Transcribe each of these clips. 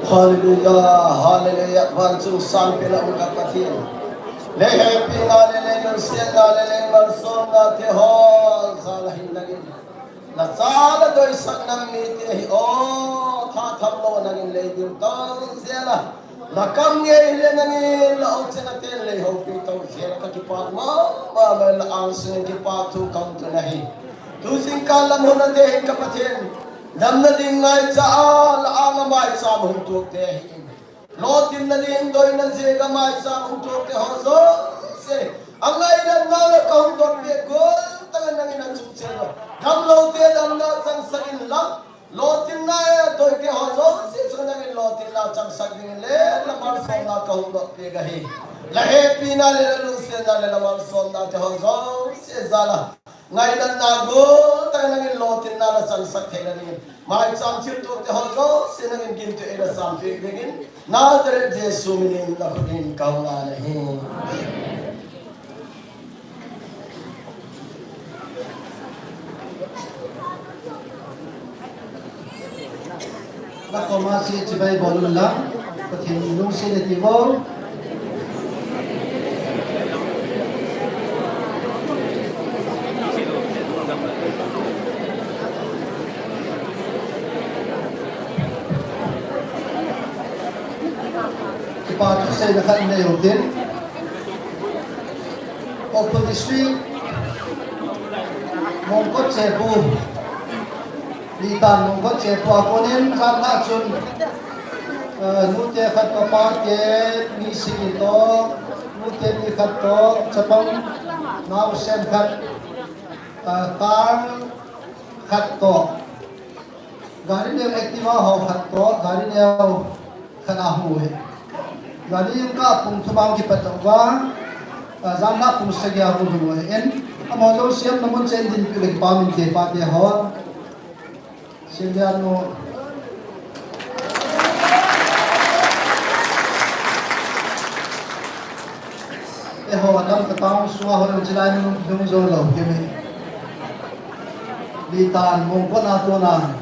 Hallelujah, hallelujah. Bantu sang pila ang kapatid. Lehe pina leleng senda leleng mansong na teho salahin nagin. Nasala doy sang namiti o tatamlo nagin leidin tong sila. Lakam ye ile nagin laot sa natin leho pito sila kakipat mo mamel ang sing kipatu kang tunahi. Tusing kalam ho na tehin kapatid. Dam na din ngay sa laang amay sa mong tuktehin. Lotin na din doy na siya gamay sa mong tukte hoso. Ang ngay na nalakang dokte gol, tangan nang inang sukselo. Dam lote dam na sang sagin lang. Lotin na doy ke hoso, siya nangin lotin na sang sagin le, lamang sa na kahong dokte gahi. Lahe pinali na lusya na lamang sa na te hoso, siya zala. Ngayon nago, tayo nangin lotin na sang sakay na rin. Mahit samtil to te hoso, sinangin ginto ina samtil bigin. Nazaret Jesu minin na kunin kaunanahin. Nako masih cibay bolon lang, patinulong sila tibor. Patu saya dekat ini hotel. Open district. Mongkot cepu. Litan mongkot cepu. Akonin karena cun. Nute kat papat ke misi itu. Nute ni kat to cepang. Now sen kat kar kat to. Gari ni aktiva ho kat to. Gari ni kanahu he. Gani yung ka pung tumang kipatawa, zana pung sagya ko dulo en, amalo siyam namun sa din pilig paminti pati ho, sila no. Ho alam katang suwa ho ng sila ng dumuzolo, kami. Litan mong ko na to na,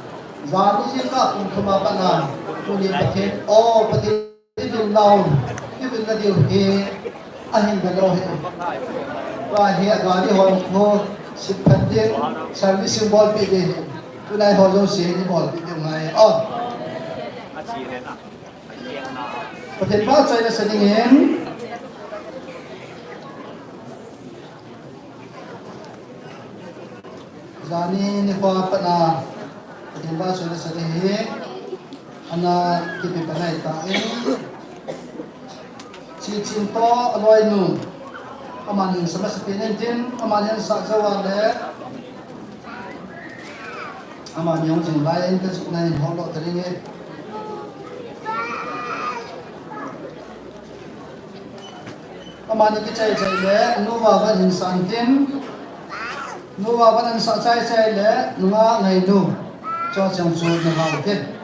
zani siya ka pung tumapa na, kuni patin, o patin. Ibig laon, ibig na diyo, ahin galaw ito. Bahi agari hong ko, si Pandil, service yung ball pili. Tunay holong siya ni ball pili ngay. Patin pa, tayo na sa tingin. Zani ni Papa na, patin pa, tayo na sa tingin. Ana kipi panay tayo. Si Cinto aloy nu. Amanin sa mas pinentin, amanin sa zawale. Amanin yung jinglayan kasi na yung holo taringi. Amanin kichay-chay le, nuwaban yung santin. Nuwaban ang sa-chay-chay le, nunga ngay nu. Cho siyang suod na hawakit.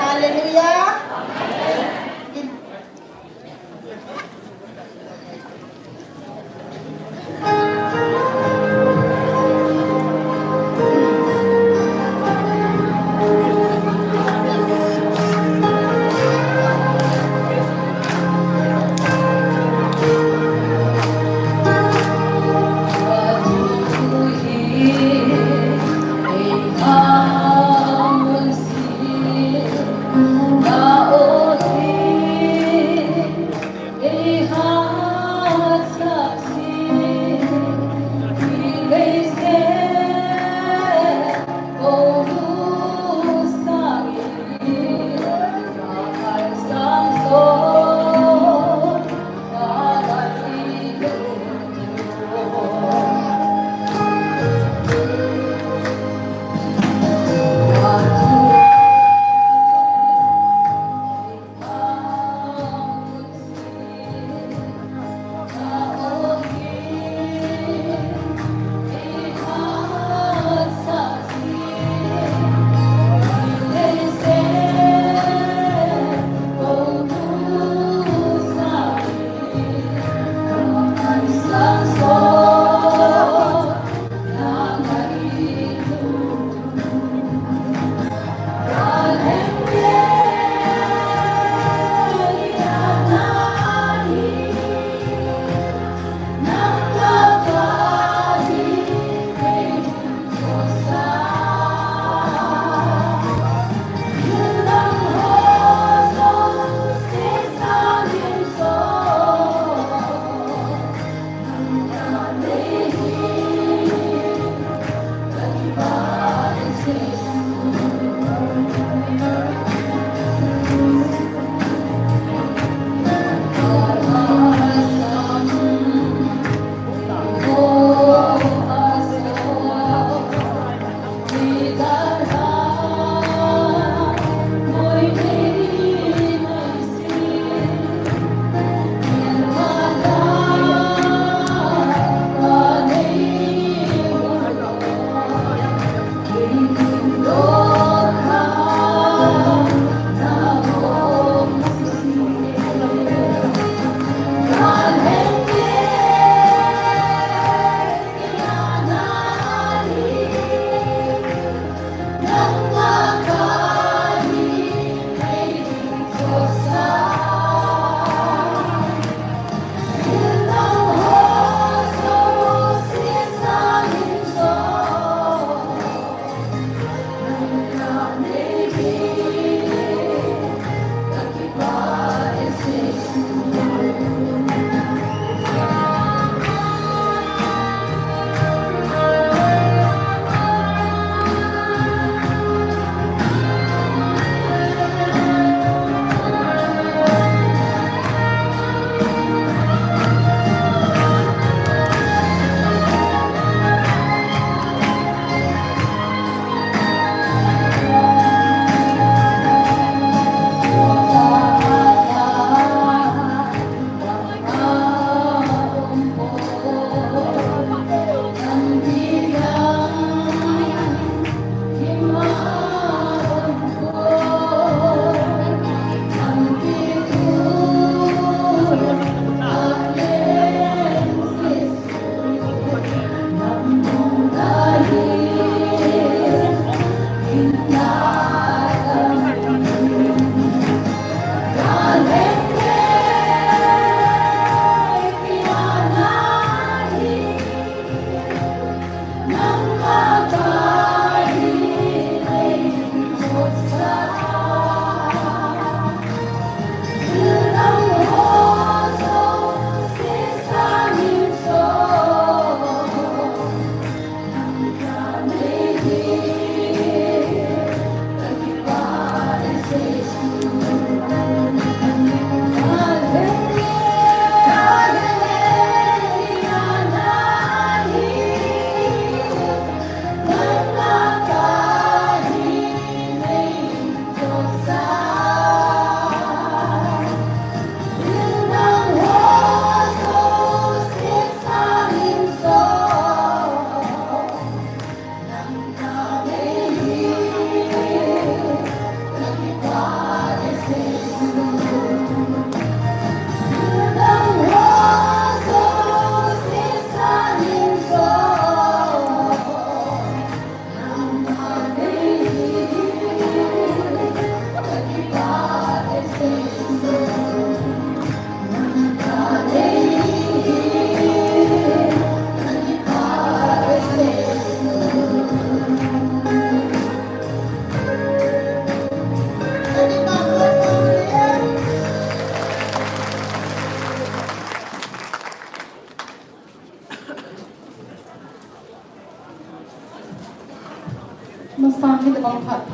Hallelujah. Oh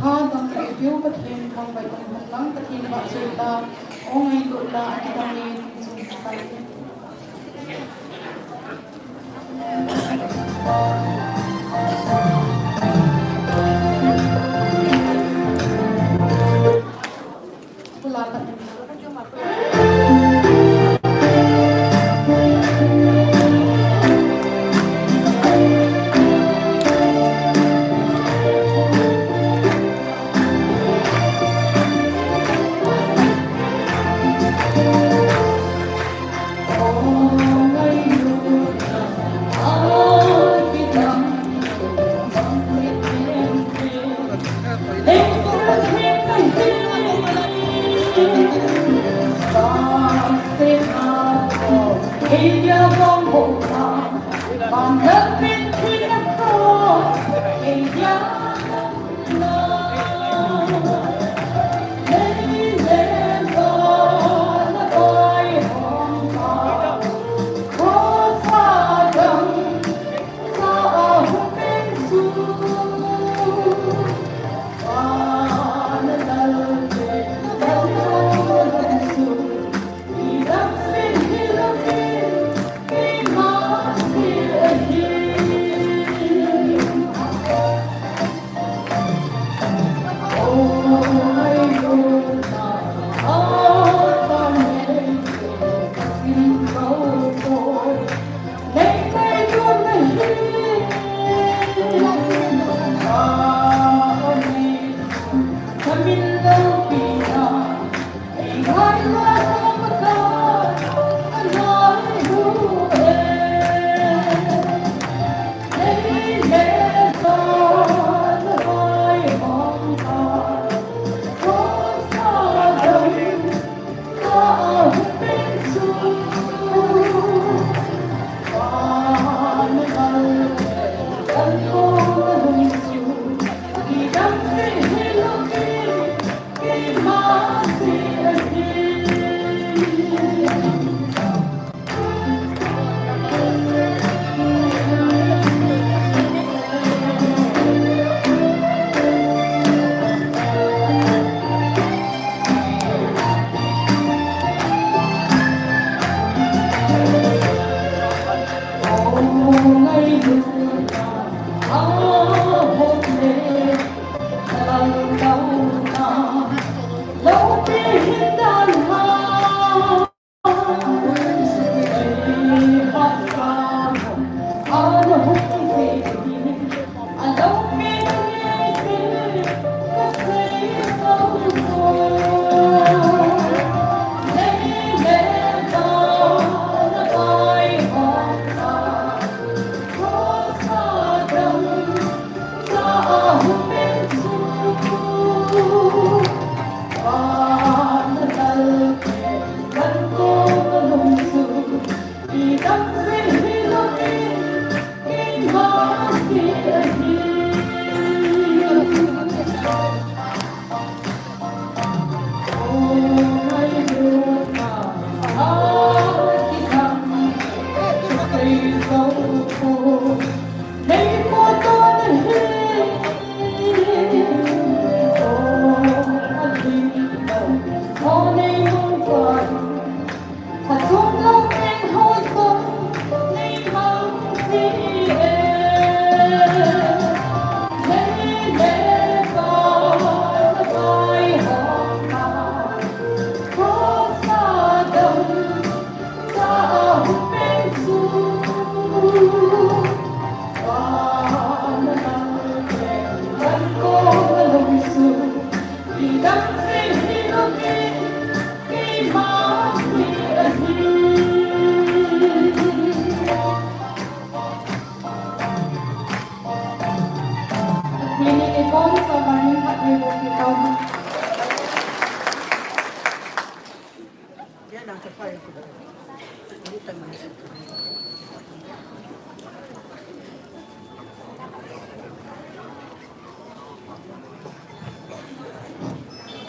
mahadang na ibiw batin kang may pagmulang batin ba sila o ngay lula at kami sumasayin. Kulatan nila.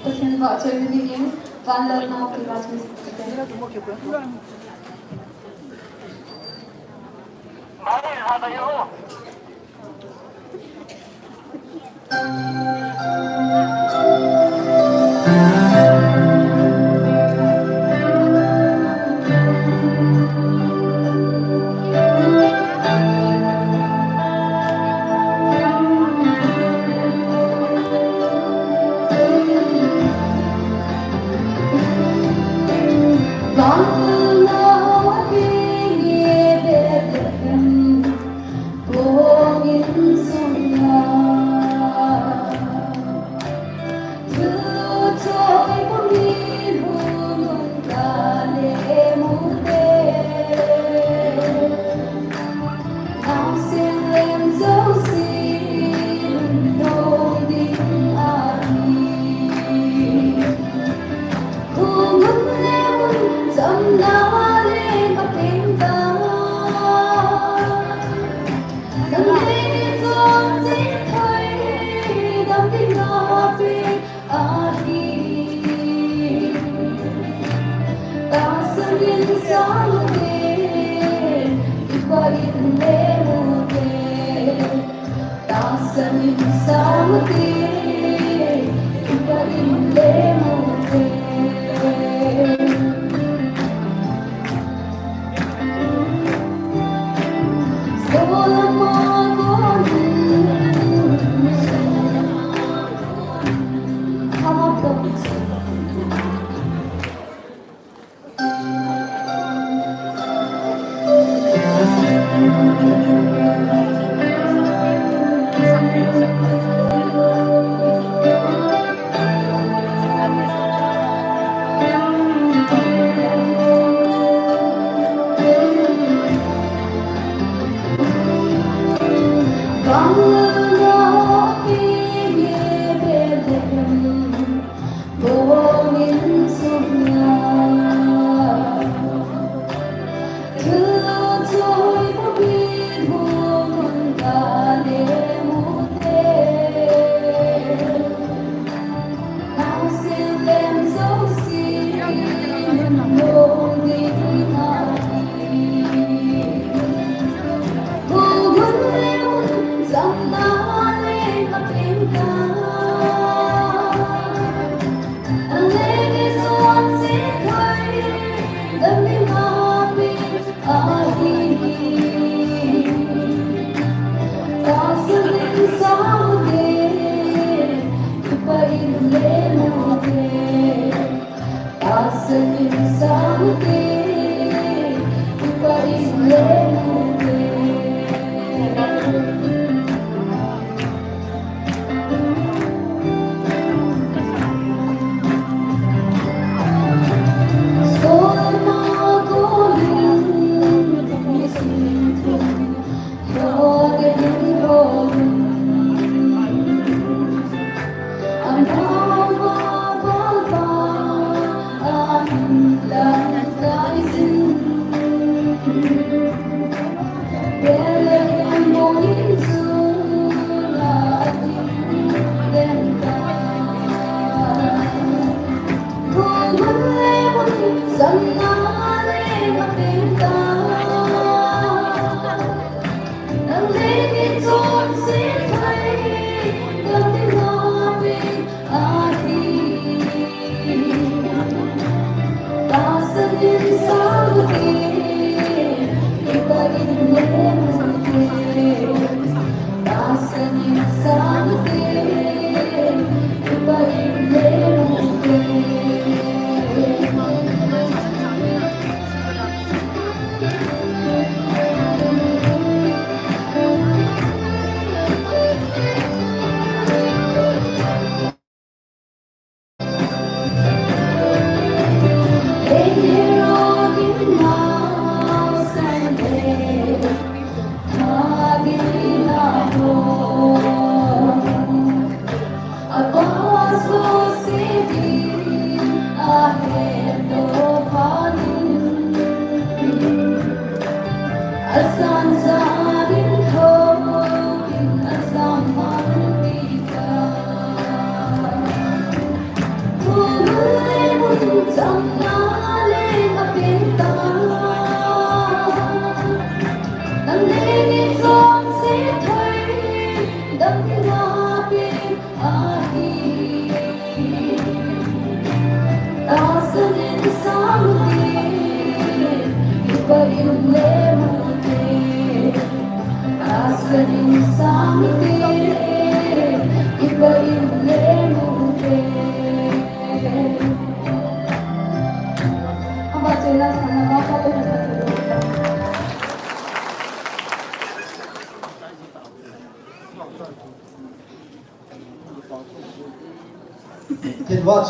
Question about Germany, one learner of the Erasmus.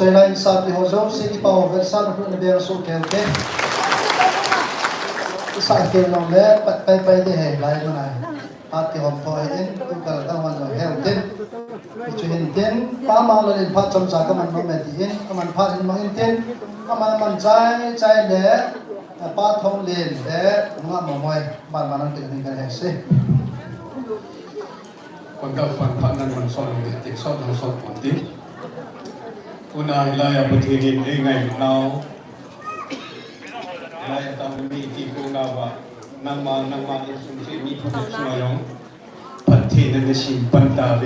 chơi lại sao thì họ giống sẽ đi bảo vệ sao nó cũng đều số kèo thế sai kèo lòng lẽ bắt bay để hệ lại nó này thì họ thôi đến cũng cần tao hoàn rồi heo đến chuyện đến ba mà lên phát trong giá các mình mẹ thì đến các mình phát đến mang đến các mình trái để ba thông liền để cũng làm mọi bạn năng tự mình cái hệ sinhคนกับคนพันนั้นมันสอนเด็กสอนเราสอนคนที่คุณนายลายประเทศนี้ไงเราลายตามมีที่กูงาวานำมาในสุนทรีมีผู้ช่วยน้องประเทศนั้นชิมปันตาเว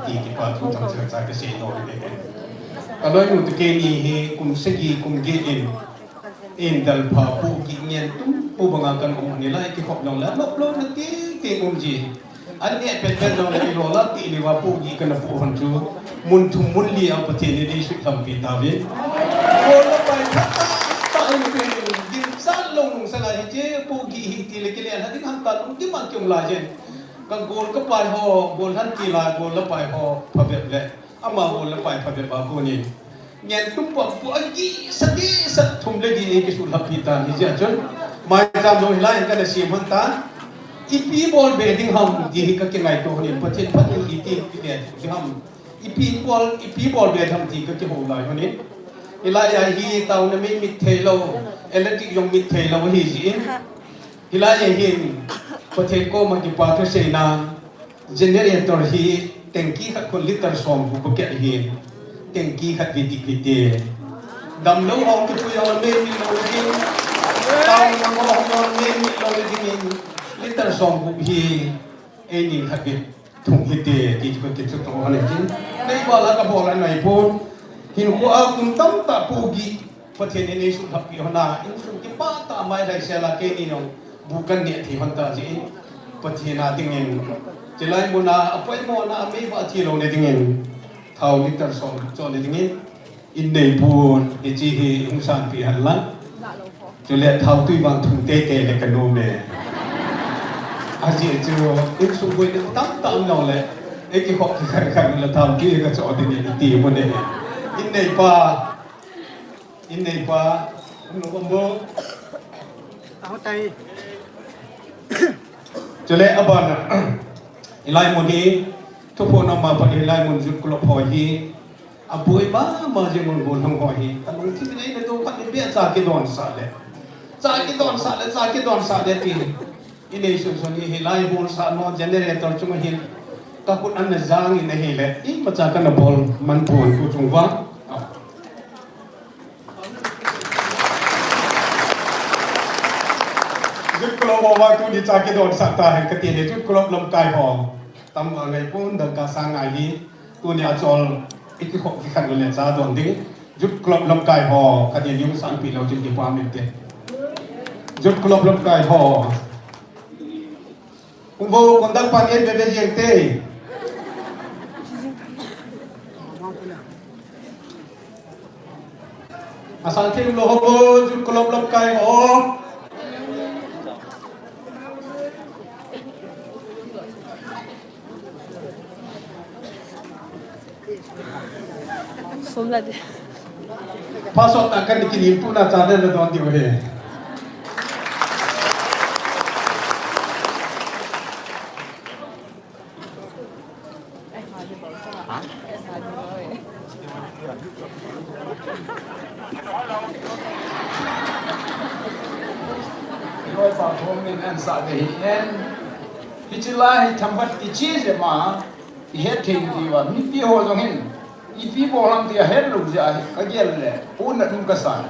ที่ปัจจุบันจะจากเสียโนเลยก็เลยมุตเกนีเฮกุมสกีกุมเกอินดัลพาปูกิเงียนตุ้มปูบังอากันองค์นี้ไล่ที่ขอบลงแล้วลบลงนักเก่งองค์จีอันนี้เป็นเราในโลกที่เรียกว่าผู้ยิ่งกันผู้คนจูมุนทุมุนเลี้ยงประเทศนี้สุดทำพิธาวิโอ้ละไปทักตายเป็นดินสั่นลงสลายเจ้ผู้ยิ่งที่เล็กเลี้ยงที่หันตาลงที่มันจงลายเจนก็โกนก็ไปหอโกนหันกีฬาโกนละไปหอพระเบบเลยอามาโกนละไปพระเบบาโกนี่เงี้ยตุ้มปะผู้อันยี่สักทุ่มเลยดีเองก็สุดทำพิธานี่เจ้าจนมาจำโดยไล่กันเลยเสียมันตาอีพีบอลเบดดิ้งฮัมดีก็เก่งไงตัวนี้ประเทศพัฒนาอีทีที่เดียดที่ฮัมอีพีบอลเบดทำดีก็เก่งหัวไหล่คนนี้เวลาอย่างฮีตาวนั้นไม่มิดเทโลเอเล็กทริกยงมิดเทโลฮีจีเวลาอย่างฮีประเทศก็มันกี่ปาร์ทเซนาเจเนเรเตอร์ฮีเต็งกี้ขัดคนลิตรสองบุกเกะฮีเต็งกี้ขัดวิติเตดำน้ำหอมที่พูดยอนเมนมิโลดิงตาวน้ำหอมยอนเมนมิโลดิงลิตรสองบุกฮีเอ็นี่ขัดวิถุงฮิตเตที่จะเป็นสุดโต่งอะไรจริงในบาลากระบอกอะไรพูดหินกูอาคุณตั้มตาปูกีประเทศนี้สุดทับปีหัวหน้าอินสุดที่ป้าตาไม่ได้เสียละเกนี่น้องบุกันเนี่ยที่หันตาจีประเทศนาติงเงินจะไล่มุนาอภัยมุนาไม่ว่าที่เราในติงเงินเท่าลิตรสองจอในติงเงินอินในพูนอิจีฮีอุสานปีหันลันจะเลี้ยเท่าตุยบางถุงเตะเลยกันโนเม่อาจีจูอินสุบุยตั้มน้องเลยไอ้ที่เขาที่กันละทำที่ก็จอดในตีมันเนี่ยอินในป่าหนูก็บอกเอาใจจะเลี้ยอบานอีไลมุนีทุกคนเอามาพออีไลมุนจุดกลบหอยอาบุยบ้ามาเจมุนบุญทำหอยแต่บางทีนี่ในตัวพันธุ์เบี้ยจากกี่ดอนสาเลยที่อินเดียส่วนนี้อีไลมุนสาโนเจเนเรเตอร์จุ่มหินก็คุณอันนั้นจางอินเดียเลยอีมาจากกันบอลมันพูนกูจงว่าจุดกลบว่าตัวนี้จากกี่ดอนสัตตาเห็นกติเนี่ยจุดกลบลมกายหอตำอะไรพวกดังกาสังไงนี้ตัวนี้อาจจะอีกข้อที่ขัดกันเลยจ้าดอนดิ้งจุดกลบลมกายหอคดีนี้มันสั่งปีเราจึงมีความเป็นเด็ดจุดกลบลมกายหอคุณโบคนดังปันเอ็นเป็นยังเต้อาศัยที่โลโบจุดกลบลมกายหอpasok akan dikirim pun acara le don dio he Rồi bảo thôn mình ăn sợ về hiện thì chỉ là thầm vật thì chia sẻ mà thì hết thình thì vào những cái hồ trong hình ipi bolam dia hết lục dia kajian le pun nak nunggu kesan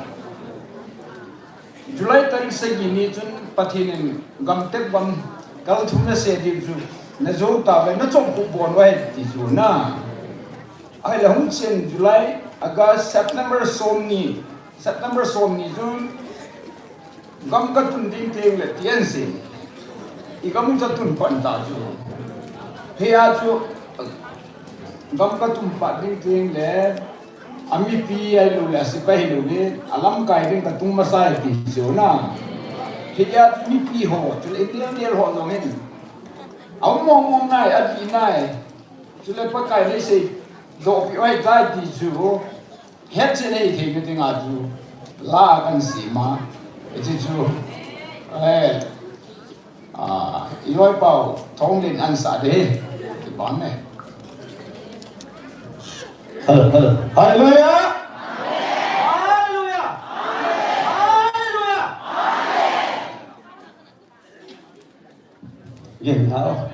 Julai tarik segini jun patinin gam tek bam kalau thumna se di ju na zo ta ve na chom ku bon wai ti ju na ai la hung chen Julai August September som ni jun gam ka tun ding teng le tian se I gam cha tun pan ta ju he a ju gam ka tum pa ding ting le ami pi ai lu la si pai lu ni alam kai ding ka tung ma sai ti so na he ya mi pi ho tu le le ho no hen au mong nai a ti nai tu le pa kai le se do pi ai dai ti su hết trên đây thì cái tiếng Anh chú laกันสีมาไอ้chúอีร้อยเป่าท้องเล่นอันสาเดที่บ้านเนี่ย Hallelujah. Hallelujah. Hallelujah. Nhìn tháo.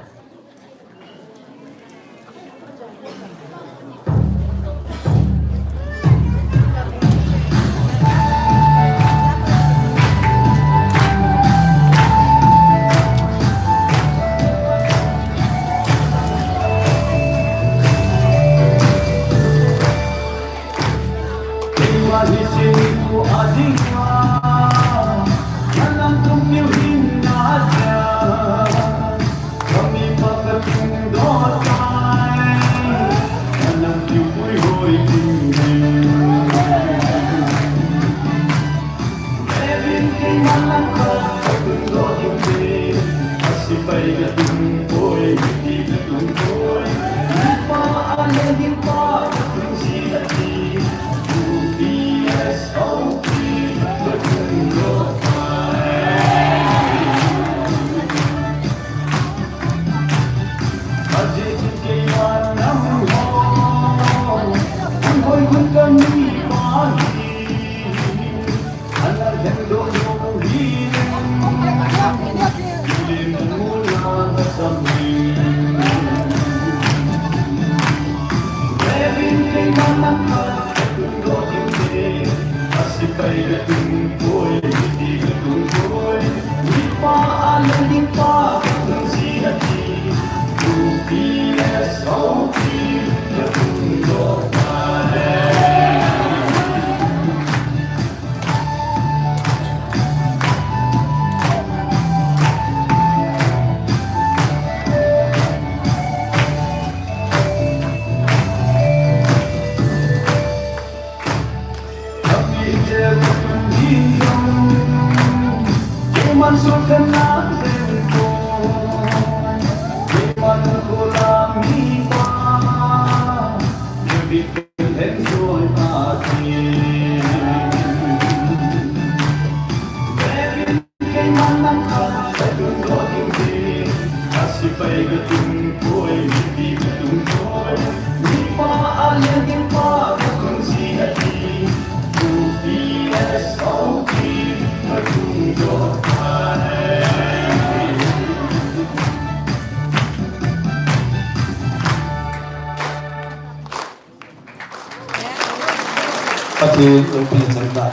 Pati European Central.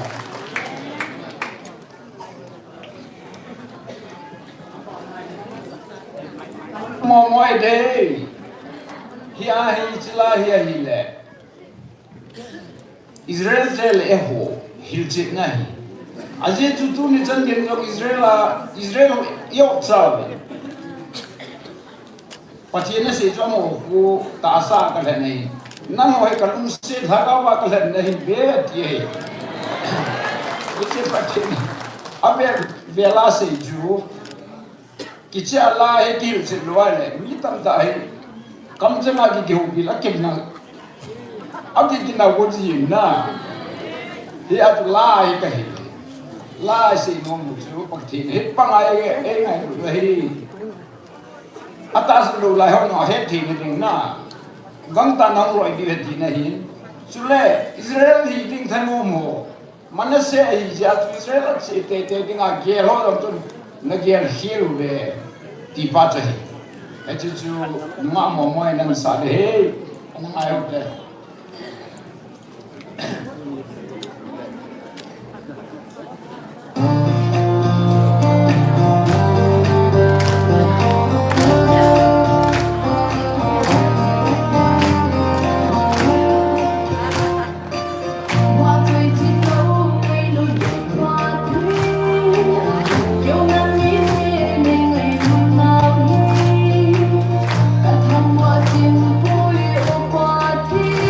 Mong ngoài đây hi chila hi le Israel zel eho hilchit nahi aje tu ni chan gen yok Israel yok sabe pathiena se chamo ku ta sa ka le nei nang hoi kan se thaga wa ka le nei be tie iche pathiena abe vela se ju kiche Allah he ki se loale mi tam da he kam se ma ki hu bi la kem na abi ki na wo ji na he at la he ka he la se no mu ju pak thi he pa ngai e ngai ru he atas lu la ho no he thi ni na gang ta nang roi di he thi na hi sule Israel hi ding than mo manase ai ja Israel se te ding a ge lo dom tu na ge hiru le ti pa cha hi ai chu ma mo mo nan sa de he nang ai ho de Hãy subscribe cho kênh Ghiền Mì Gõ để không bỏ lỡ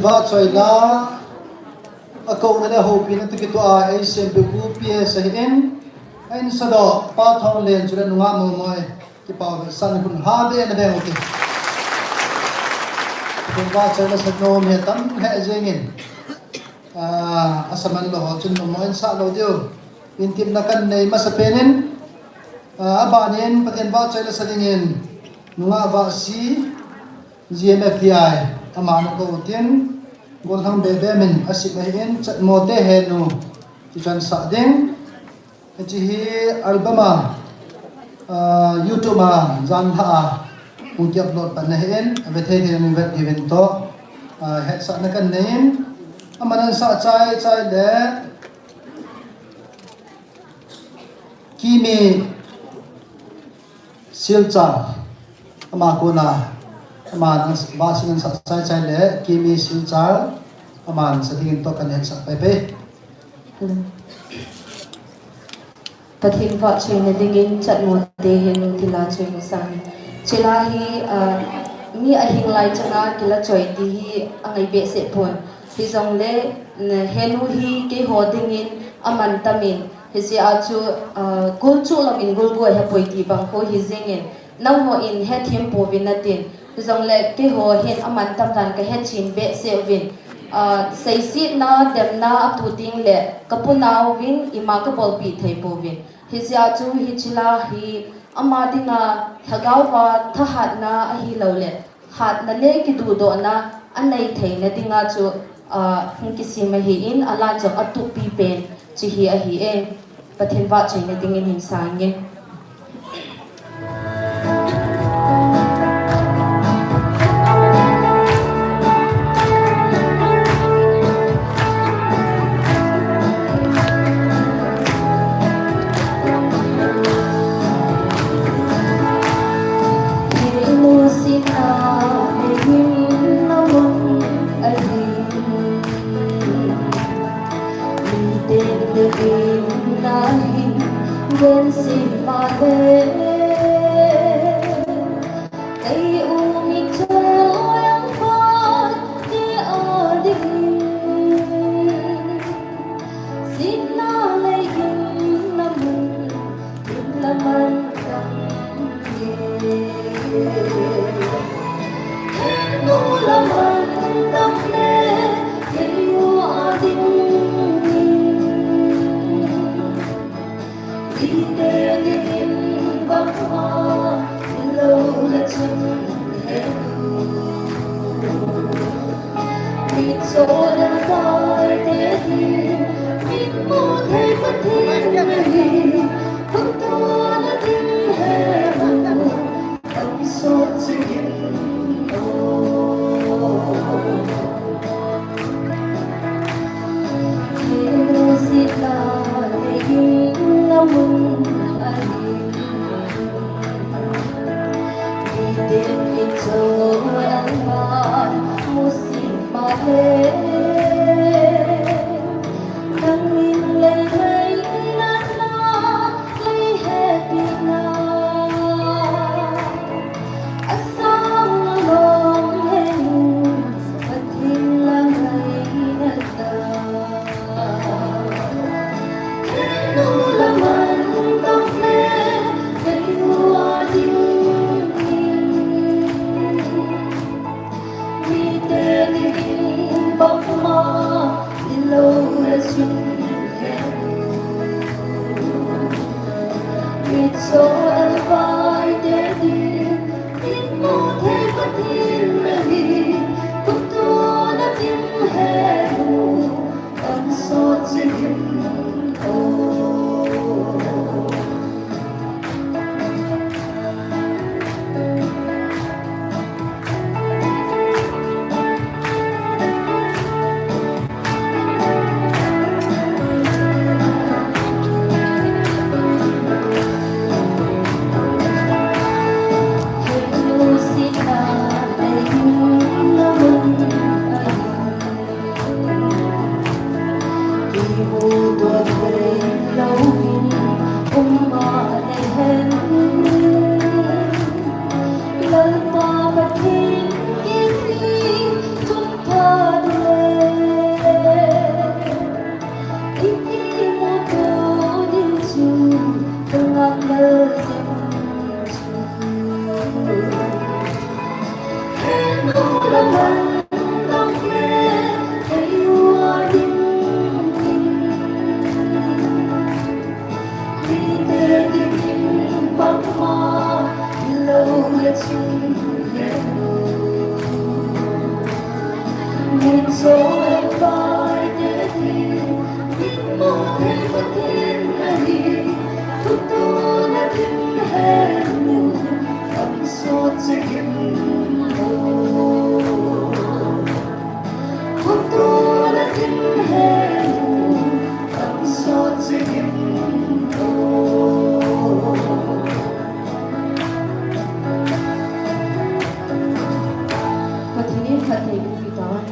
pathian va choi na akong na ho pin tu kitu a ai sem pe ku pie sa hin ain sa do pa thong len chu nu nga mo moi ki pa san hun ha be na be oti pathian va choi na sa no me tam he jengin asaman lo ho chun no moi sa lo dio in tim na kan nei masapenin abanin pathian va choi na sa dingin nu nga va si GMFDI amana ko tin gol hang be be min asik mai in chat mote he nu ti chan sa ding chi hi albuma YouTube ma jan ha ung tiap lot pan hen ave the the min vet given to het sa na kan nein amanan sa chai chai le kimi silcha ama ko na aman basin sa chai chai le kimi silcha aman sa tingin to kan het sa pepe pathin va chene dingin chat mo te henu tila chene sang chila hi mi a hing lai changa kila choi ti hi angai be se pon hi jong le henu hi ke ho dingin aman tamin hi si a chu gul chu lam in gul go he poi ti bang ko hi zengin nau ho in he thim po vinatin hi jong le ke ho hen aman tam dan ka he chin be se vin sei si na dem na apu ting le kapuna win ima ka bol pi thei po vin hi sia chu hi chila hi ama dinga thagaw wa thahat na a hi lo le hat na le ki du do na anai thei na dinga chu hung ki sim hi in ala chok atu pi pen chi hi a hi e pathin wa chai na dingin hin sang nge Patinin patay kupitan.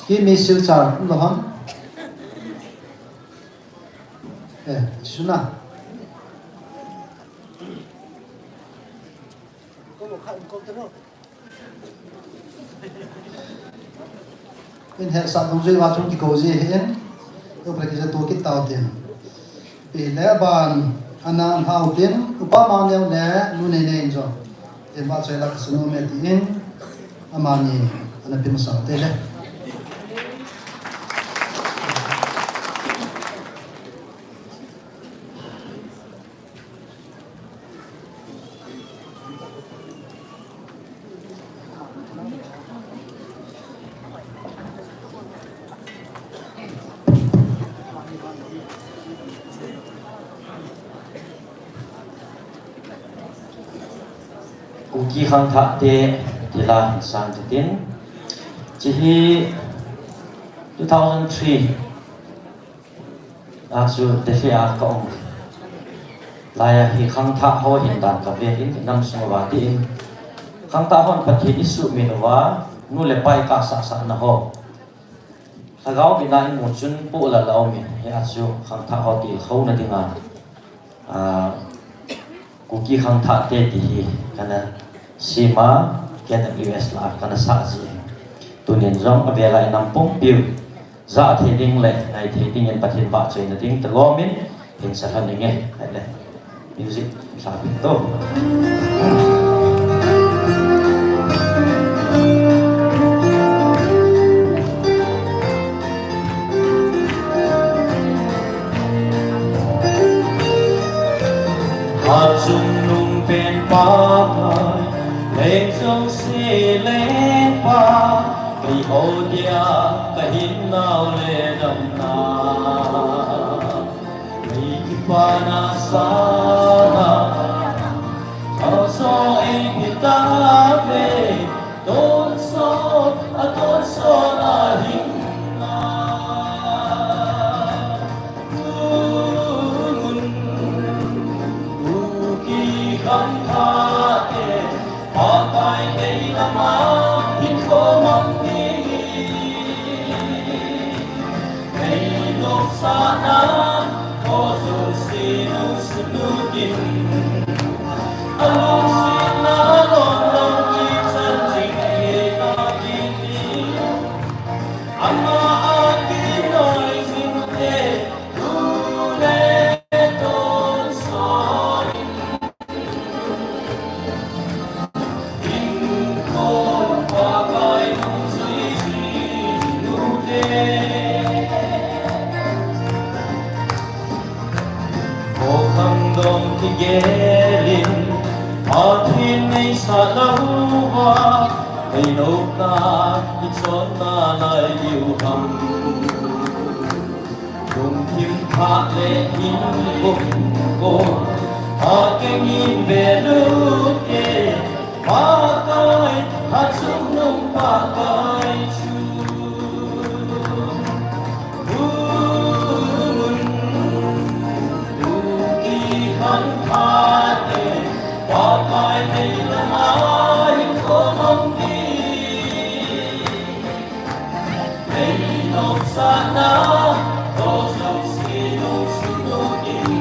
Ki misil char lohon. Suna. In hệ sản đồng duy vào trong cái cầu gì hiện tôi phải cái tổ kích tàu tiền vì lẽ bàn anh em hao tiền upa mang nhau lẽ nu này này rồi thì mà chơi là sunu mẹ tiền amani anh em tìm sao thế đấy Uki khang tha te tila sang tin chi hi 2003 chu te hia ka om laya hi khang tha ho hin dan ka ve hin nam sung wa ti in khang ta hon pathi isu min wa nu le pai ka sa sa na ho sagao bi na in mu chun pu la lao mi ya chu khang tha ho ti khau na dinga Uki khang tha te ti hi kana sima kena US la kana sa ji tunin zong avela nampong piu za the ding le nai the ding en pathin ba chei na ding tlomin hin sa han nge le music sa to chung nung pen pa lên trong xe lên pa cây hồ dia cây hin nào lên đầm na cây pa na sa na cho so em kita về tôn so na hin khang tha te pa pai nei na ma hin ko mang ni nei no sa na ko su si nu din along si na lon long ki chan jing he na din ni ama a ki noi jing te tu le ton so dong ki gelin athin nei sa lawa ei no na ki chon na lai yu ham dong kim pha le hin ko a ke ngin be lu ke pa kai ha chung nong pa kai chu khang tha te pa kai nei la mai ko mong ni nei no sa na ko so si no su no din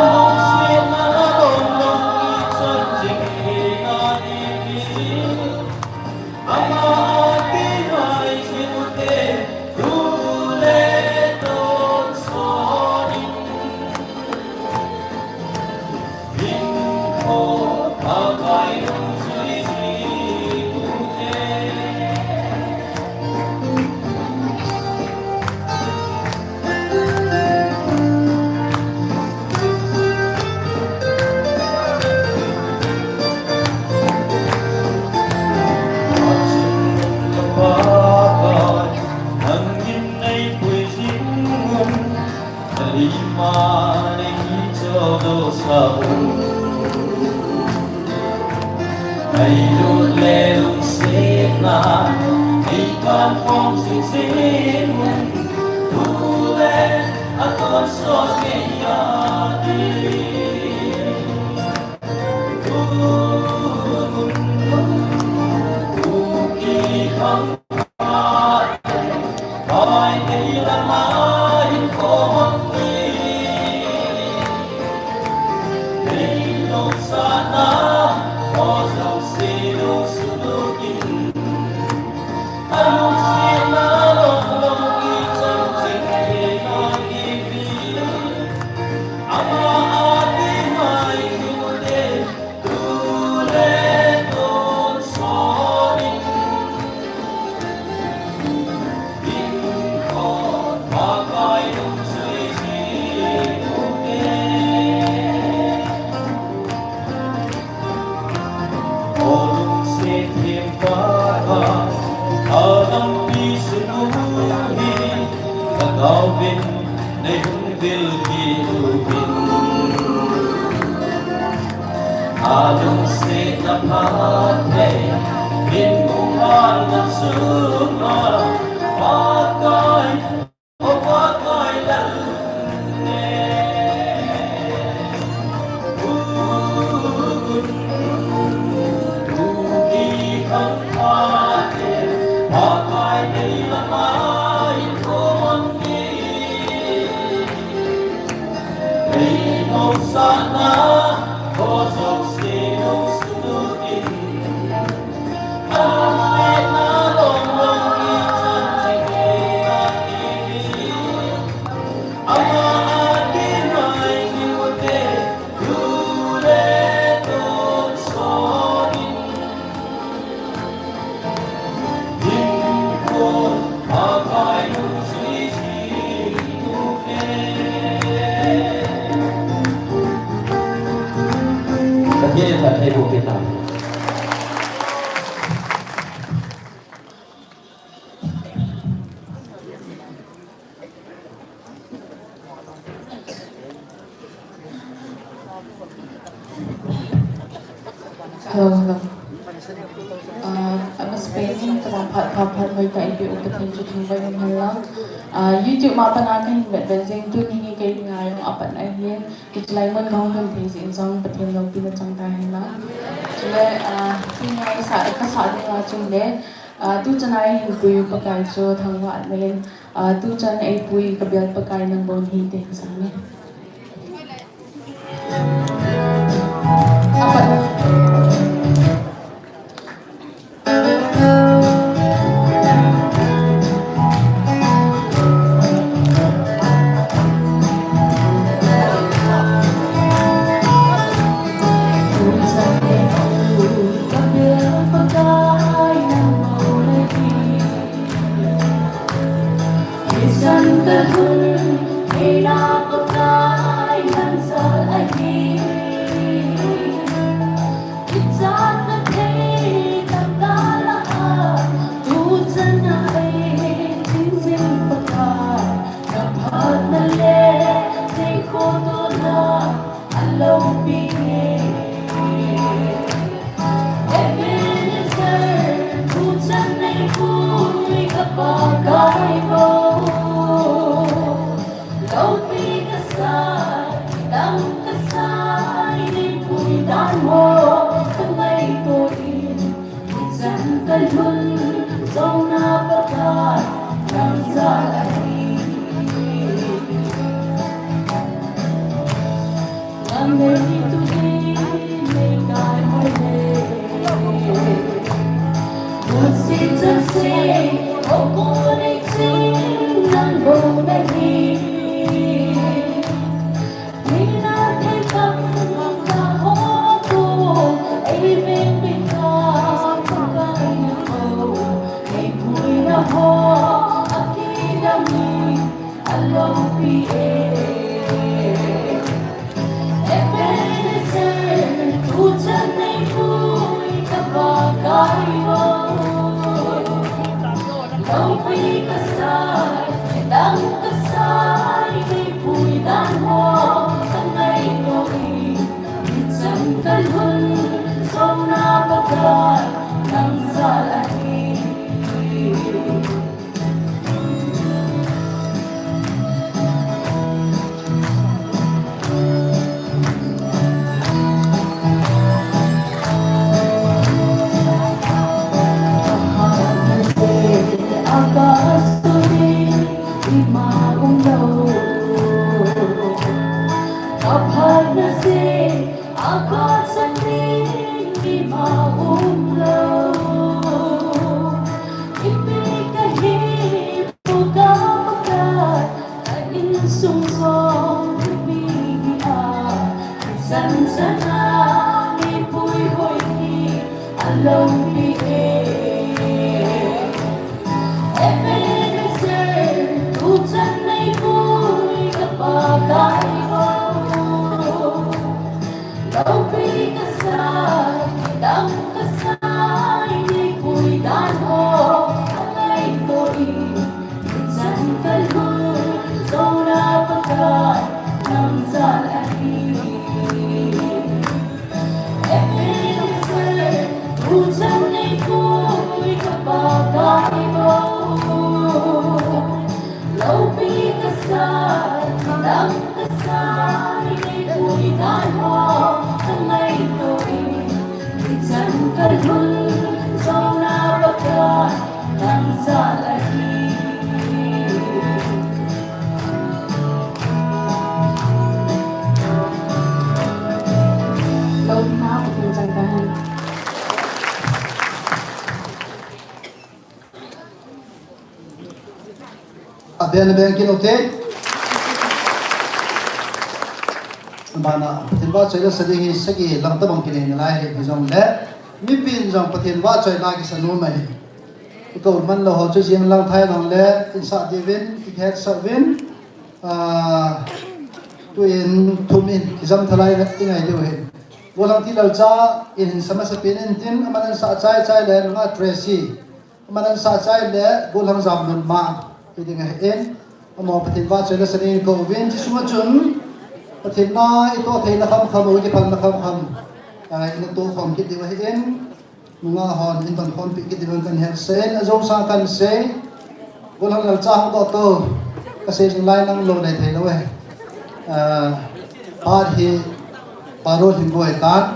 among si na long long ki chan jing he na ni ama ki nai chin te tu le ton so đô sa ngày luôn lê luôn xếp na đi con phong xin xin tu lê a con so ke ya đi tu ki không ai đây là mai con sana o so sino sunukin ano sina long i chang ching ke ama ati mai nude tule ton sorin din ko pakai nung sui si Gawin na humbil kilubin Along sa napate Binuhan at suma Pagkay o pagkay lalune Tugi kang pate Pagkay na'y lamayin ko sana kosong sinong sunutin Ay nalong isang tingin ang akin ay niwate tuletong sorin Dingkon pagkay nung Nhân vật thầy buộc Việt Nam. Hello. I was painting tentang part-part mereka ibu petunjuk hingga malam. YouTube mapa natin berbezeng tu ni kay ngayong apat na iyan. Kitlaimon kau ng things insang petunjuk pinacangkahin na. Jadi tinggal saat kasar dengan cumle. Tu cenai ibu pakai jo thangwa lain. Tu cenai ibu kebial pakai nang bon hite sana. Apat. Don't be the side, San sana ni pui hoi ni along ni Utan nay pui kapagay mo Laupi kasay, dang kasay Ni pui dano, alay ko'i Minsan kalun, zona pagkat Nang salahi Utan nay pui kapagay mo Laupi kasay, dang kasay Ni pui dano, alay ko'i Minsan kalun, zona pagkat Nang salahi Lâu na của tình trạng này. Aben kin ote mana pathin ba choi la sadi hi sagi lam ta bang kin lai he jong le mi pin jong pathin ba choi la ki sanu mai ko man lo ho chu jing lang thai long le in sa devin ki het sa vin tu in thumin ki jam thalai na ingai de he bolang ti lal cha in sama sa pin in tin amanan sa chai chai le nga tracy amanan sa chai le bolang jam nun ma Jadi ngahin, amo patin ba chela sa rin ko vin si sumachun patin na ito tay nakam uji pag nakam ina to kom kit di wahin mga hon in ban kon pikit di ban kan her sen azo sa kan se bulang lal cha ko to kasi yung line ng lo dai tay lawe hi paro hin boy tan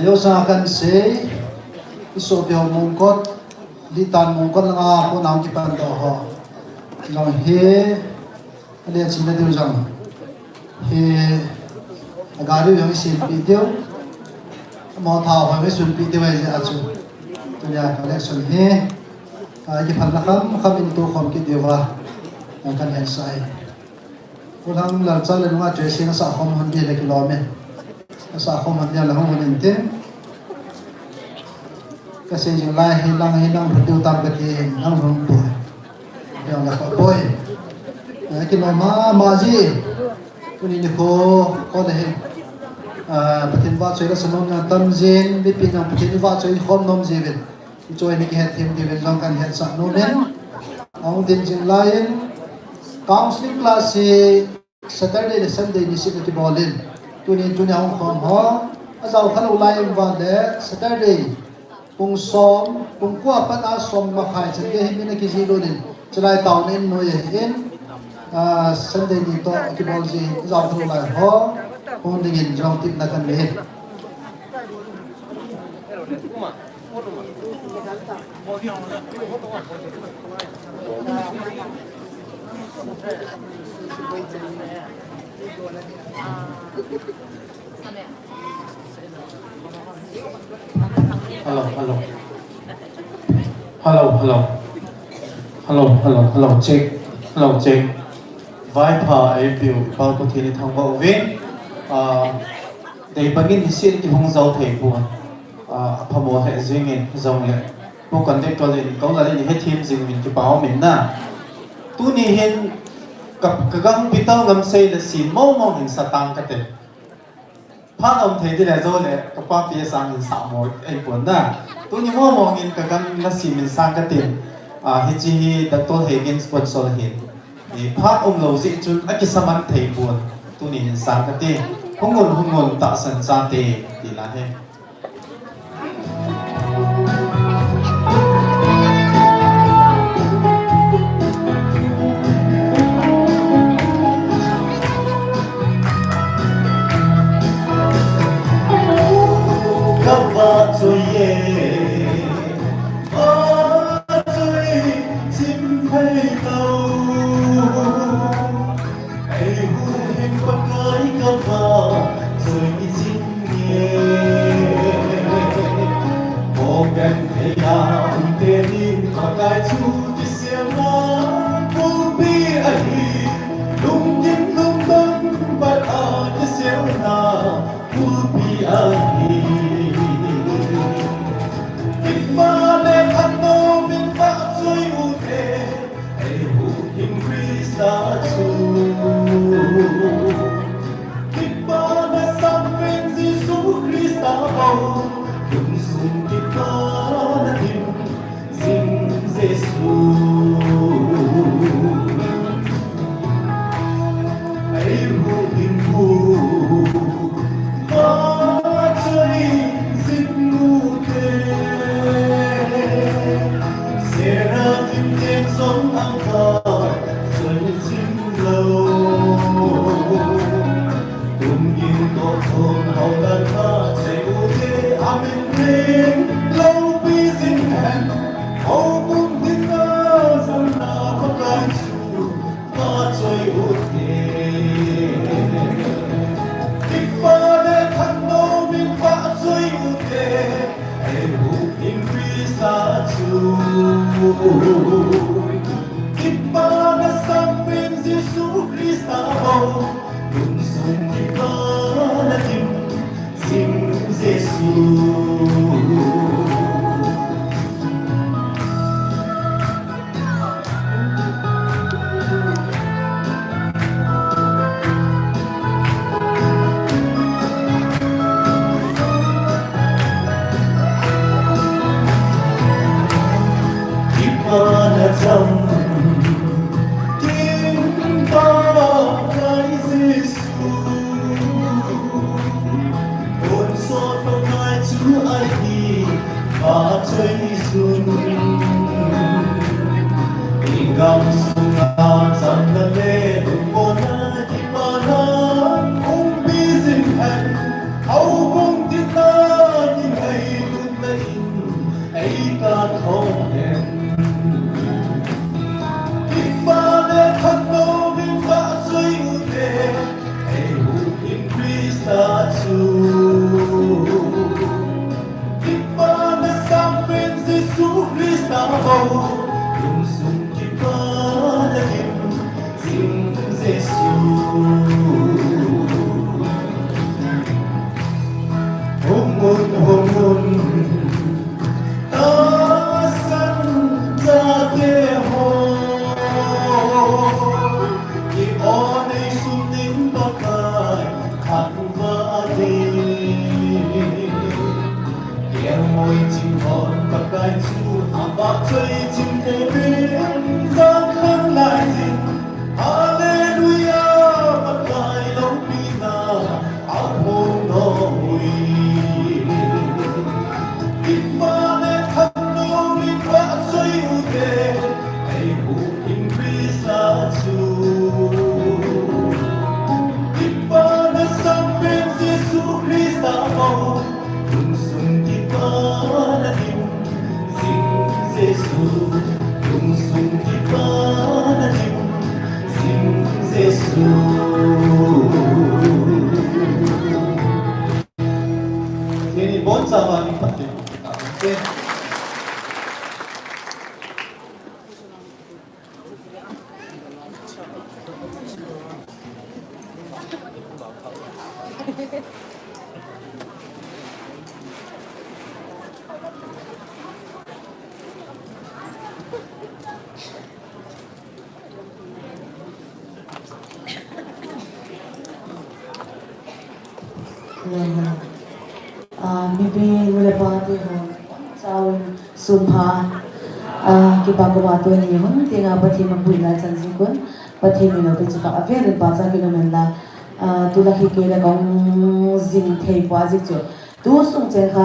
ayo sa kan se iso biao mongkot di tan mong kon nga ko nam ki pan do ho long he ale chin na dio jang he agari yo si video mo tha ho me sun video ai ja chu to ya collection he ki pan na kham in to khom ki dewa kan hen sai ko lang la cha le nga dressing sa khom hon di le kilome sa khom hon dia la hon in tin kasi yung lai hilang berdua tam kati nang rumpuy yang nak boy kinoma maji kunin ko deh patin ba choy la sanon nga tamjin bipin ang patin ba choy khom nom jibin choy ni het tim diben lang kan het sa nomen ang din jing lain counseling class si Saturday and Sunday ni sila ki bolin tunin ang khom ho azaw khan ulay ba de Saturday kung som kung kuha pa na som makai sige hindi na kizilo din sila taon in no in Sunday dito kibol si Zabro lai ho kung dingin jong tip na kan lehin Hello, check. Viper ai biểu bao có thể thằng bảo vệ để bằng những hiện cái phong giao thể của phàm một hệ riêng in dòng lệ bộ cần để tôi lên câu là lên hết team riêng mình cái bảo mình na tu ni hiện gặp cái găng bị tao ngắm say là xì mau hình sa tăng cái tên phát ông thấy thì là rồi lệ cái qua phía sang hình sạm một ai cuốn na tu ni mau hình cái găng là xì mình sang cái tên hết chi đặt tôi hệ gen sponsor hiện phát ông lâu dị chun ác cái saman thấy buồn tu ni hình sang cái tên hung ngôn tạo sản ra tê thì là thế Hãy subscribe cho kênh Ghiền Mì Gõ để không bỏ lỡ thôn hậu đàn ta chạy u thế amen lên lâu bi xin hẹn hậu cũng tin ta rằng ta có cái chủ ta chơi u thế thích ba để thằng đâu mình phá chơi u thế em hụ in vi sa chủ thích ba để sang bên Giêsu Christa hậu cùng sung thích ba để tìm xin Giêsu Mana trong tim ta cái Giêsu ôn xót vào mai Chúa ai đi và chơi xuân ingam sunga sang lệ tumona di mana umbizin han au bung kita ni ai tutain ai ta không em ba để thân đâu mình vã rơi u thế hãy hụ in Christa chủ thích ba để sang bên Giêsu Christa hậu cùng sung thích ba để tìm xin Giêsu hôm ngôn ta sẵn ra thế hồn Ki onay sundin bakay Hakvadi Yang mo'y chimhon bakay su Abak cho'y chimtebin Zakhan lai zin Hallelujah bakay long pina Ahong no'y Ikmane thano ikwa so'y ude Ay buking Christa chủ Iba na sampai Yesus Christa mau Tungsung kita na dim Sing Yesus Tungsung kita na dim Sing Yesus Ini bon sama ni pati Okay Bibi mula bati ho saun sumha kibagawa to ni hon tinga pati mabuila chanjikun pati mino to chika aver baza kinomela tulaki kela kong zing thei bwaji chu tu sung chen kha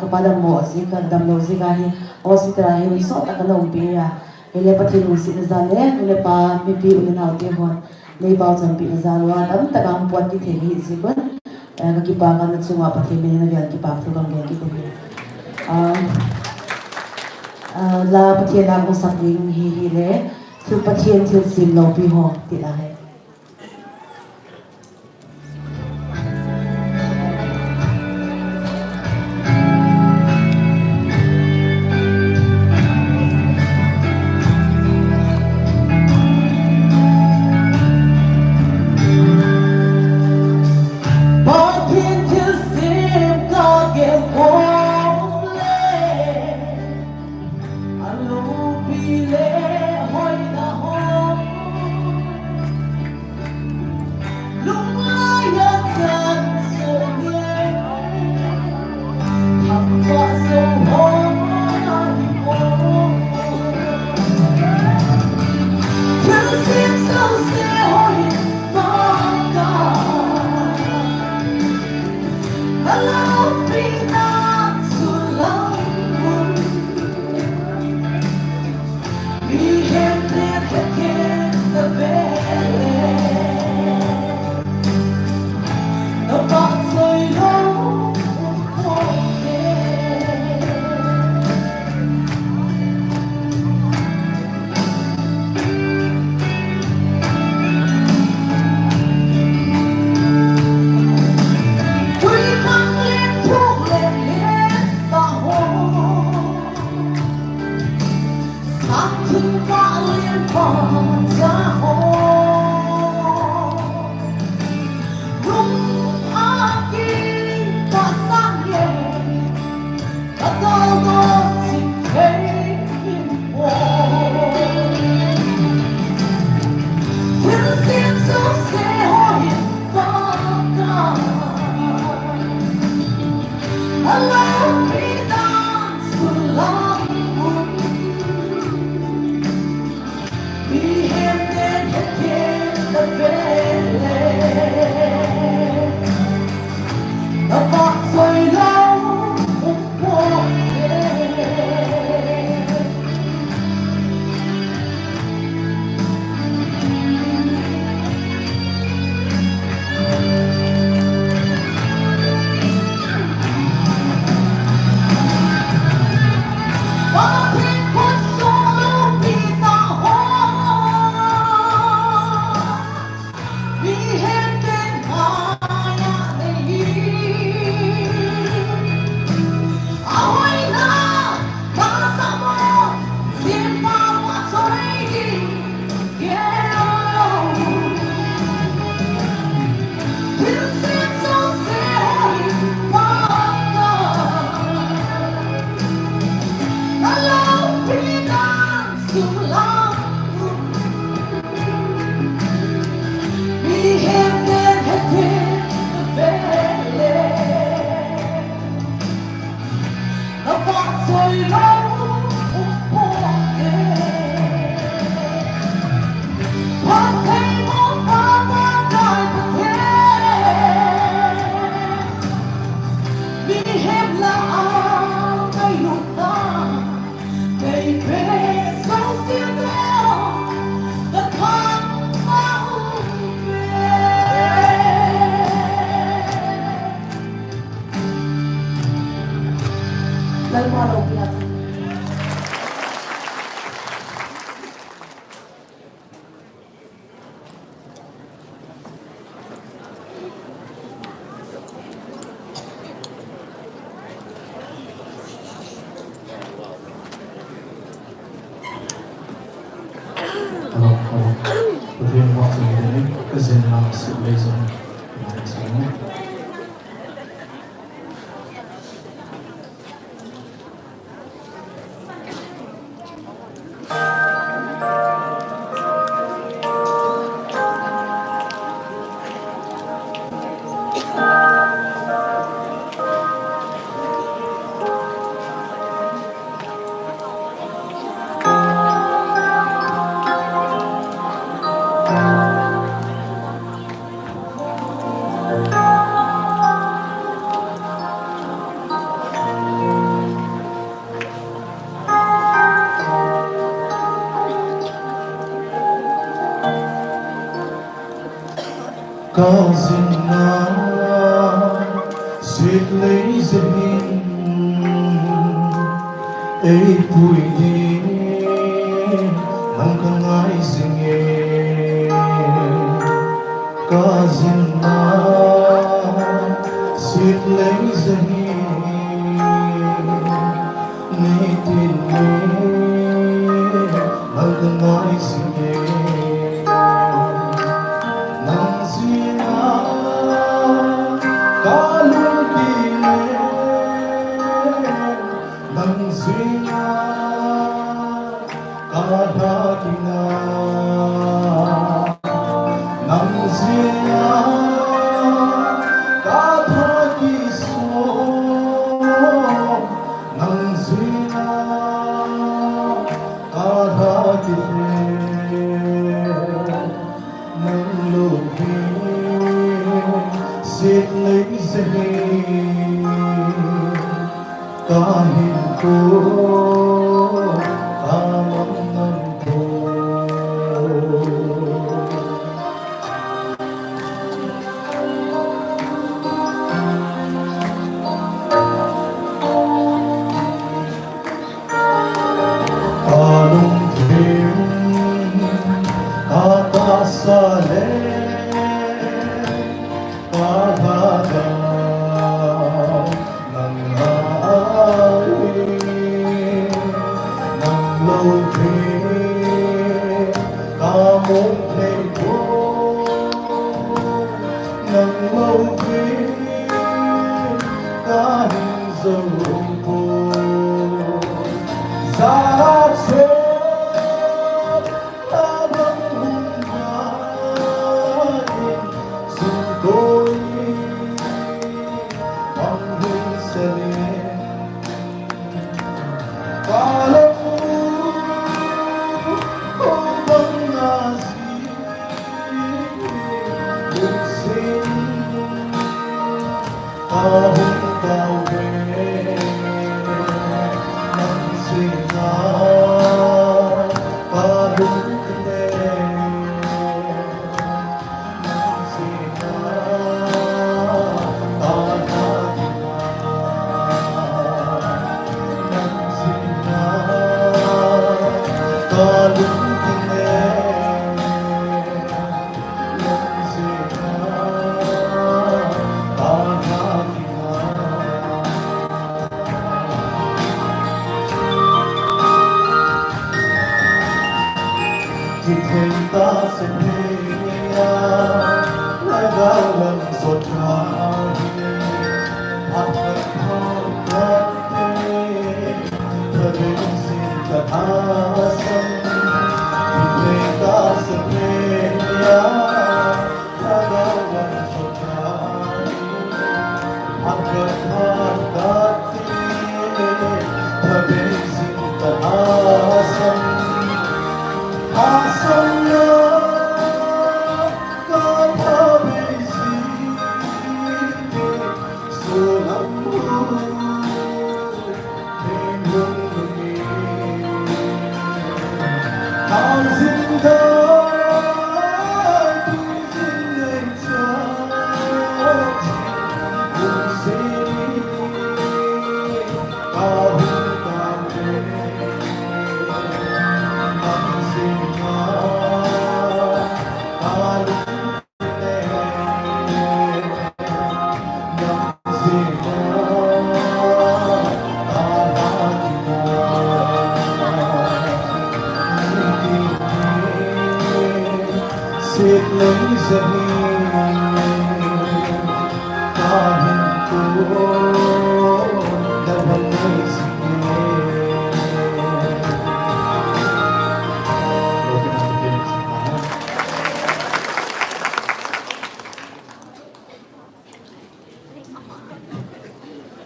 kapada mo si ka damlo si ka hi hospital hi so ta kana umpi ya ele pati lu si zale mula pa bibi ulina te hon nei baw chan pi zalwa tam ta kam puat ki thei si kun Nakibagan at sunga pati may nagyan kipapro kang gaya kita la pati na akong sakling hihile til pati ang til sim lo piho tilahe Alam kitang sulamun Lihim din higit na bele Napaksoy lang upo Bakit ko solo pinahon Lihim din kaya Ahoy na nasa mo Simpawa so'y quiero Pinsin sa sa'yo'y mata Alam pinagsulang Lihim din hatid na bele Napaksoy lang upo Pagkay mo papagay patid Lihim lang ay utang Kay beso sila Daghang Lalu malu pihak Pagkain mo sa mga kasi lang sa blazon sa mga Kazina sweet lazy ay pwede ng kangay singin Kazina sweet lazy nitin ng kangay singin Nang sina kalugile Nang sina kadakina Nang sina kadakiso Nang sina kadakile Sit lazy kahit ko kamamnan ko Anong dream katasali Paghaga ng hari ng lobi kamong playbo ng lobi kahit sa rumpo sa tabang hungahin suntoy ang hinsalin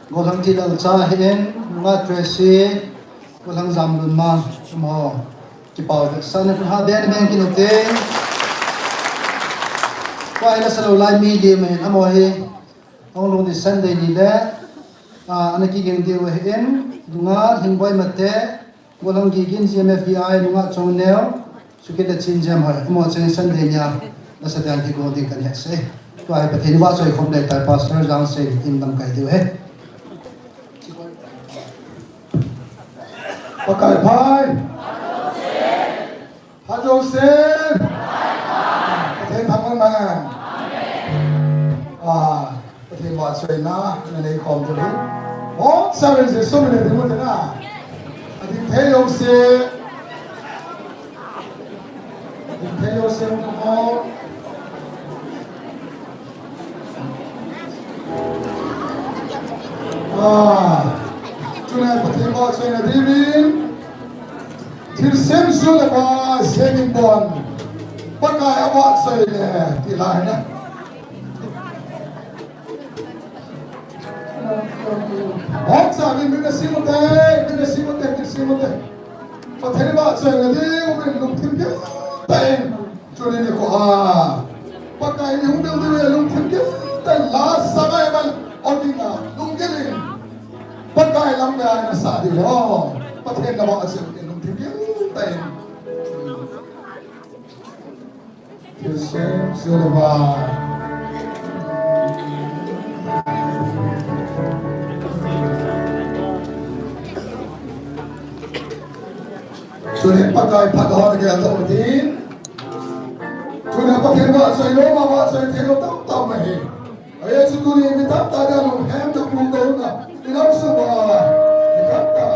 Golang tilal cha hen nga Tracy golang zamlun ma mo kipau de san ha den men kinote kwa ila salo lai media men amo he ong long di Sunday ni le anaki geng de we hen dunga hingboy mate golang gi gin CMFBI dunga chongneo suketa chinjam ha amo chang Sunday nya la sa dang ki go ding kan he se to ai pathen wa choi khom le tar pastor jang se in dam kai de he Pakai Pai, Pak Joseph, Pakai Pangan Mangan, Pakai Wat Sui Na, Nanti Kom tu ni, oh, saya ni semua ni dulu tu na, Adik Pakai Joseph, Adik Pakai Joseph tu Tuna Pakai Wat Sui Na Divin. Tirsem sulaba senin bon pakai awak saya tilai na Hoksa ni mina simote tirsimote pathai ba saya ni uben lungthim ke tai chone ni ko pakai ni uben ni lungthim ke tai last samay ban odina lunggelin pakai lamga na sa di lo pathai na ba asem ke lungthim ke Tirsem sulaba Sudah pakai padahal dia tak udin. Sudah pakai buat saya lama buat saya tengok tak mahi. Ayah sukuri minta tak ada lu hem tak mungkin na. Tidak semua dikata.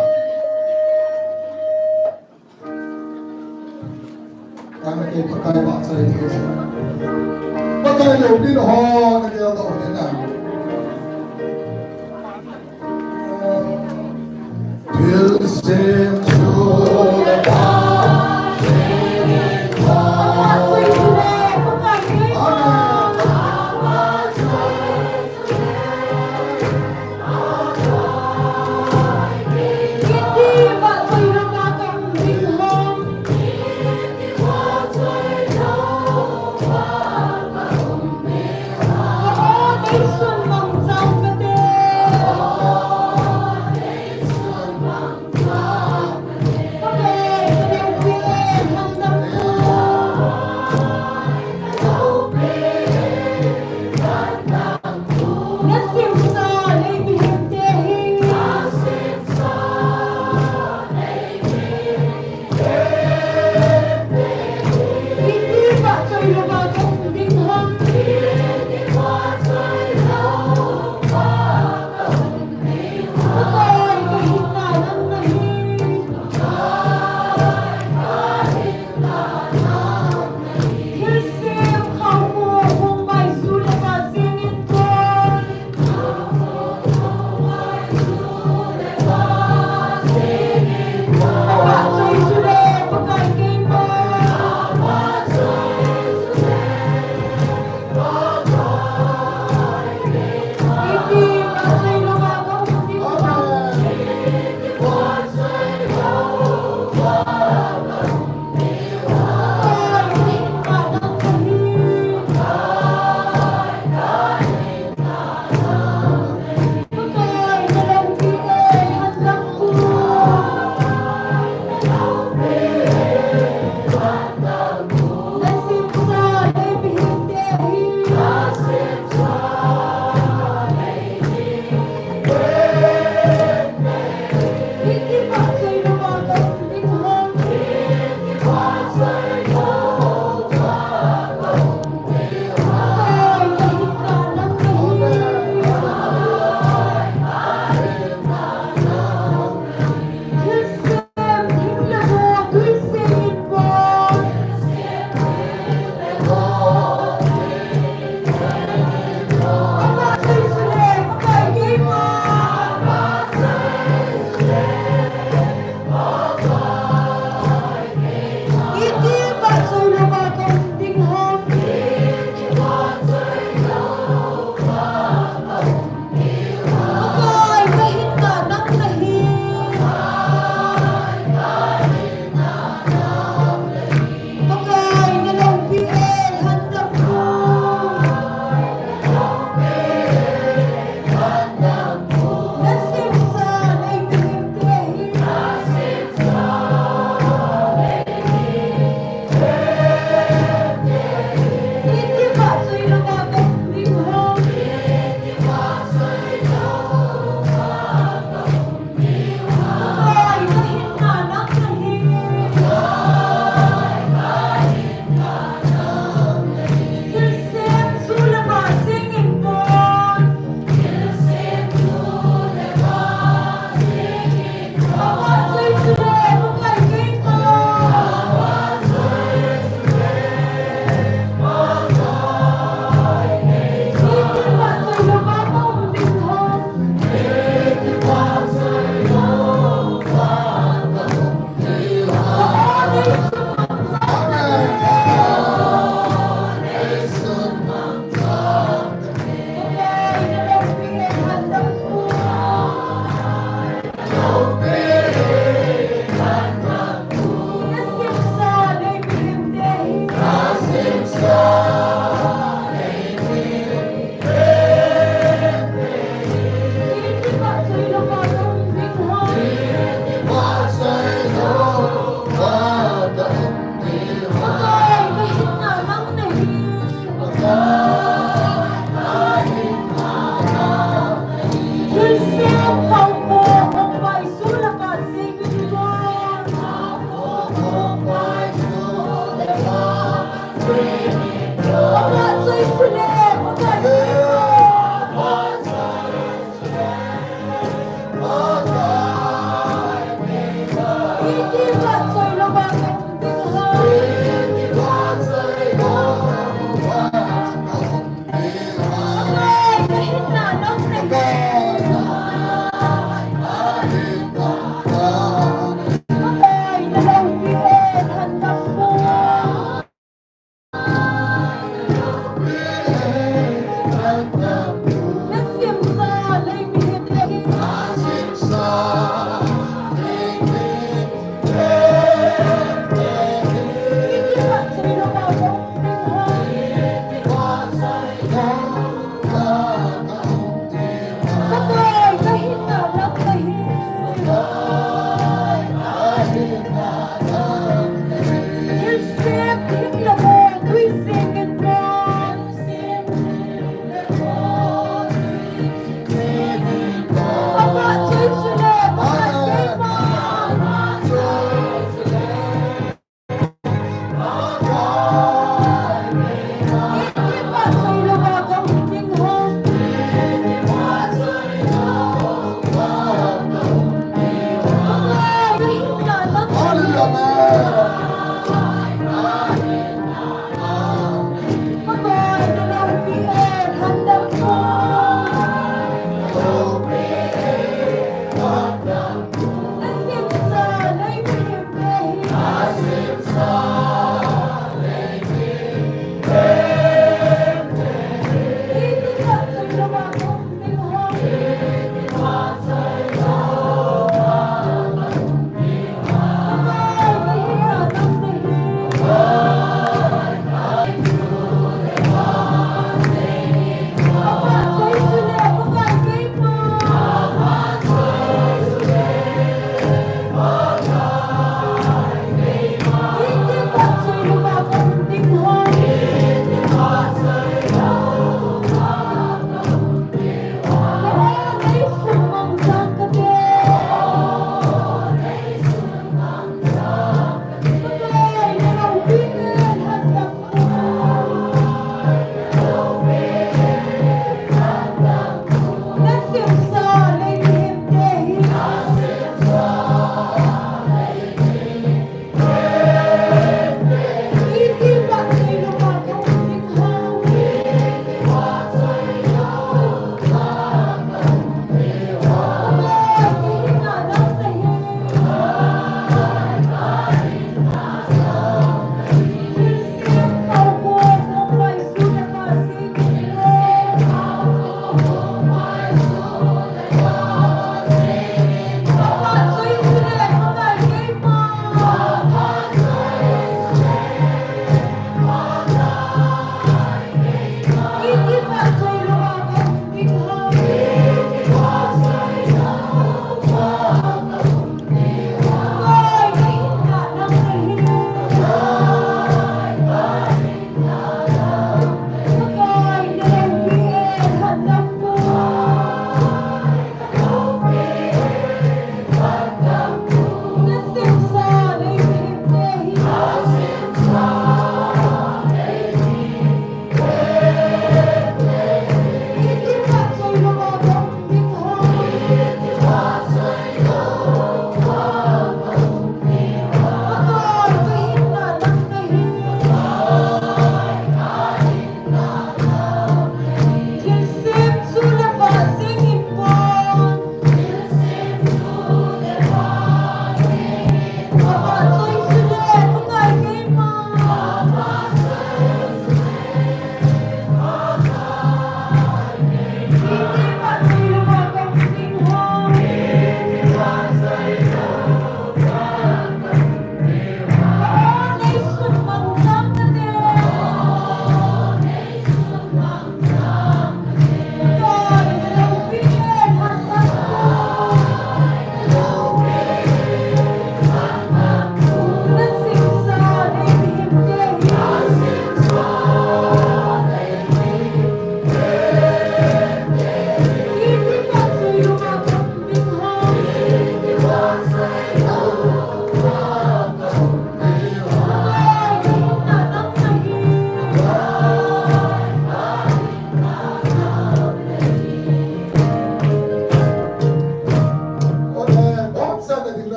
Kami kita pakai buat saya tengok. Pakai lebih hon dia tak udin na. Tirsem It's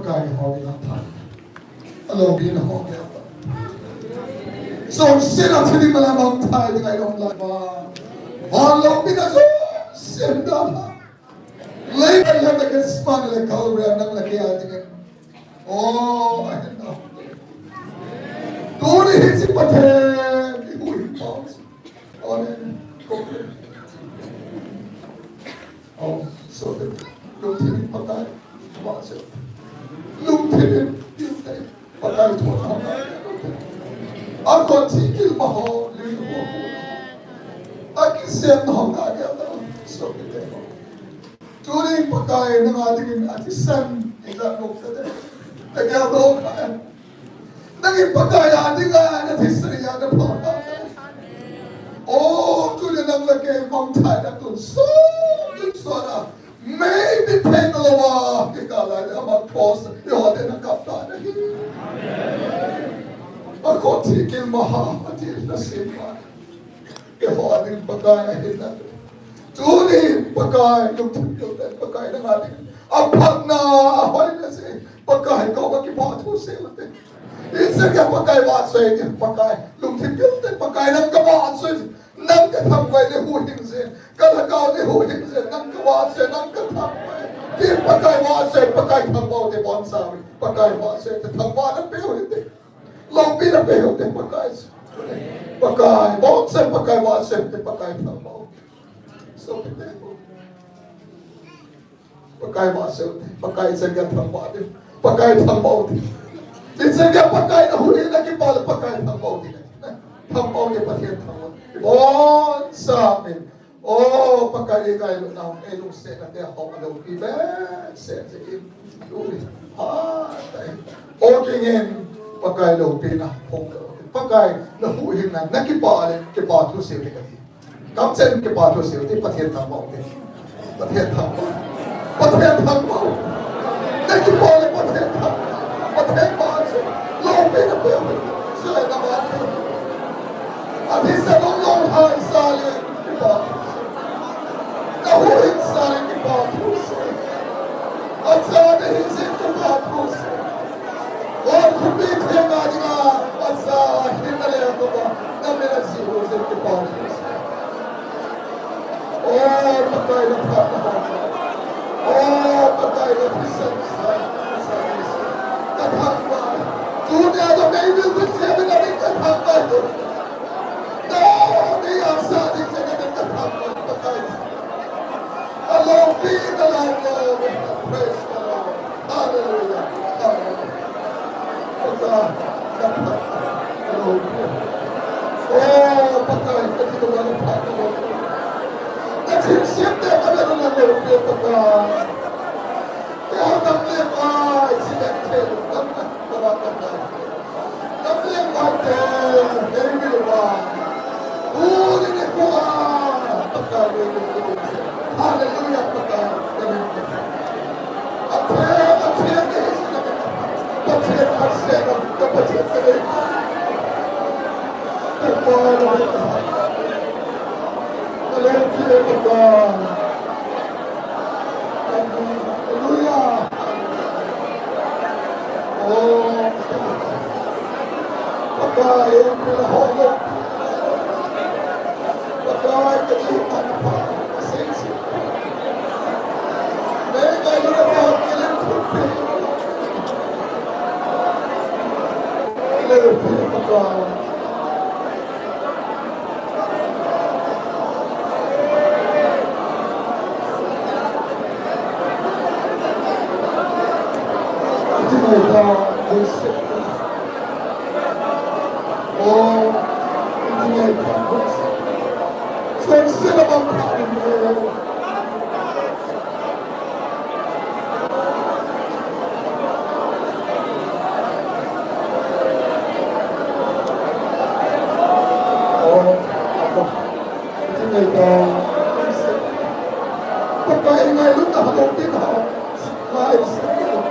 pagkain ho ng tayo. Alobin ho kaya pa. So, sila sila malamang tayo ngayong laban. Alobin na so, sila. Later, you have to get spun like Calvary and not like the oh, I don't know. Don't hit it, but who falls on it. Oh, so the Lieutenant Patay was it. Lieutenant Patay to I continue my whole little I can send home again. So the Turing Patay ng ating atisan ilalong ka din. Nagagawa ka. Naging pagkaya ating natisriya na pangkakaya. Oh, tuloy ng lagay mong tayo na ito. So na. Maybe penalawa. Ikala niya mag-post. Iwan din ang kapta na ako tigil mahamatid na siya. Iwan din pagkaya natin. Tuloy pagkaya ng pagkaya ng ating ang pag na ahali na siya. Pagkaya ko mag-ibato sila. Isa ka pagkaya watsoy niya. Pagkaya lumtigil din. Pagkaya ng kamatsoy. Nang katambay ni huling siya. Kalagaw ni huling siya. Nang kawatsay. Nang katambay. Di pagkaya watsoy. Pagkaya tambaw ni Bonsawi. Pagkaya watsoy. Tambaw na piyo hindi. Lampi na piyo hindi. Pagkaya. Pagkaya. Bonsawi. Pagkaya watsoy. Pagkaya tambaw. So, pagkain masuk, pagkain sehingga terbaik, pagkain terbaik. Sehingga pagkain huli lagi pala pagkain terbaik. Terbaik ni pasien terbaik. Oh, samin. Oh, pagkain kayo na elong set na dia hong alo ibe set in. Okingin pagkain lo pina hong pagkain na huli na nakipaalin kipatu sila kati. Kapsen kipatu sila di pasien terbaik. Pasien terbaik. Patay tangbaw. Nagkipole patay tangbaw. Patay baso. Lope na po yun. Sila naman. At isa nung long-hang saling ibatos. Nahuling saling ibatos. At sa nahisip ibatos. Huwag kumiti nga nga at sa hinalaya ko ba na minasihusin ibatos. Oh, patay na patay. Oh, patay na pisan sa katambay. Dunia na may bilbit siya na rin katambay. No, niya sa ating siya na rin katambay. Patay. Allow me, allow Lord. Praise the Lord. Hallelujah. Hallelujah. Patay. Allow me. Oh, patay. Kasi ko lang patay. Nagsisip na kami ng nalupit patay. Kaya naglipay sila kayo. Naglipay kayo. Very bilibay. Uli ni Kuha. Patay. Hallelujah. Patay. Patay. Patay. Patay. Hallelujah. Oh, pagkain ang pinahulog. Pagkain kajipan na pa. Pasensya. May kayo na pa. Ilang kupi. Ilang kupi pagkain. Pagkain ngayon na halopin ako. Ayos na yun.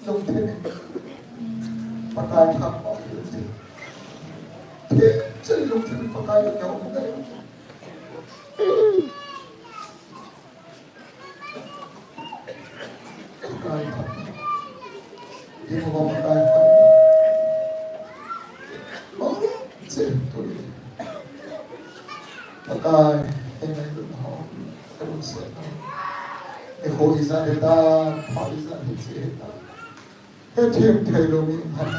ลงเทนประกายทำออกอยู่ที่จะลงเทนประกายยาวๆได้ประกายทำยิ่งกว่าประกายทำโอ้เจ็บตัวนี้ประกายเป็นไงรุ่นหอมรุ่นเสียงไอ้โคอิซาเฮตาพออิซาเฮเจตาเฮเทียมไทยโลมีพัน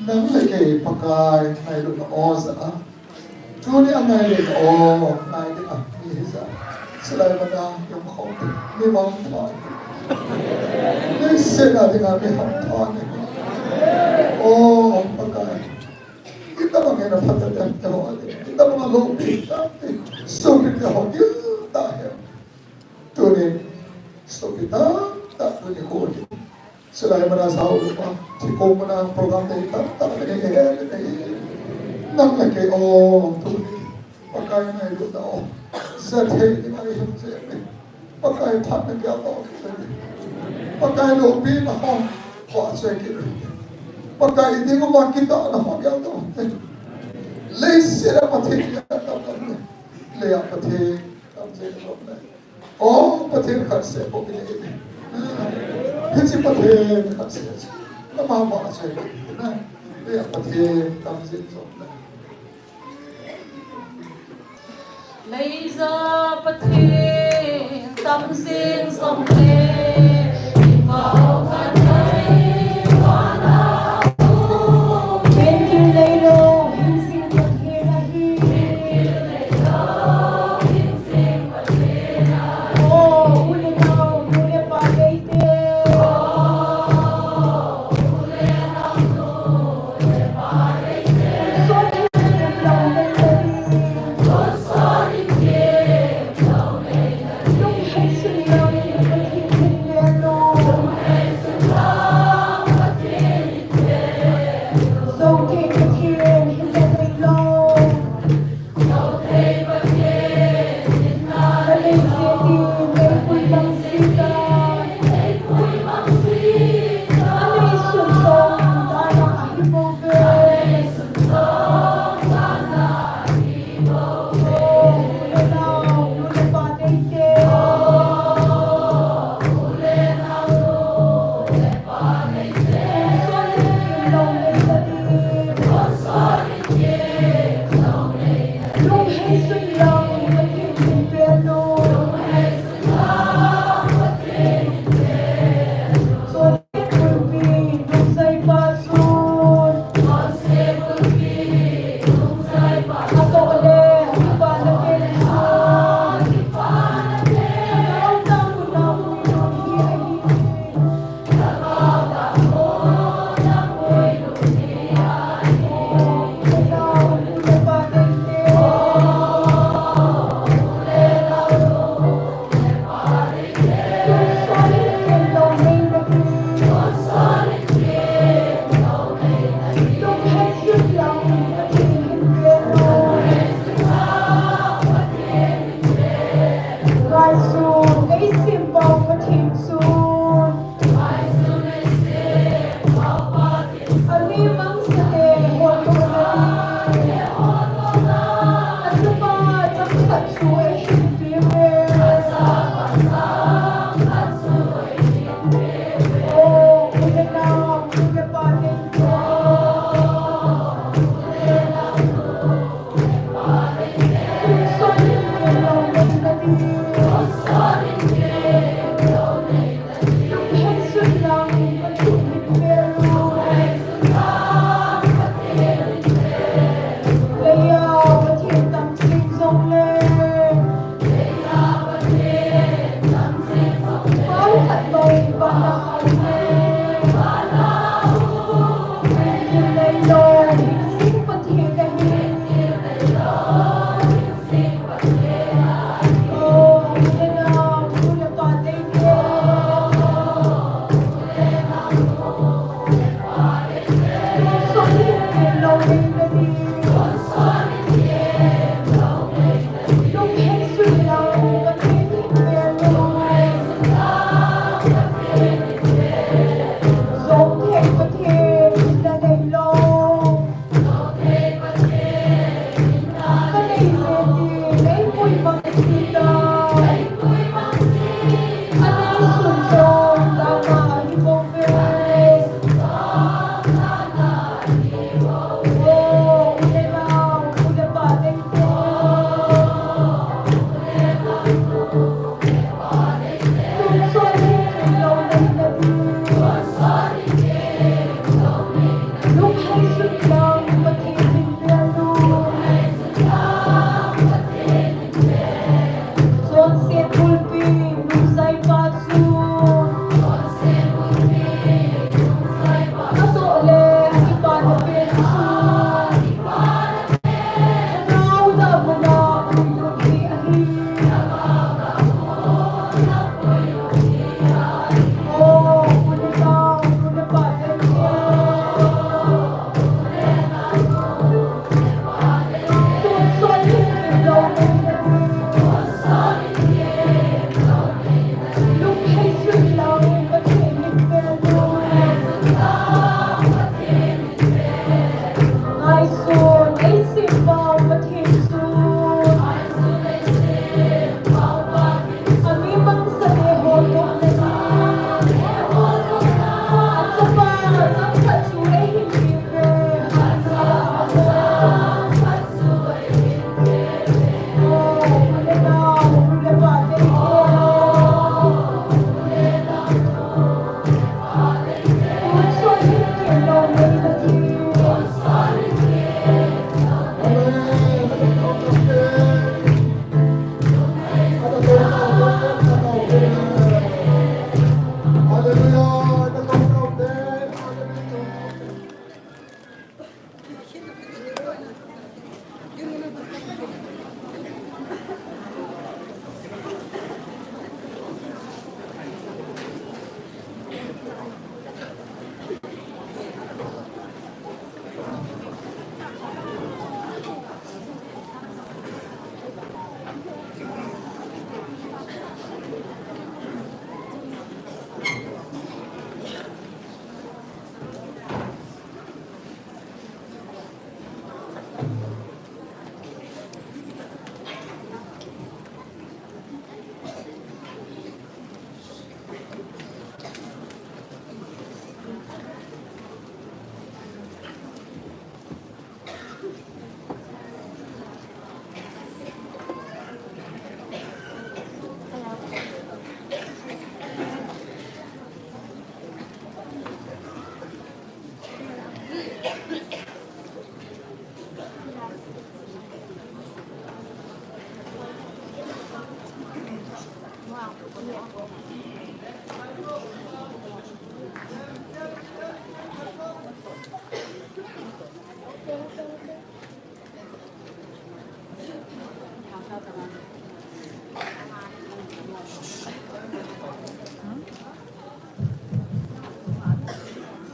นั่งเลยเกย์ประกายในรุ่นออสอะช่วงนี้อะไรเลยอ๋อนายนี่อ่ะมีฮิซาสลายบรรดายมของมีมองทอนนี่เสียงอะไรกันมีห้องทอนโอ้ประกายkita mengenal pada dan jawab kita mengalami tapi so kita hadir tak ya tu ni so kita tak punya kode selain mana tahu lupa jika mana program kita tak ada nak lagi oh tu ni pakai ni tu dah sedih ni mari sedih pakai tak lagi apa pakai lobi mahal buat sedih pakai ini memang kita nak yang tu Leisera pati tamne leya pati tamse tamne oh pati kharse pokile hichi pati kharse nama ma ache na leya pati tamse tamne Leisa pati tamsin somne Ibao kanai wana Thank you Leilo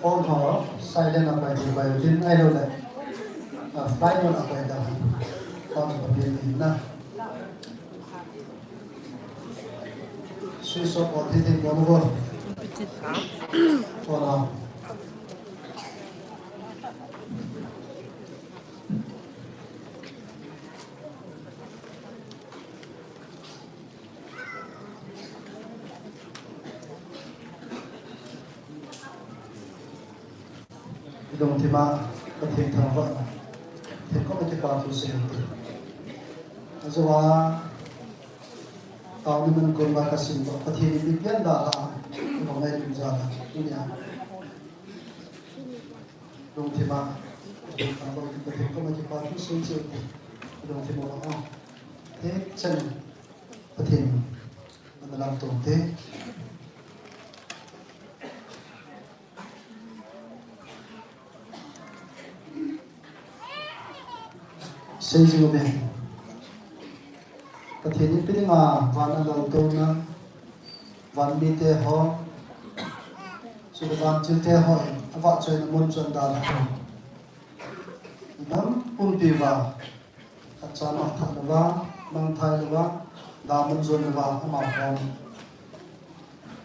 phone họ silent apa di bayo din ay lo le flight mo apa da phone ko din na switch off or din mo mo phone đồng thì mà có thể thằng vợ thì có một cái bảo thủ sinh thì rồi tao đi mình cùng vào cái sinh hoạt có thể đi biến đó là một ngày mình ra như thế đồng thì mà thằng vợ thì có thể có một cái bảo thủ sinh thì đồng thì mà thế chân có thể mình làm tổn thế xây dựng bên có thể những cái mà van đầu tôi nó van mi tê ho sự van chữ tê ho vợ chơi nó muốn chuẩn đàn là nắm ung tì vào các cha nó thật là vào mang thai là vào đào muốn chuẩn là vào không bảo không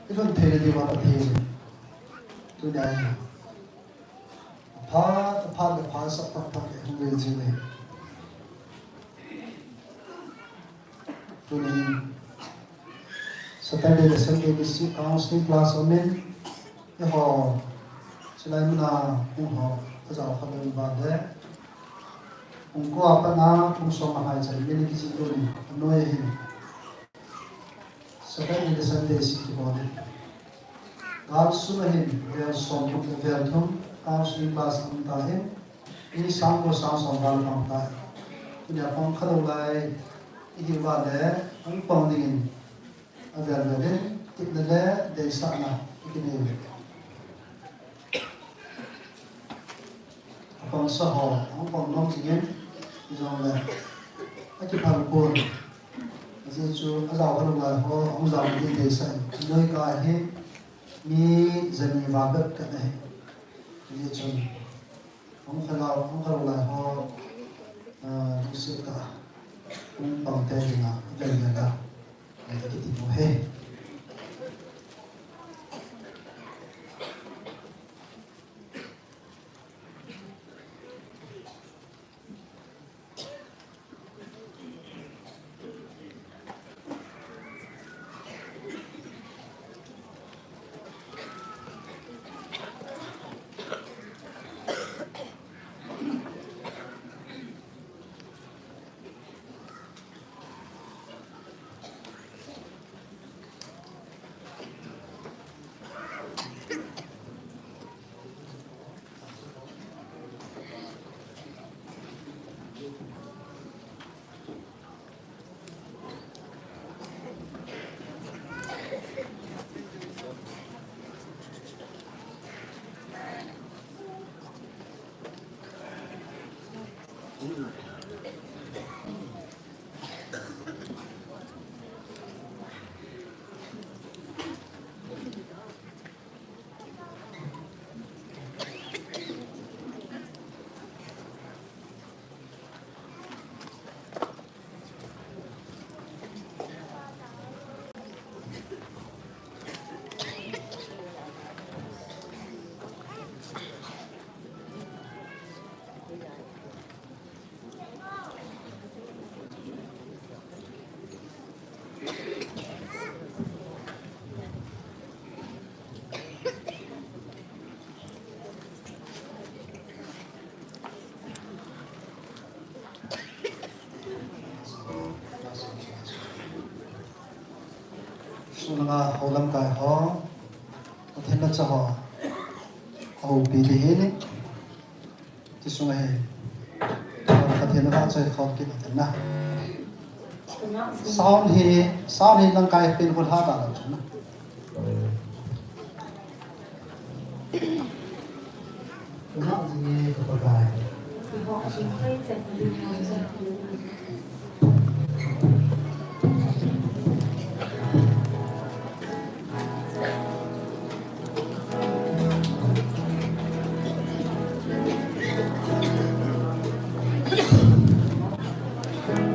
cái phần thế thì vào thì tôi đây phá sắp phá không về gì này Saturday the Sunday the counseling class omen ye ho silai muna ho azal khabar ba de unko apana puso mahai chai meni ki chinduri noye hin Saturday the Sunday si ki bode God sunahin ya som ko ver thum counseling class am ta hin ini sam ko sam sam bal kam ta ina pon khalo lai ini wale ang pangdingin agar natin tiknala dahil sana ikinili apang saho ang pangnom tingin isang la at ipagpun kasi chu azaw ka nung ho ang zaw din dahil sa inoy ka ahin ni zani wabat ka na kasi chu ang kalaw ho gusto ka kung pangtay na galing na ay kitimo he sunanga holam kai ho othenna cha ho au bi li he ni ti sunga he ka thena ka chai khot ki na sound hi nang kai pin ko tha da la chuna ngao ji ko ba gai Thank you.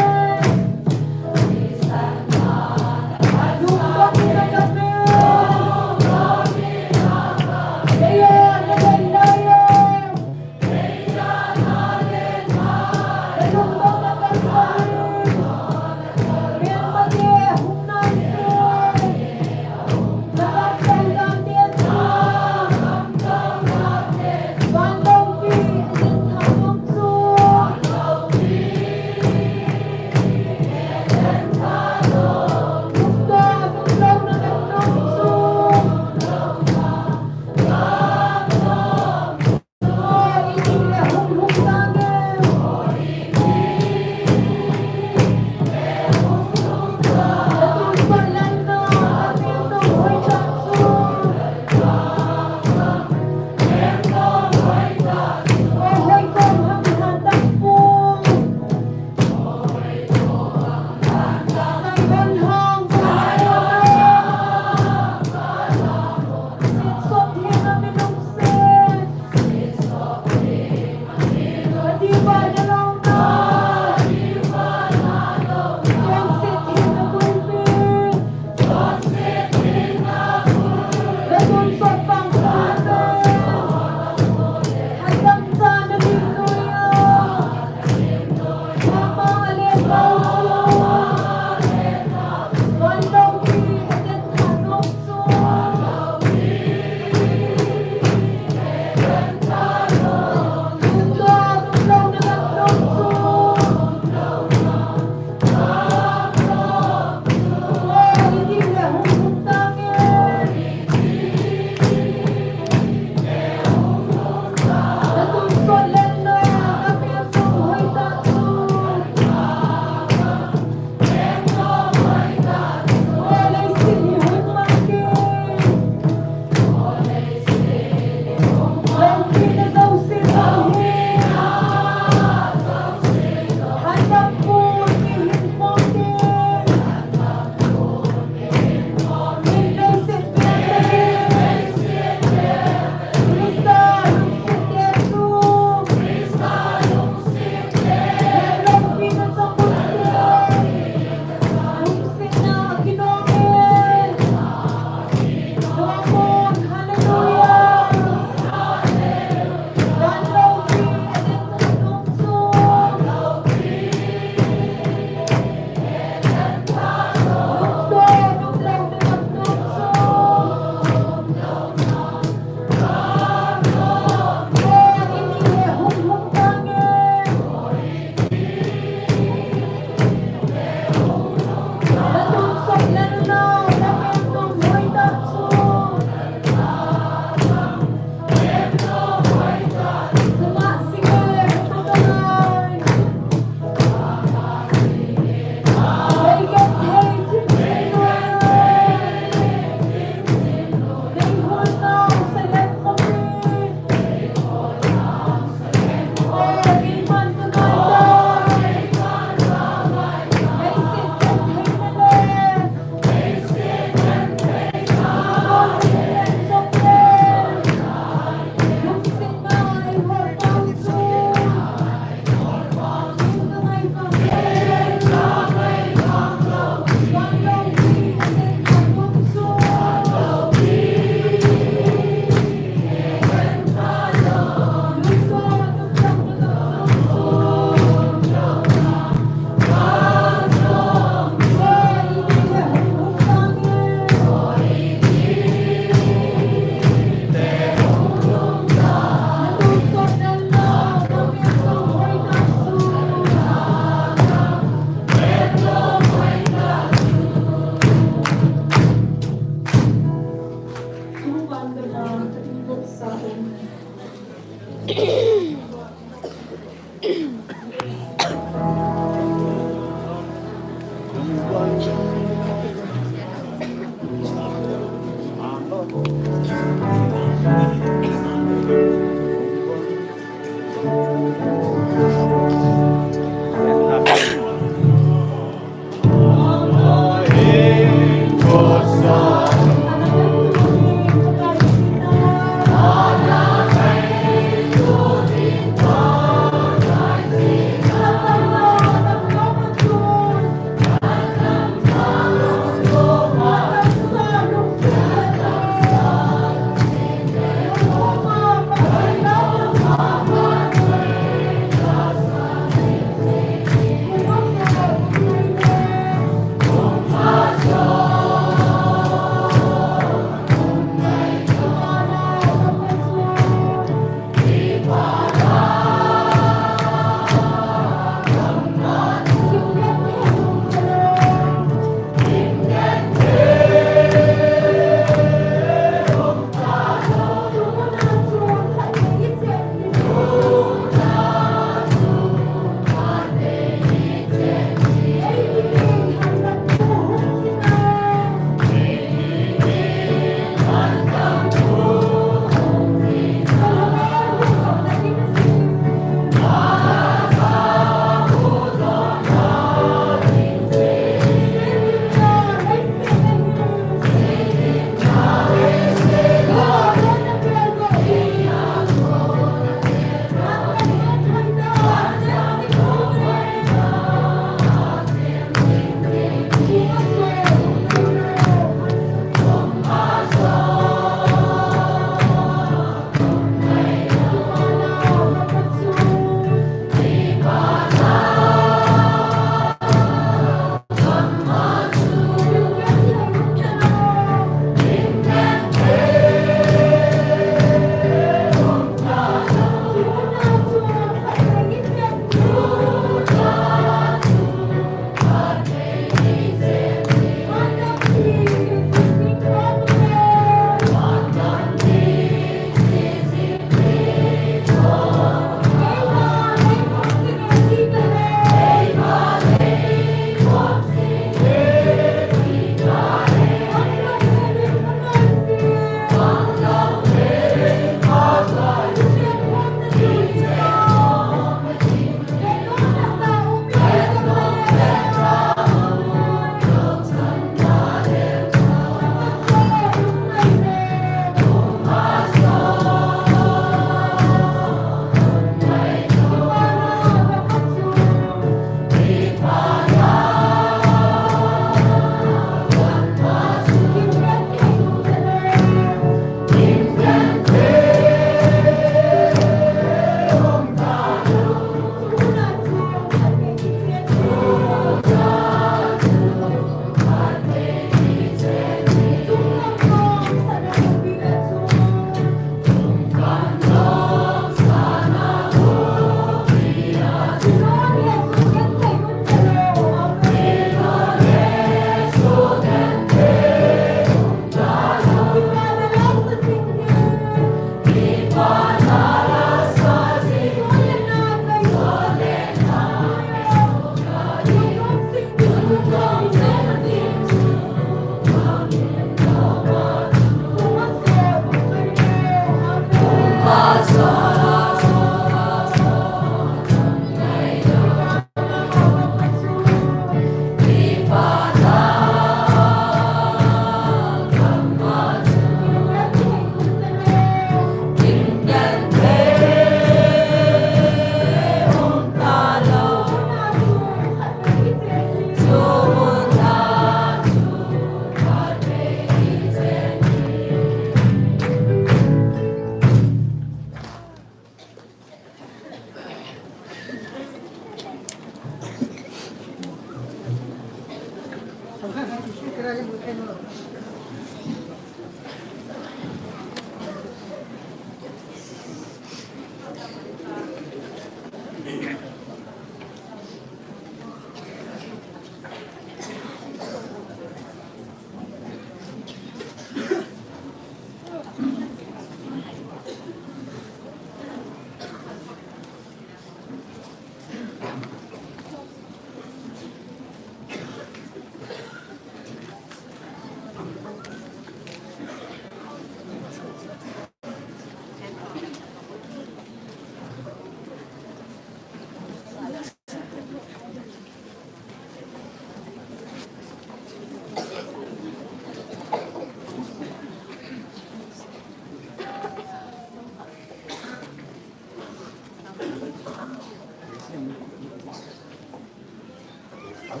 Ima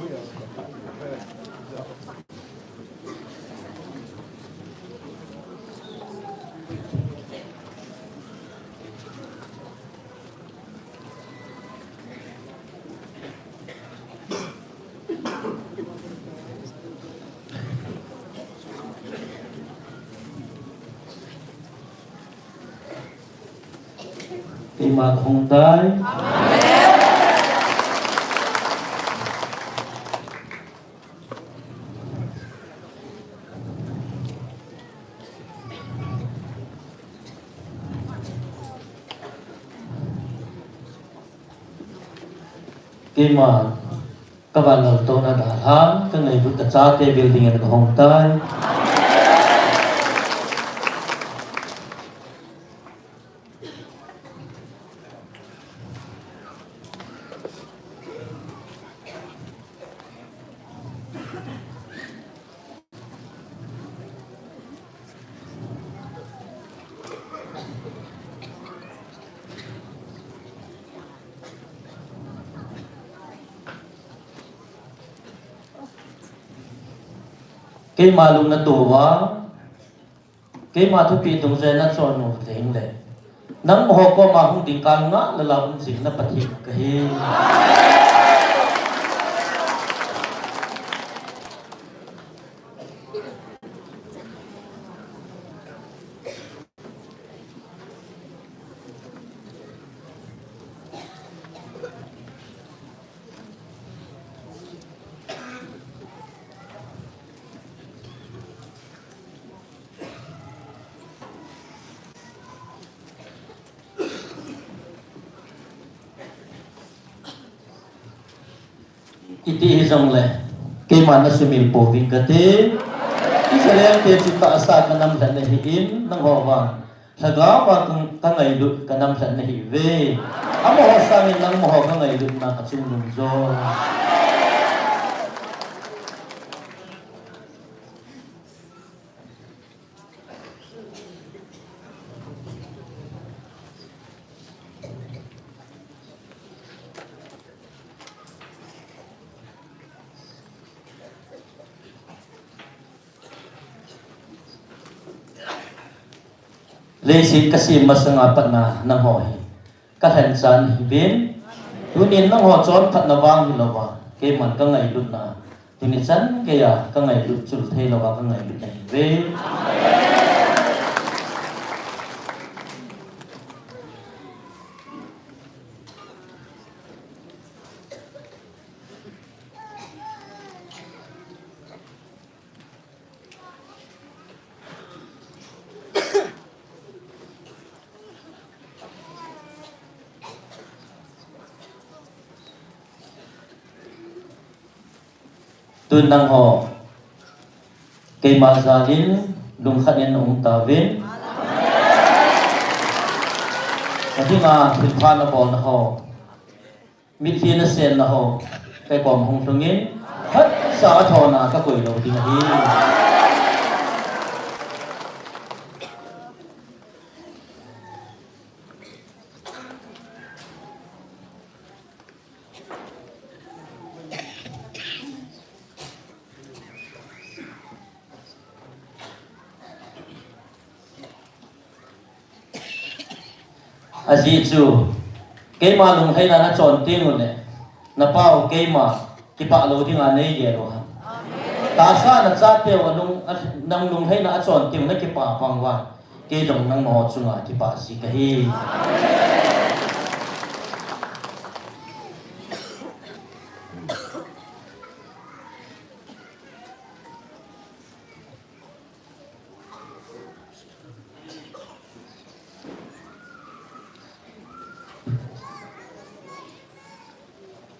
khung tai. Ima kaban lo to na dalam kan ibu kaca ke building yang khung tai. Cái mà luôn là tổ quá cái mà thu phí đồng dân là cho nó thế này nắng mà họ có mà không tính càng ngã là làm gì nó bắt hiện cái iti isang le kay mana sumil po ving kati Israel te cita asad na namsan na hiin ng hawang sagawa kung kangaylud ka namsan na hiwe amo ho sa amin ng moho kangaylud na katsununzo Lesin kasi mas ngapat na ng hoy. Kahensan hibin. Tunin ng hochon pat na wang hilawa. Kay man ka ngayon na. Tunisan kaya ka ngayon sultay lawa ka ngayon na hibin. Tuân năng họ cây mà gia đình đúng khát nhân ông ta viên nhưng mà thuyền phan là bỏ là họ mít thiên là sen là họ cây bom hồng sông yên hết xã thọ là các quỷ đầu tiên đi Azizu, cái mà lùng hay là nó tròn tiếng rồi này, nó bao cái mà cái bạ lô thì ngàn này vậy rồi, ta sa nó ra tiêu ở lùng năng lùng hay là tròn tiếng nó cái bạ vàng vàng, cái đồng năng mò chung à cái bạ gì cái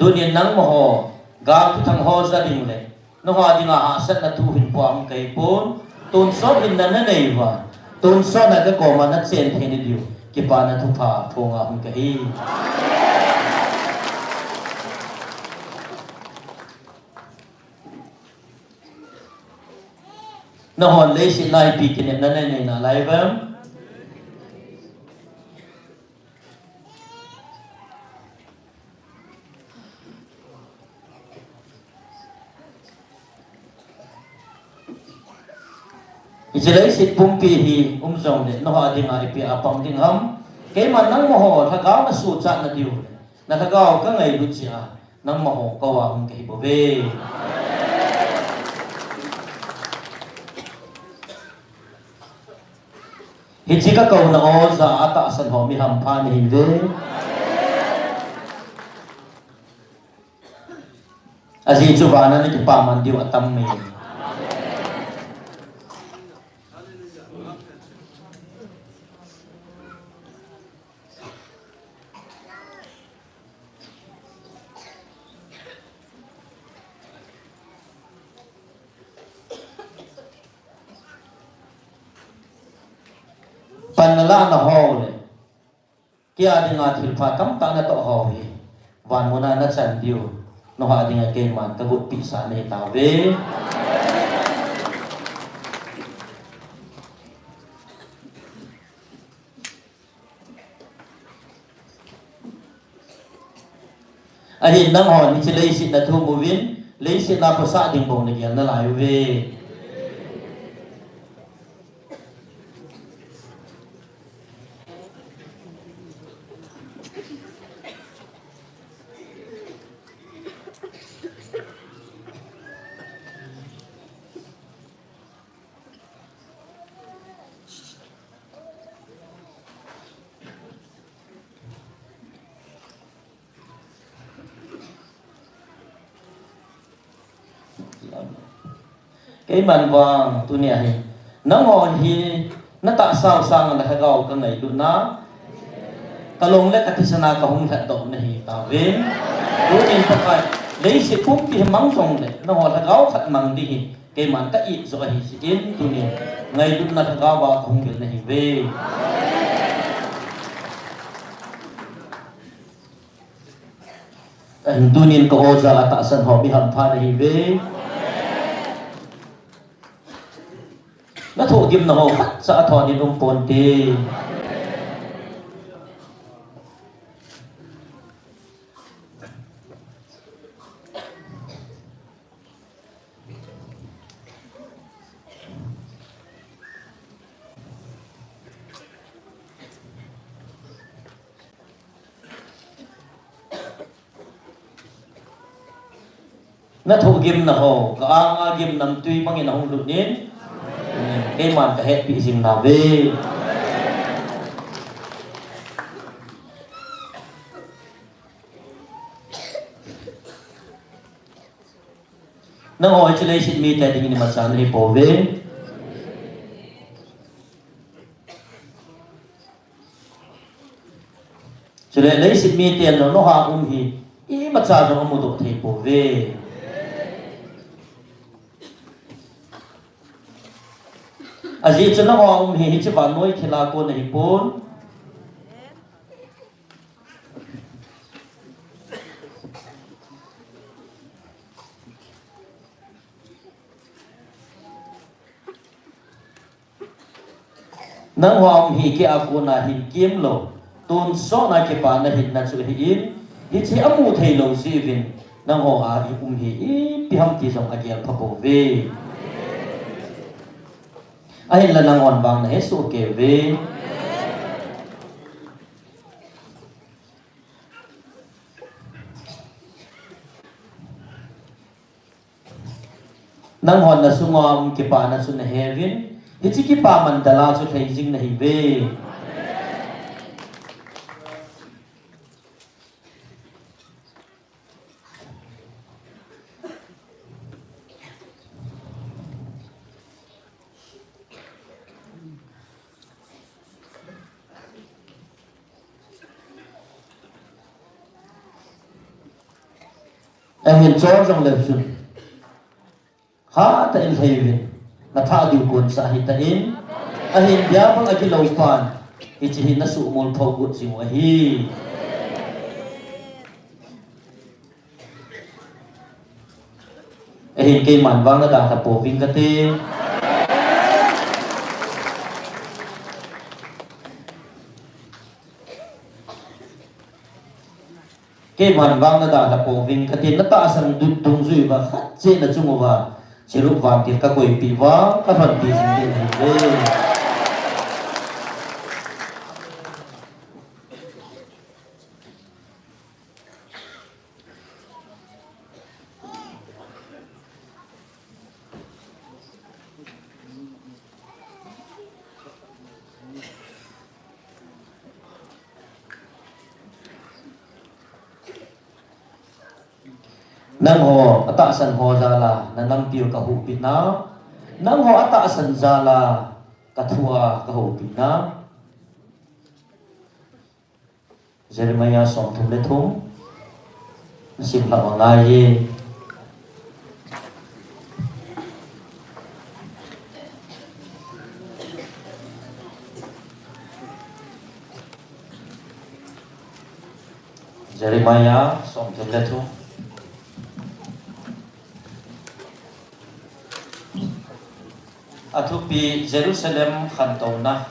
Tunin nang moho gam thang ho gia đình le no ha dinga asat na thu hin pam kai pon tun so hin na nei wa tun so na ka ko ma na chen the ni diu ki pa na thu pha phonga hum ka hi no hon le si lai pi kin na nei na lai bam Ichilai sit pumpi hi umzong de no ha dinga ipi apam ding ham ke man nang moho thagaw na su chat na diu na thagaw ka ngai lu chia nang moho ka wa hum ke bo ve hi chi ka kau na o za ata san ho mi ham pha ni ve azi chu ba na ni pa man diu atam mi panala na ho le kia dinga thilpha tam ta na to ho hi wan mona na chan diu no ha dinga ke man ka gut pi sa ne ta ve ahin nang ho ni chilei sit na thu mu vin lei sit na po sa ding bong ne gyal na lai ve cái bàn vàng tu nia hi nang hon hi na ta sao sang na hagaw ka ngai du na kalong le katisana ka hung that do na hi ta ven tu in pa kai dei si pum pi mang song le na hon hagaw khat mang di hi cái man ta i zo hi si in tu nia ngai du na hagaw ba hung bil na hi ve anh tu nin ko oza ta san ho bi ham pha na hi ve nó thuộc kim nó khát xã thọ đi đông pôn tì nó thuộc kim nó hồ có ang kim nằm tuy bằng cái nó không được đến cái màn cả hết bị dìm nào về nó hỏi cho lấy xin mi tại tình mà sáng đi bỏ về cho lấy xin mi tiền nó hòa thì ý mà trả cho nó một độ thì bỏ về aji chana ho hi chi ba noi thila ko nei pon nang ho hi ke aku na hin kim lo tun so na ke pa na hin na chu hi in hi chi amu thei lo si vin nang ho a hi hi pi ham ti song a gyal pha bo ve ai là năng on bang na Yesu ke ve nang hon na sungom ke pa na sun heaven hi ki pa man dala chu thei jing na hi ve em hiện cho trong lập sự ha ta in hay về na tha điều cuốn sa hi ta in a hin bia bang a ki lo pan hi chi hin na su mol thau gut si mo hi a hin ke man wang na da ta po ving ka te cái màn vang nó đã là cổ vinh cái tiền nó ta sang đun tung duy và khát trên là chung và สิรุวางติกะกุยปีวางกะพันปีสิงติหิเวnang ho ata san ho zala nanam piu ka hu pina nang ho ata san zala ka thua ka hu pina Jeremiah som thum le thum sim la ngai ye Jeremiah som thum le thum Atupi Jerusalem khantona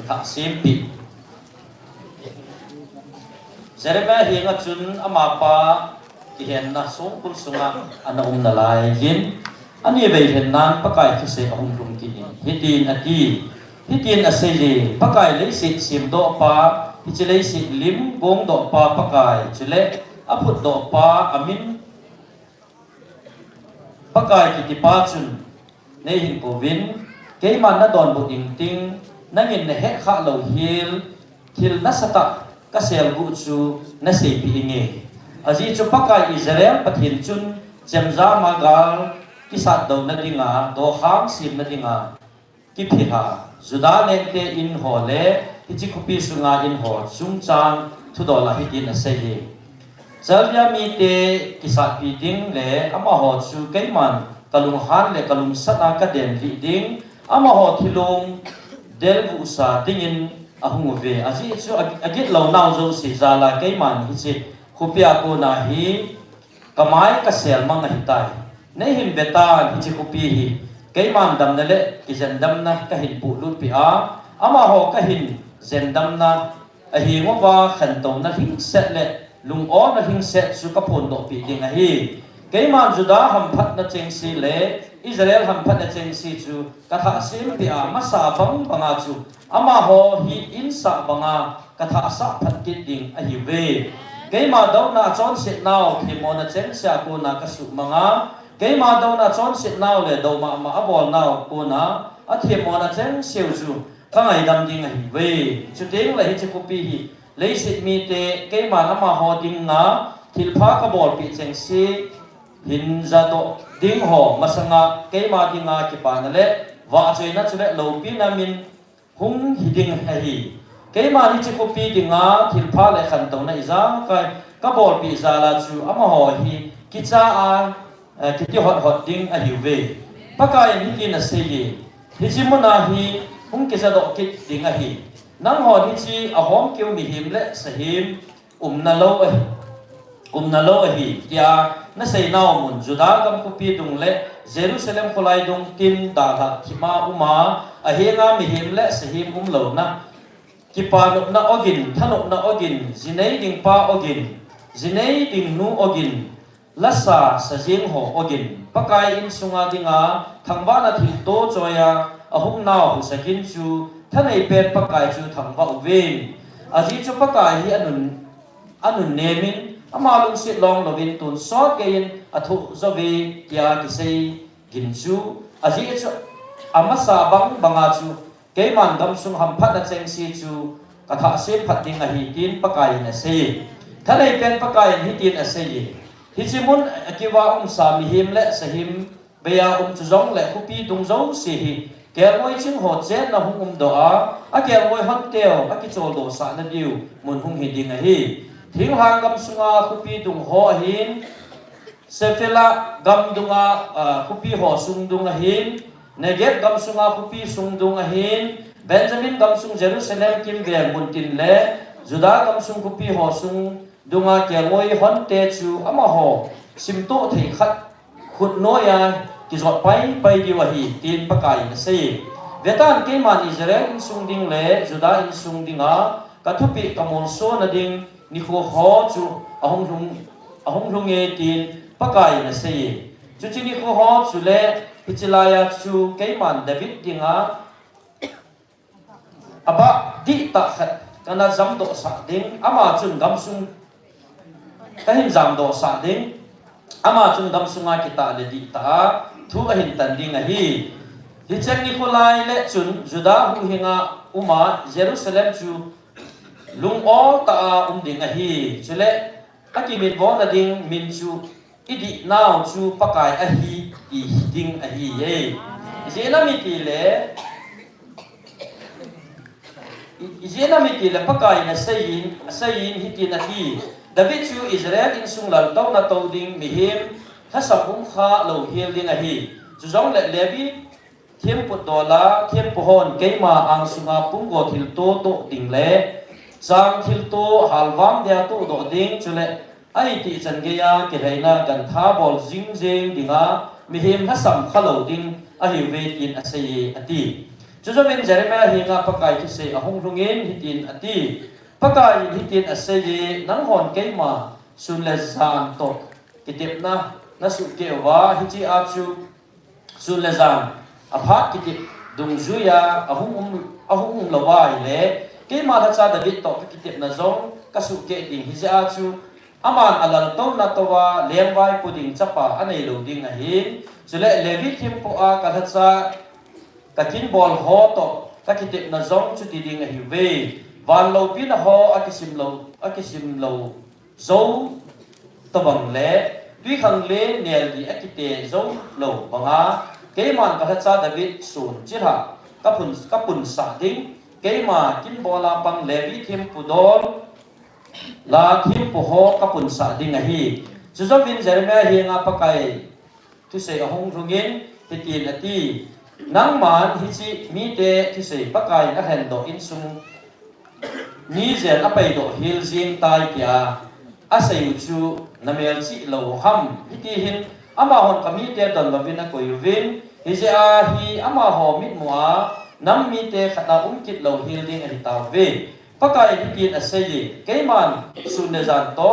taksim pi Jeremiah hinga chun amapa kihen na sungkul sunga ana nalai yin ani bei hen nan pakai thise ahum rum kini hitin aseli pakai le sim do pa hichilei si lim gong do pa pakai chile aput do pa amin pakai kitipa chun nei hin ko vin ke man na don bu ding ting nangin ne he kha lo hil thil na sata ka sel gu chu na se pi nge aji chu pakai Israel pathin chun chemza magal ki sat do na dinga do kham sim na dinga ki phi ha juda len te in ho le ti ku pi sunga in ho chung chang thu do la hi din na se hi Salya mi te ki sat pi ding le ama ho chu ke man kalung han le kalung sata ka den li ding ama ho thilung del vu sa dingin ahung ve aji chu agit lo naw zo si zala ke man hi chi khupia ko na hi kamai ka sel mang hi tai nei him beta hi chi khupi hi ke man dam na le ki zen dam na ka hin pu lut pi a ama ho ka hin zen dam na a hi ngo ba khan to na hing set le lung o na hing set su ka phon do pi ding a hi cái mà Judah ham phát na cheng si le Israel ham phát na cheng si chu katha sim pi a masa bang banga chu ama ho hi in sa banga katha sa phat ki ding a hi ve cái mà đâu na chon sit now khi mo na cheng sia ko na ka su manga cái mà đâu na chon sit now le do ma abol now ko na a thi mo na cheng siu chu ka ngai dam ding a hi ve chu teng le hi chu ko pi hi le sit mi te cái mà ama ho ding na thil pha ka bol pi cheng si hin za do ding ho masanga ke ma dinga ki pa na le wa choi na chule lo pi na min hung hi ding hi ke ma ni chi ko pi dinga thil pha le khan to na iza ka bol pi za la chu ama ho hi ki cha a ki ti hot ding a hi ve pa ka ni ki na se yi hi chi mo na hi hung ki za do ki ding a hi nang ho ni chi a hom keu mi him le sa him na lo hi ya na sei naw mun Judah kam ku pi dung le Jerusalem kholai dung tin da la khima uma a henga mi him le sahim lo na ki pa no na ogin thanok na ogin zinei ding pa ogin zinei ding nu ogin lasa sajing ho ogin pakai in sunga dinga thangba na thil to choya ahum naw hu sakin chu thanai pen pakai chu thangba wen aji chu pakai hi anun nemin amalung sit long lovin tun so kein athu zovi kya kisei ginchu aji chu amasa banga chu keman dam sung ham phat na cheng si chu katha se phat ding a hi tin pakai na se thanai pen pakai hi tin a se hi chimun akiwa sa mi him le sahim beya chu zong le khupi dung zo si hi kel moi ching ho chen na hung do a kel moi hot tel a ki chol do sa na diu mun hung hi ding a hi thing hang gam sunga khupi dung ho hin sefela gam dunga khupi ho sung dunga hin neget gam sunga khupi sung dunga hin Benjamin gam sung Jerusalem kim ge muntin le Judah gam sung khupi ho sung dunga keloi hon te chu ama ho simto thei khat khut noya ki zot pai diwahi tin pakai na sei vetan ke man Israel in sung ding le Judah in sung dinga kathupi kamon so na ding ni kho ho chu ahong rung e tin pakai na sei chu chini ko ho chu le pichilaya chu keiman David dinga aba di ta khat kana zam do sa ding ama chun gam sung kahin zam do sa ding ama chun gam sunga kita le di ta thu a hin tan ding a hi hi chen Nikolai le chun Juda hu hinga uma Jerusalem chu lung o ta ding a hi chule akimit bo na ding min chu idi now chu pakai a hi i ding a hi ye jena mi ti le izena mi ti le pakai na sayin hitin a hi David chu Israel in sung lal taw na taw ding mihim hasabum kha lo hil ding a hi chu zong le lebi thiam put dola thiam pohon keima ang sunga punggo thil to ding le sang thil to halwam dia to do ding chule ai ti chan ge ya ke reina gan tha bol jing jing dinga mihim hasam khalo ding a hi ve tin a sei ati chu zo men Jeremiah hinga pakai ki sei ahong rungin hitin ati pakai hitin a sei nang hon keima sun le zam to kitip na su ke wa hi chi a chu sun le zam apha kitip dung zuya ahung lawai le keima tha cha David to kitip na zong kasu ke ding hi ja chu aman alal to na to wa lengwai puding chapa anei lo ding a hin chule Levi thim po a ka tha cha kakin bol ho to kakitip na zong chu ti ding a hi ve van lo pin ho akisim lo zo to bang le tui khang le nel di akite zo lo banga keman ka cha David sun chira kapun sa ding kema kin bola pang Levi thim pudol la thim pu ho kapun sa ding a hi chu zo bin Jeremiah hi nga pakai tu sei ahong rungin titin ati nang man hi chi mi te tu sei pakai na hen do in sung ni zen apai do hil zing tai kya asai chu namel chi lo ham hiti hin ama hon kami te don babina ko yuvin hi je a hi ama ho mit mua nam mi te khata kit lo hil ding ani ta ve pakai hitin asai keiman sunne zan to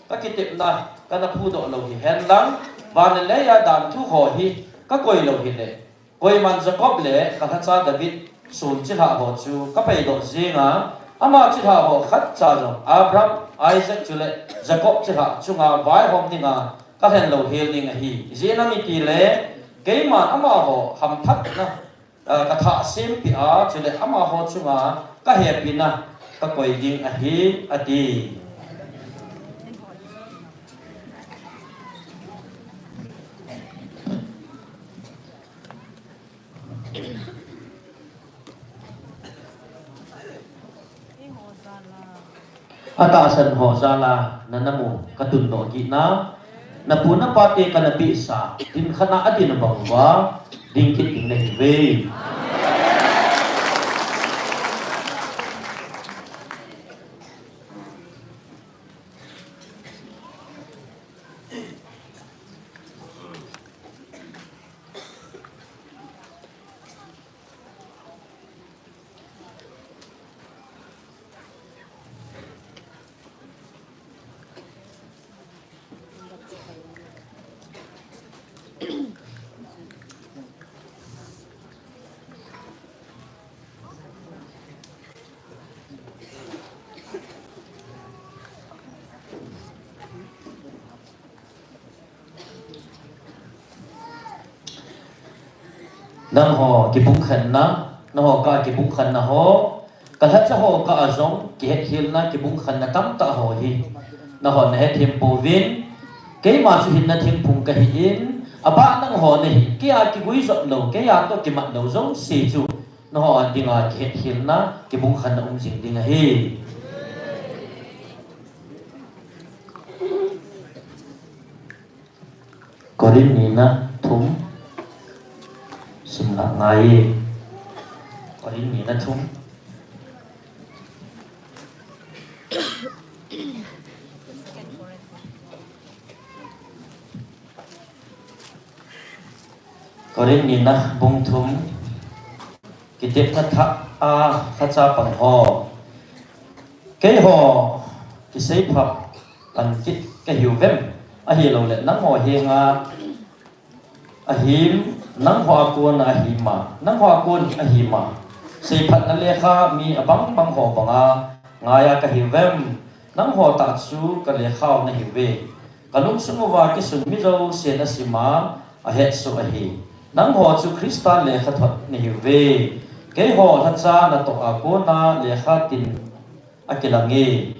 kakitip na kana phu do lo hi hen lang van le ya dan thu ho hi ka koi lo hi le koi man Jacob le ka cha David sun chi ha ho chu ka pai do zinga ama chi ha ho khat cha jo Abraham Isaac chule Jacob chi ha chunga vai hom ninga ka hen lo hil ninga hi zena mi ti le keiman ama ho ham that na ka tha sim pi a chule ama ho chunga ka he pi na ka koi ding a hi ati Ataasan ho sala na namu katun do gi na napuna pati kanabi sa din khana adin bangwa ding kit ding nei ve nang ho ki bung khan na ho ka ki bung khan na ho ka hat cha ho ka azong ki het hil na ki bung khan na tam ta ho hi na ho na het him po vin ke ma su hin na thim phung ka hi in aba nang ho ne hi ki a ki gui zo lo ke ya to ki ma lo zong si chu na ho an dinga ki het hil na ki bung khan na jing dinga hi korin ni na thum sumla ngai korin ni na thum korin ni na bung thum kitip na tha a tha cha pang ho ke ho ki sei phap an kit ke hiu vem a hi lo le nang ho hi nga ahim nang hoa kun ahima nang hoa kun ahima sei phat na lekha mi abang bang ho banga ngaya ka hivem nang ho ta chu ka lekha na hive kalung sumuwa ki sun mi zo se na sima a het so ahi nang ho chu Krista lekha thot ni hive ke ho thacha na to a ko na lekha tin akilangi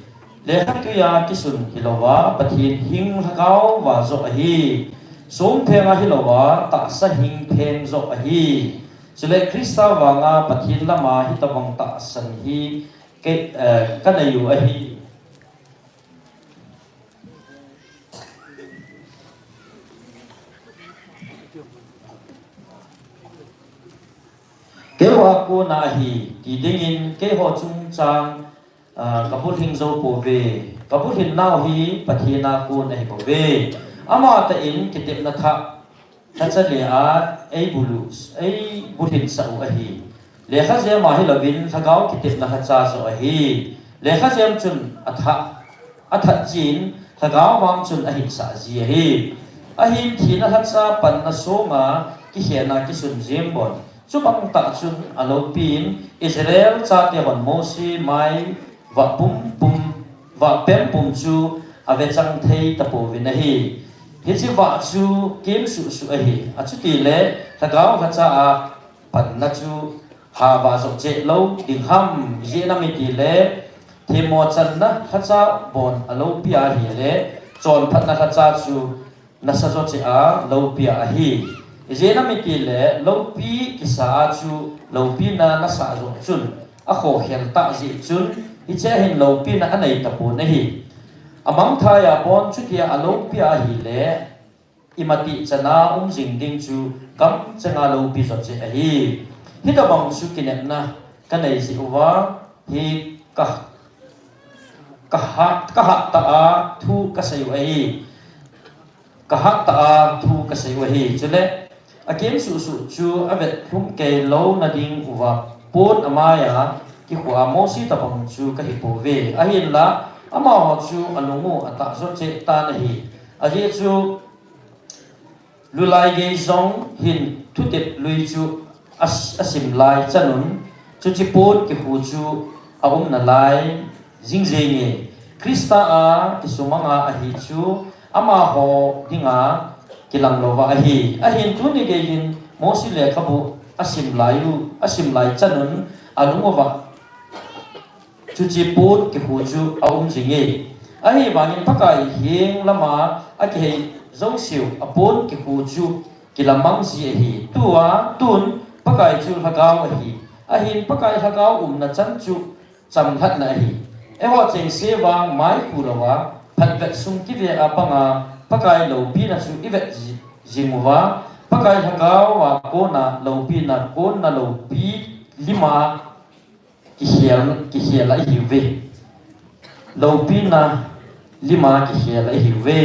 lekha tu ya ki sun hilowa pathin hing thakau wa zo ahi som phenga hilowa ta sa hing pheng zo ahi chule Krista wanga pathin lama hi tawang ta san hi ke kanayu ahi ke ho ko na hi ti dingin ke ho chung chang kapul hing zo po ve kapul hin nau hi pathina ko na hi po ve ama ta in kitip na tha thachale a ei bulus ei buhin sa u ahi lekha je ma hi lovin thagau kitip na hacha so ahi lekha jem chun atha chin thagau wang chun ahi sa ji ahi ahi thina hacha pan na so ma ki hena ki sun jem bon chu bang ta chun alo pin Israel cha te hon mosi mai wa pum pem pum chu ave chang thei ta po vin ahi hi chi wa chu kim su ahi a chu ti le thagau hacha a pan na chu ha ba zo che lo ding ham je na mi ti le thi mo chan na hacha bon alo pia hi le chon phat na hacha chu na sa zo che a lo pia a hi je na mi ti le lo pi ki sa chu lo pi na sa zo chun a kho hel ta ji chun hi che hin lo pi na anei ta pu na hi amang thaya bon chu tia alo pia hi le imati chana jing ding chu kam changa lo pi zo che a hi hi da bang su kinet na kanai si uwa hi ka ha ta a thu ka sai ai ka ha ta a thu ka sai hi chule akem su chu avet thum ke lo na ding uwa pon amaya ki khwa mosi ta bang chu ka hi po ve a hin la ama ho chu alungu ata so che ta na hi a ji chu lulai ge zong hin thu tep lui chu asim lai chanun chu chi pon ki hu chu aum na lai jing nge Krista a ki sumanga a hi chu ama ho dinga kilang lova a hi tu ni ge yin mosi le khabu asim lai chanun alungova chu chi pon ki hu chu aum nge a hi bangin pakai hing lama a ki zong siu apon ki hu chu kilamang si hi tua tun pakai chu hagau a hin pakai hagau na chan chu cham that na hi e ho cheng se wang mai pulawa phat vet sung ki ve apanga pakai lo pi na chu ivet jimuwa pakai hagau wa ko na lo pi na lo pi lima ki hiel hi ve lo pi na lima ki hiel hi ve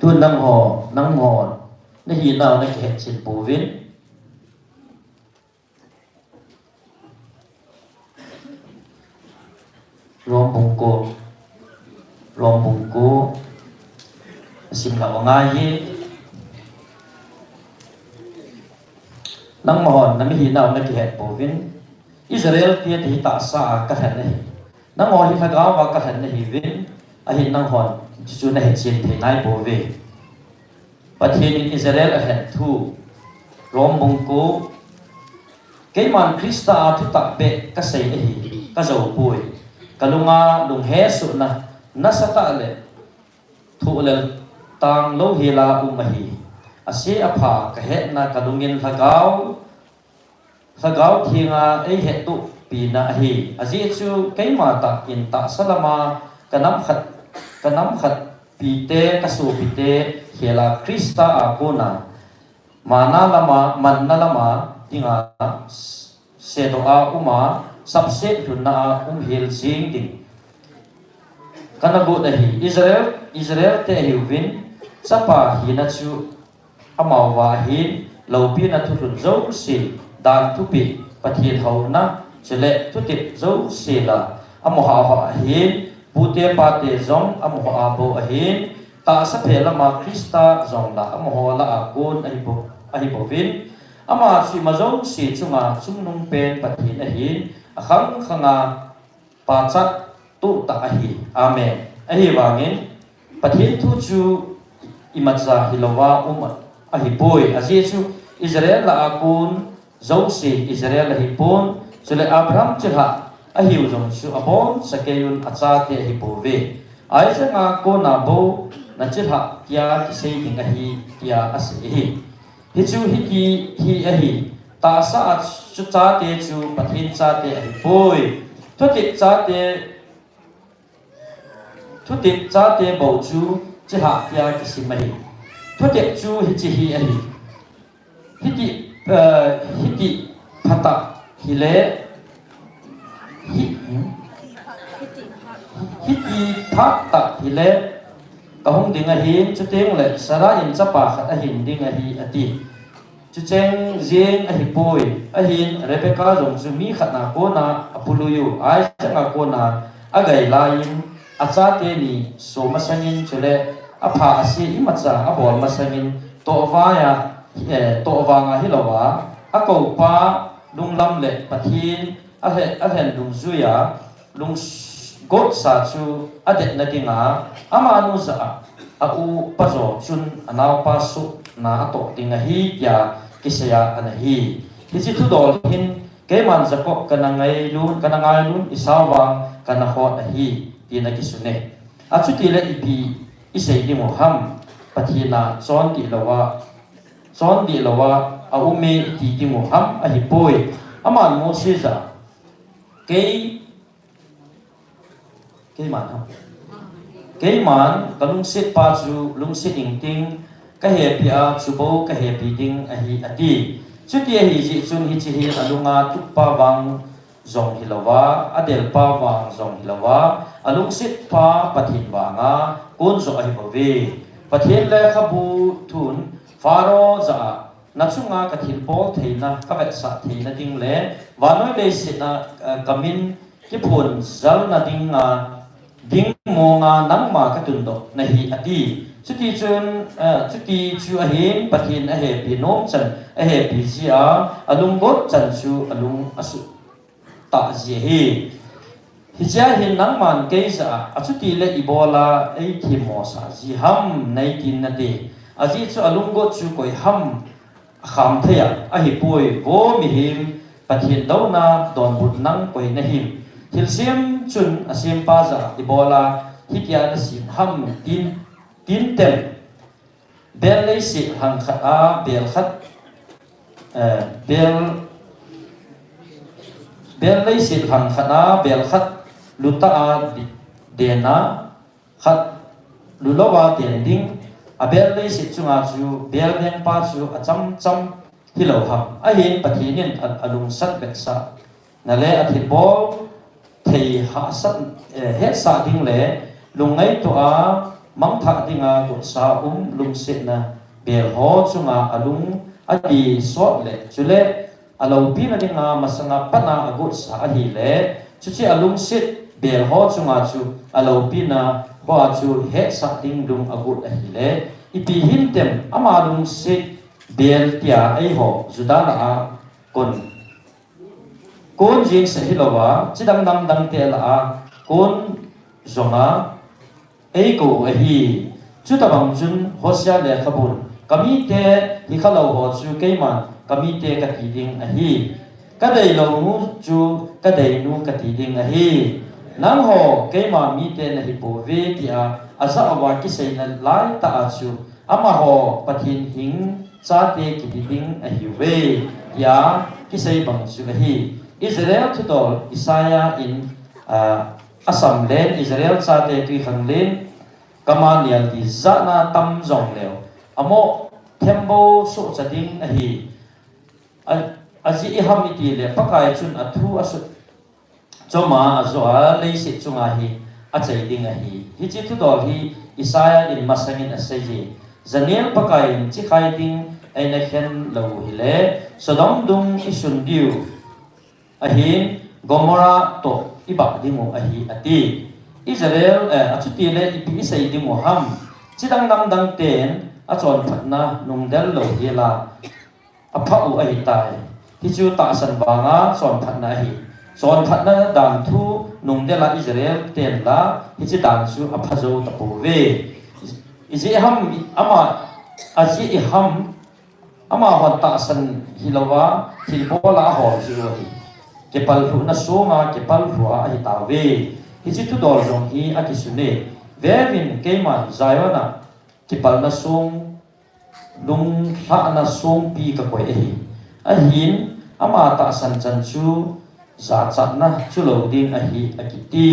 tu nang ho na hi nào na ke chin pu vin rom bung ko sim la nga hi nang mo na mi hi nào na ke pu vin Israel ti ti ta sa ka han nei nang ho hi tha ga wa ka han nei vin a hi nang hon chu na he chin the nai pu ve pathin Israel a het thu rom bung ko ke man Krista thu ta be ka sei hi ka zo pui kalunga lung he su na sata le thu le tang lo hi la mahi ase apha ka het na kalungin hagau thinga ei het tu pi na hi aji chu ke ma ta in ta salama kanam khat kanam khat pite kasu pite hela Krista akuna mana lama manna lama tinga sedoa uma sabse tunna hil sing ding kanabu dahi Israel te hiwin sapa hinachu amawa hin lopi na thurun zo si dan tupi pathin hauna chele tutip zo si la amoha ha hin pute pate zong amoha abo hin ta sa phela ma Krista zong la amoha la akun ahibo vin ama si mazong si chunga chumnung pen pathin ahin akhang khanga pachat tu ta ahi amen ahi wangin pathin thu chu imatsa hilawa ahi boy azi chu Israel la akun zong si Israel la hipon chule Abraham chha ahi uzong chu abon sakeyun acha te ahi bove ai nga ko na bo na chha kya kisei ding ahi kya ase hi chu hi ahi ta sa chu cha te chu pathin cha te ahi boy thutik cha te bo chu chha kya kisei mai thutik chu hi ahi hiti phata hile hiti phata hile kahong ding ahin chu teng le sara in chapa khat ahin ding ahi ati chu cheng jing ahi poi ahin Rebecca jong chu mi khat na ko na apuluyu ai changa ko na agai lain acha te ni so masangin chule apha asi imacha abol masangin to vaya to wanga hilawa ako pa lunglam le pathin ahen lung zuya lung got sa chu adet na dinga ama anu sa au pazo chun anaw pasu na ato dinga hi ya kisaya anahi hiji tu dol hin keman zakop kanangai lun isawa kanahot ahi tina kisune achu tile ipi isei di moham pathina chon ti lawa aume ti di moham ahi boy aman mo siza Keiman kalung sit pa chu lung sit ting ka he pia chubo ka he ding ahi ati chuti hi ji chun hi chi hi alunga tukpa wang zong hilawa adel pa wang zong hilawa alung sit pa pathin wanga kun zo ahi bove pathin le khabu thun faro za nachunga kathin pol theina ka vet sa theina ding le wanoi le sit na kamin ki phun zal na ding mo nga nang ma ka tundo na hi ati chuti chu ahin pathin a he pinom chan a he pi sia alung bot chan chu alung asu ta ji hi hija hin nang man ke sa achuti le ibola ei thi mo sa ji ham nei tin na de aji chu alung bot chu koi ham kham thaya a hi poi bo mi him pathin do na don but nang koi na him hilsim chun asim pa za ibola hitia na sim ham tin tem bel lei si hang khat a bel khat bel lei si hang khat a bel khat luta a dena khat lulowa den ding a bel lei si chunga chu bel nen pa chu a cham hilo ham a hin pathinin alung sat bet sa na le a thi bol thei ha sat het sa ding le lungai to a mang tha dinga ko sa lung sit na bel ho chunga alung adi so le chule alo pi na dinga masanga pana agut sa hi le chuchi alung sit bel ho chunga chu alo pi na ho chu het sa ding lung agut hi le ipi hin tem ama lung sit bel tia ai ho judana a kon jing se hilowa chidang dang te la kon zonga ei ko hi chutabang chun hosya le khabun kami te hi khalo ho chu keiman kami te ka ti ding hi kadai lo mu chu kadai nu ka ti ding hi nang ho keima mi te na hi po ve tia asa awa ki sei na lai ta chu ama ho pathin hing cha te ki ding hi ve ya ki sei bang chu hi Israel to Isaiah in Assam len Israel cha te tui khan len kamanial ti zana tam zong leo amo thembo so chading a hi aji iham iti le pakai chun athu asu choma azoa leisi chunga hi a chei ding a hi hi chi thu dol hi Isaiah in masangin asaji Daniel pakai chi khai ding aina khen lo hi le Sodom dung isun diu a hi Gomora to iba dimu a hi ati Israel achuti le ipi sei dimu ham chidang nam dang ten a chon phatna nungdel lo hi la aphau a hi tai hi chu ta san banga chon phatna hi chon phatna dan thu nungdela Israel ten la hi chi dan chu aphazo ta po ve izi ham ama aji ham ama hon ta san hilawa hilbola ho ji hi kepal hu na soma kepal hu a hi ta ve hi chi tu dol jong hi a ki sune vevin keman zayona kepal na song lung hla na song pi ka koi hi a hin ama ta san chan chu za chat na chu lo ding a hi a ki ti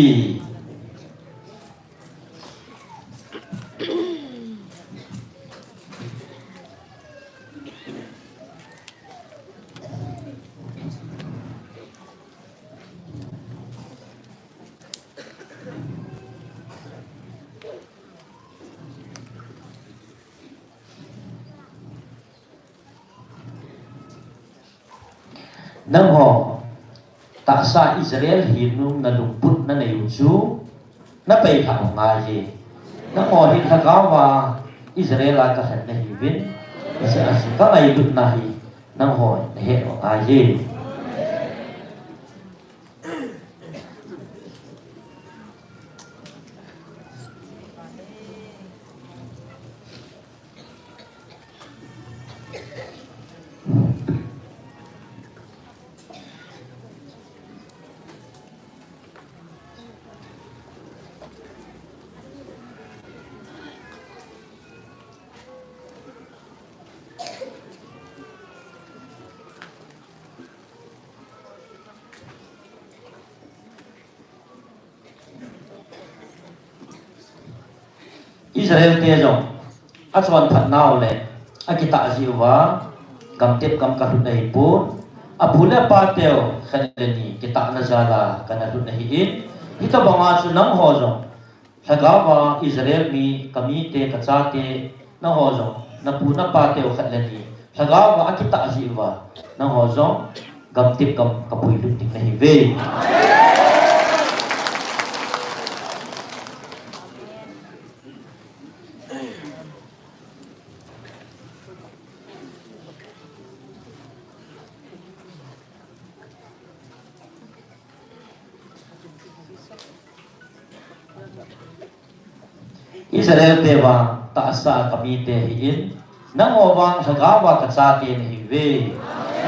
nang ho ta sa Israel hi nung na lungput na nayu chu na pai tha nga ji nang ho hi thagawa Israel ka han na hi vin sa ka ngai lut na hi nang ho he nga ji Israel te jong a chuan phat naw le a kita jiwa gam tep gam ka hu nei pu a phule pa teo khaneni kita na jala kana hu nei in hita banga chu nang ho jong thagawa Israel mi kami te ka cha te na ho jong na pu na pa teo khaneni thagawa a kita jiwa na ho jong gam tep gam ka pui lu tik nei ve Israel te wa ta sa kami te hi in nang ho wang thagawa ka cha te hi ve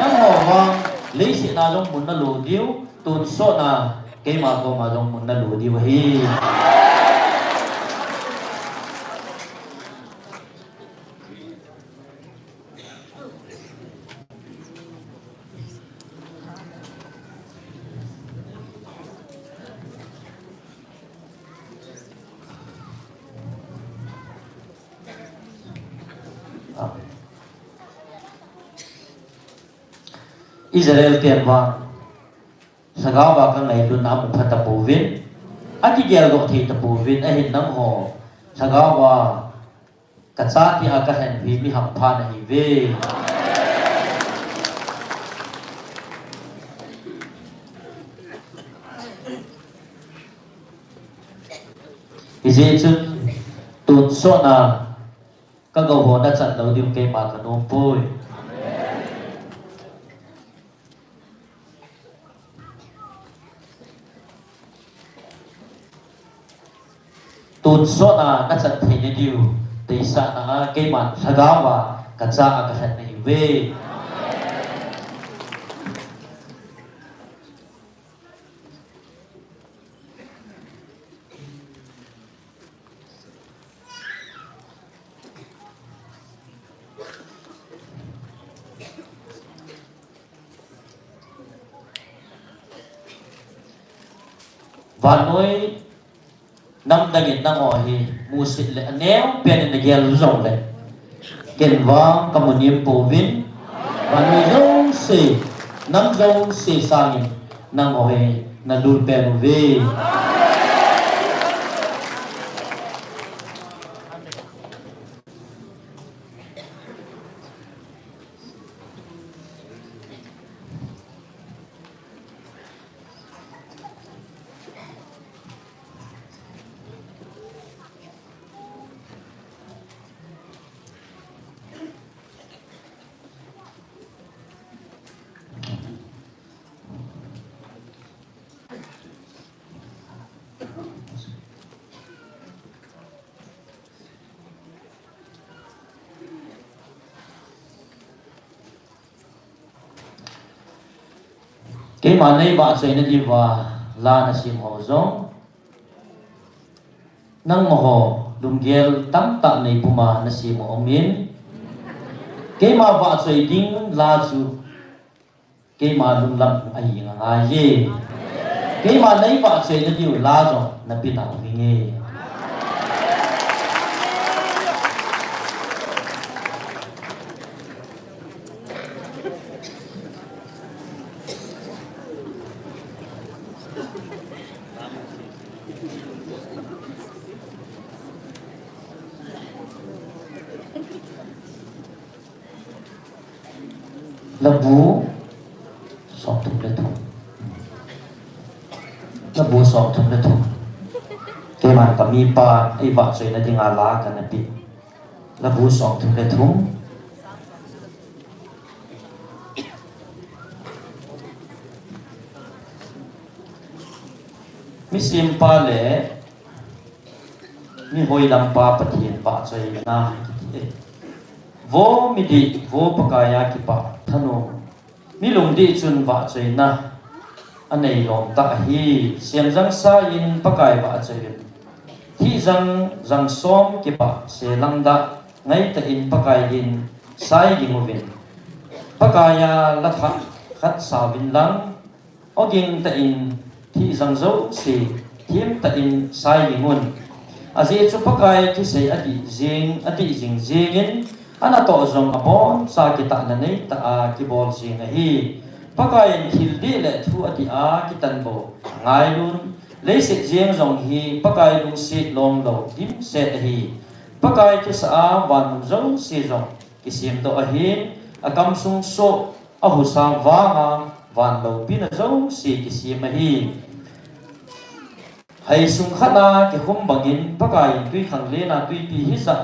nang ho wang leisi na jong mun na lo diu tun so na ke ma ko ma jong mun na lo diu hi Israel te wa sagawa ka ngai dun na mu phata povin ati gel do the ta povin a hin nam ho sagawa ka cha ti a ka hen vi mi ham pha na hi ve ije chun tun so na ka go ho na chan lo dim ke ma ka nom pui tun so na ka chan the ni diu te sa na ke man thagawa ka cha ka han nei ve và nói năm dagin nang o hi musit le aneu pen in gel zong le ken wa kamunim povin và nói zong si năm zong si sangin nang o hi na dul pen ve cái mà này bạn sẽ nên đi vào là nó sim hồ giống nang hồ đum gel tam tạ này puma nó sim ông miên cái mà bạn sẽ đinh là chú cái mà đum lâm ai ngang gì cái mà này bạn sẽ nên đi là rồi nó bị nào nghe Labu sọt thùng lên thùng labu sọt thùng lên thùng cái màn kami pa ai vợ rồi là đi ngả lá cái này bị labu sọt thùng lên thùng mi sim pa le mi hoi lam pa pathian pa rồi na vô mi đi vô pakaya ki pa thano mi lung di chun va chei na anei lom ta hi siam jang sa in pakai va chei hi jang som ki pa se lang da ngai ta in pakai in sai gi movin pakaya la tha khat sa vin lang oging ta in hi jang zo si him ta in sai gi ngun azi chu pakai ki se adi jing in ana to zong abon sa kita na nei ta a ki bol sing a hi pakai hildi le thu ati a ki tan bo ngai lun le se jeng zong hi pakai lu sit long lo dim se hi pakai ki sa a wan zong si zong ki sim to a hi a kam sung so a hu sa wa nga wan lo pin a zong si ki sim a hi hai sung khana ki hum bangin pakai tui khang le na tui pi hi sa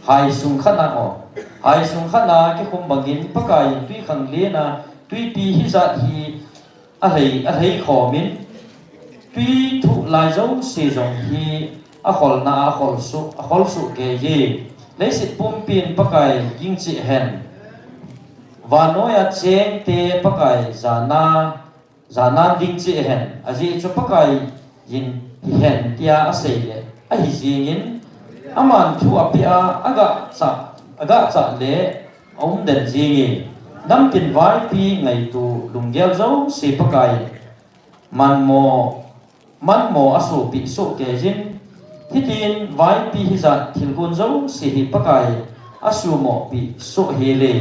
hai sung khana o hai sung khana ki khum bangin pakai tui khang le na tui pi hi za hi a hei kho min tui thu lai zong se zong hi a khol su ke hi le sit pum pin pakai ging chi hen wa noya cheng te pakai zana ding chi hen aji chu pakai yin hen tia a sei le a hi jingin aman thu apia aga cha le om den jingi nam tin vai pi ngai tu lunggel zo si pakai man mo asu pi so ke jin hitin vai pi hi za thil gun zo si hi pakai asu mo pi so he le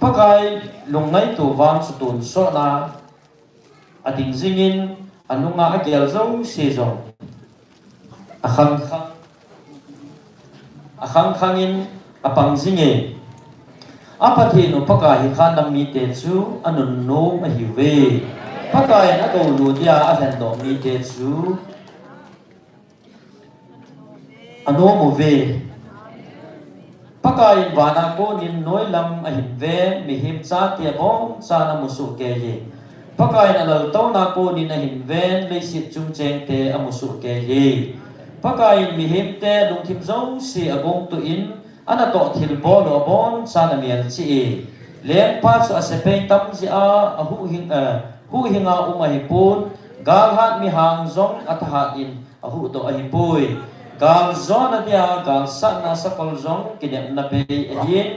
pakai lungai tu wang su tun so na ading jingin anunga agel zo si zo akhang khangin apang zinge apathe no pakai khan nam mi te chu anun no ma hi we pakai na ko lu dia a hen do mi te chu ano mo ve pakai wana ko nin noi lam a hin ve mi him cha tia bom cha na mu su ke ye pakai na lo to na ko nin a hin ve le sit chung cheng te a mu su ke ye pakai mi him te lung thim zong si agong tu in ana to thil bo lo bon sa na mial chi leng pa chu asepe tam ji a hu hinga hi pun gal hat mi hang zong atha in hu to a hi pui gal zona dia gal sa na sakol zong kidem na pe yin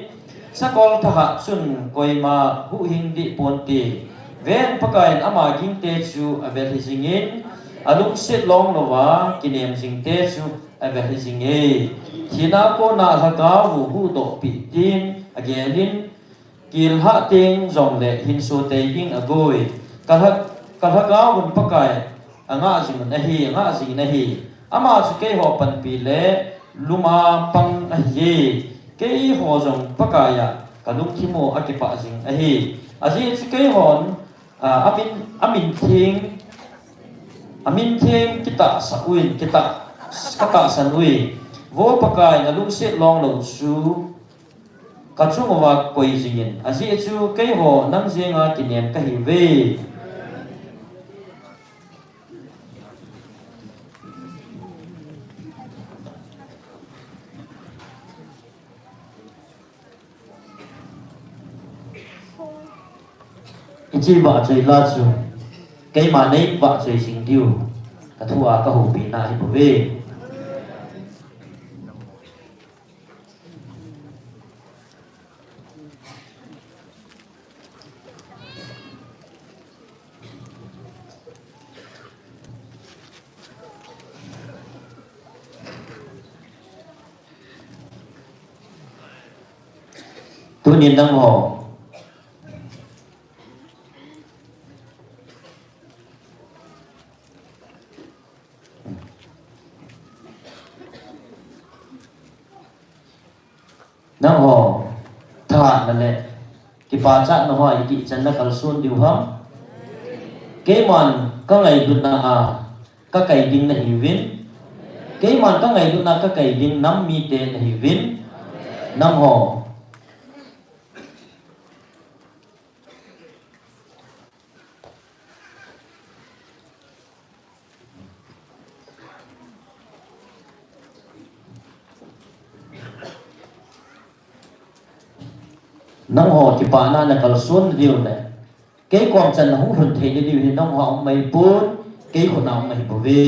sakol tha chun koima hu hing di pon ti ven pakai ama ging te chu abel hi singin alung sit long lo wa kinem sing te chu ave sing e thina ko na laka hu do pi tin again kil ha ting zong le hin so te king agoi kalha ga bun pakai anga sing na hi ama su ke ho pan pi le luma pang a hi ke ho zong pakaya kalung thimo akipa sing a hi aji su ke hon amin thing kita sauin kita kata sanui vo pakai ngalung sit long lo su kachung wa koi jingin aji chu ke ho nang jenga kinem ka hi ve ichi ba chơi la chu cái mà nei ba chơi sing diu ka thua ka hu pi na hi bo ve tu niên đăng hồ nang ho than na le ki pa cha no ho ki chan na kal sun diu ham ke man ka ngai du na a ka kai ding na hi win ke man ka ngai du na ka kai ding nam mi te na hi win nang ho nang ho ki pa na kal sun diu ne ke kwam chan hu hun the ni diu nang ho mai pun ke ho na mai bo ve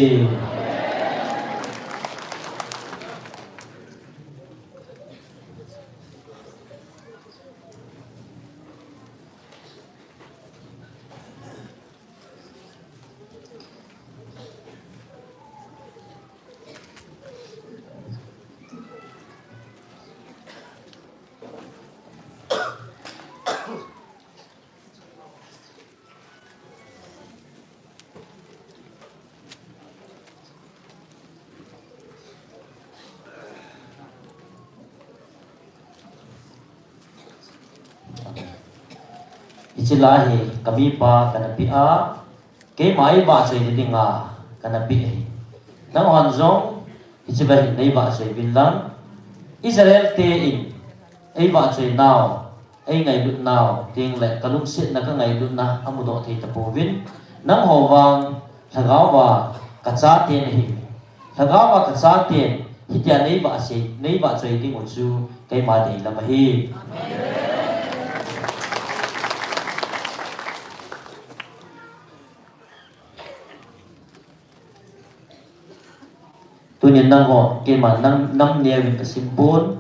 ichilahi kami pa kanapi a ke mai ba sei ni dinga kanapi nang han zong ichibahi nei ba sei bilang Israel te in ei ba sei now ei ngai lut now ting le kalung sit na ka ngai lut na amudo thei tapovin nang howang thagao ba kacha te hi thagao ba kacha te hitia nei ba sei ding chu ke ma dei la hi tu niên năng họ cái mà năm nia mình phải xin bốn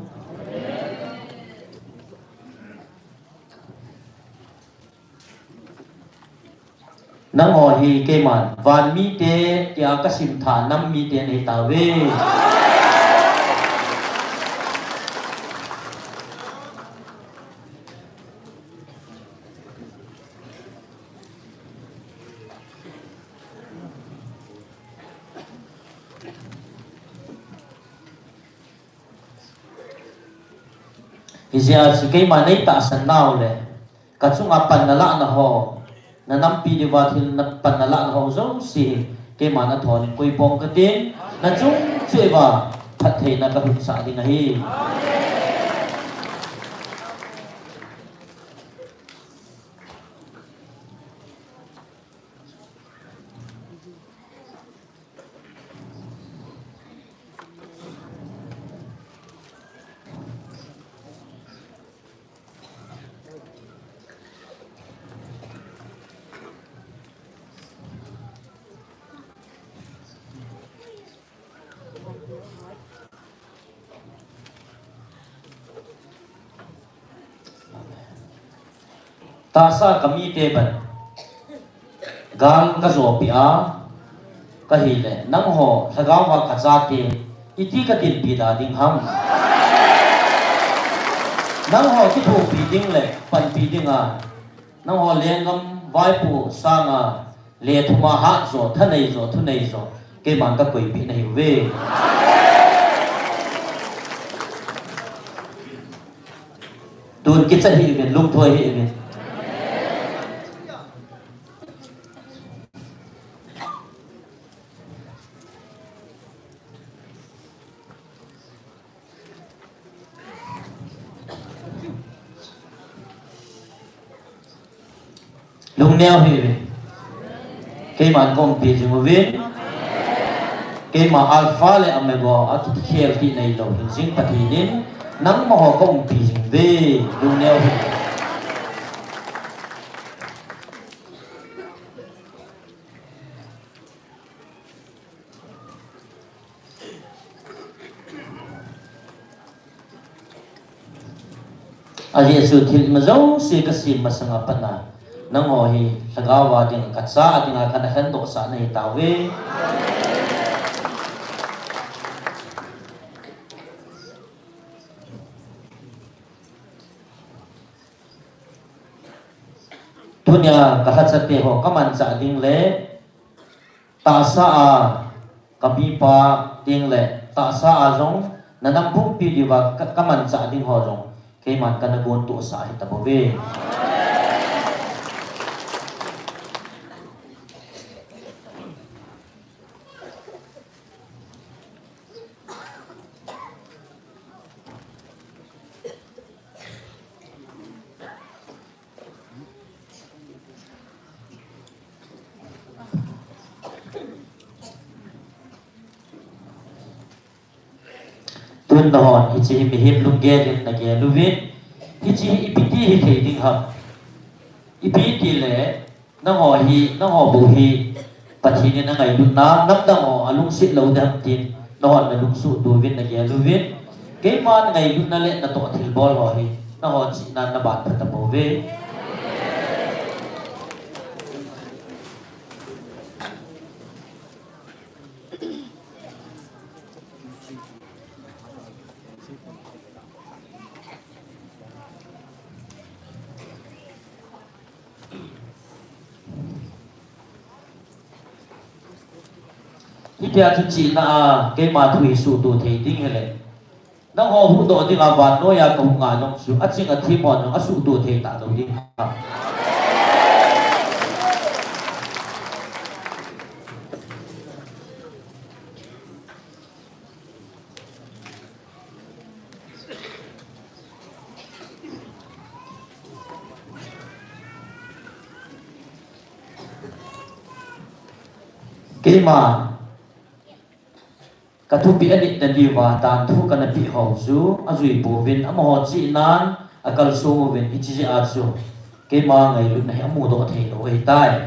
năng họ thì cái mà van mi te kia cái sim thả năm mi te này tao về Izia sikay manay taasan now le katsung apan nala na ho na nampi di watil na panala na ho zong si kay mana thon koy pong katin na chung cheva pathay na kahit sa atin nahi tasa kami teban gang ka zo pia cái hi lệ nắng hồ thà gạo và cả gia tiền ít cái tiền bị đá đinh ham nắng hồ cái phụ bị đinh lệ pan bị đinh à nắng hồ liền ngâm vai phụ sang à lệ thua mà hát rồi thân này rồi thu này rồi cái màn các quỷ bị này về tuần kia sẽ hiện về lung thôi hiện về lung neo hiện về cái màn công ty chúng về cái mà alpha le omega ở cái khéo thì này lâu hình sinh phát hiện đến nắng mà họ công ty chúng về lung neo hiện Yesu thil ma zo si ka sim ma sanga pana nang ho hi sagawa ding katsa ding akan han do sa nei tawe tunya ka hat te ho kaman sa ding le ta sa a kabi pa ding le ta sa a jong nanam bung pi diwa kaman sa ding ho jong cái mặt cái nó buồn tụ xã thì tập về tuần đó thì chỉ bị hiệp lung ghé đến là ghé lưu viết thì chỉ ipiti thì thấy định hợp ipiti lẽ nó họ bù hi và thì nên là ngày lúc nào nắp đang họ lung xịt lâu đam tin nó họ là lung sụt đuôi viên là ghé lưu viết cái mà ngày lúc nào lẽ là tổ thil ball họ hi nó họ chỉ là bạn thật tập về Ipia tu chỉ na cái mà thui su tu thấy tiếng hệ lệ, nang họ hú độ tiếng avan nói ya công ngài nông su, ắt chính là thêm mòn nông ắt su tu thấy ta đầu tiếng ha. Cái mà cái thu bị anh định đi vào tàn thu cái này bị hậu chú à rồi bố viên à mà họ chỉ nan à cái số một viên ít chỉ à chú cái mà ngày lúc này mua đồ thì đồ ấy tai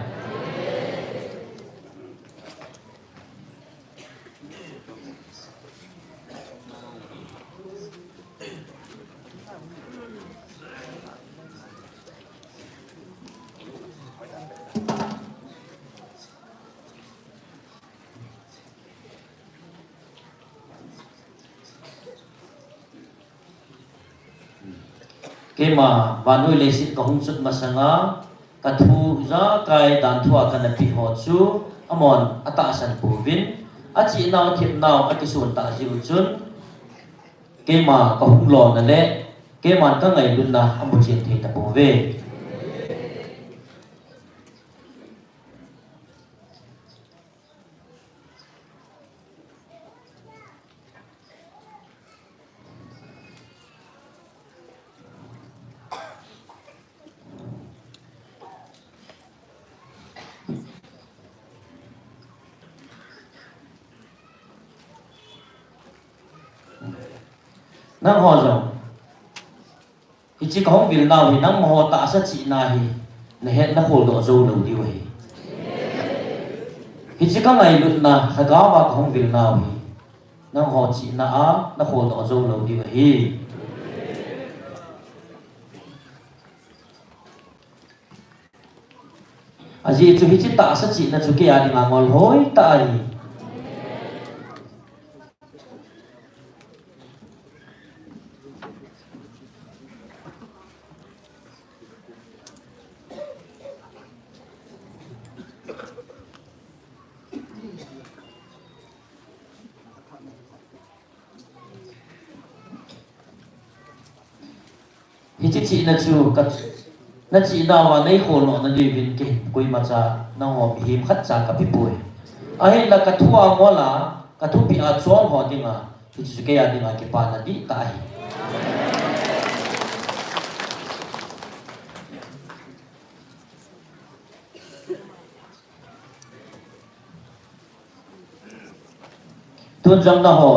cái mà và nuôi lấy sinh có hung sức mà sang á cái thu ra cái đàn thua cái này bị họ chú amon ata san bù vin chỉ nào thiệp nào cái số ta chịu chun cái mà có hung lò này lẽ cái mà các ngày luôn là một chuyện thì ta bù về nang ho rồi thì chỉ có không việc nào thì nang ho tạ sát chị này thì hết nó khổ độ dâu đầu đi vậy thì chỉ có ngày luôn là phải có và không việc nào thì nang ho chị nó khổ độ dâu đầu đi vậy à gì chú chỉ tạ sát chị là chú kia đi mà ngồi hối tại hi chi chi na chu ka na chi na wa nei khol no na li vin ke koi ma cha na ho mi him khat cha ka pi pui a he la ka thua mo la ka thu pi a chon ho dinga hi chu ke ya dinga ke pa na di ta hi tuan jang na ho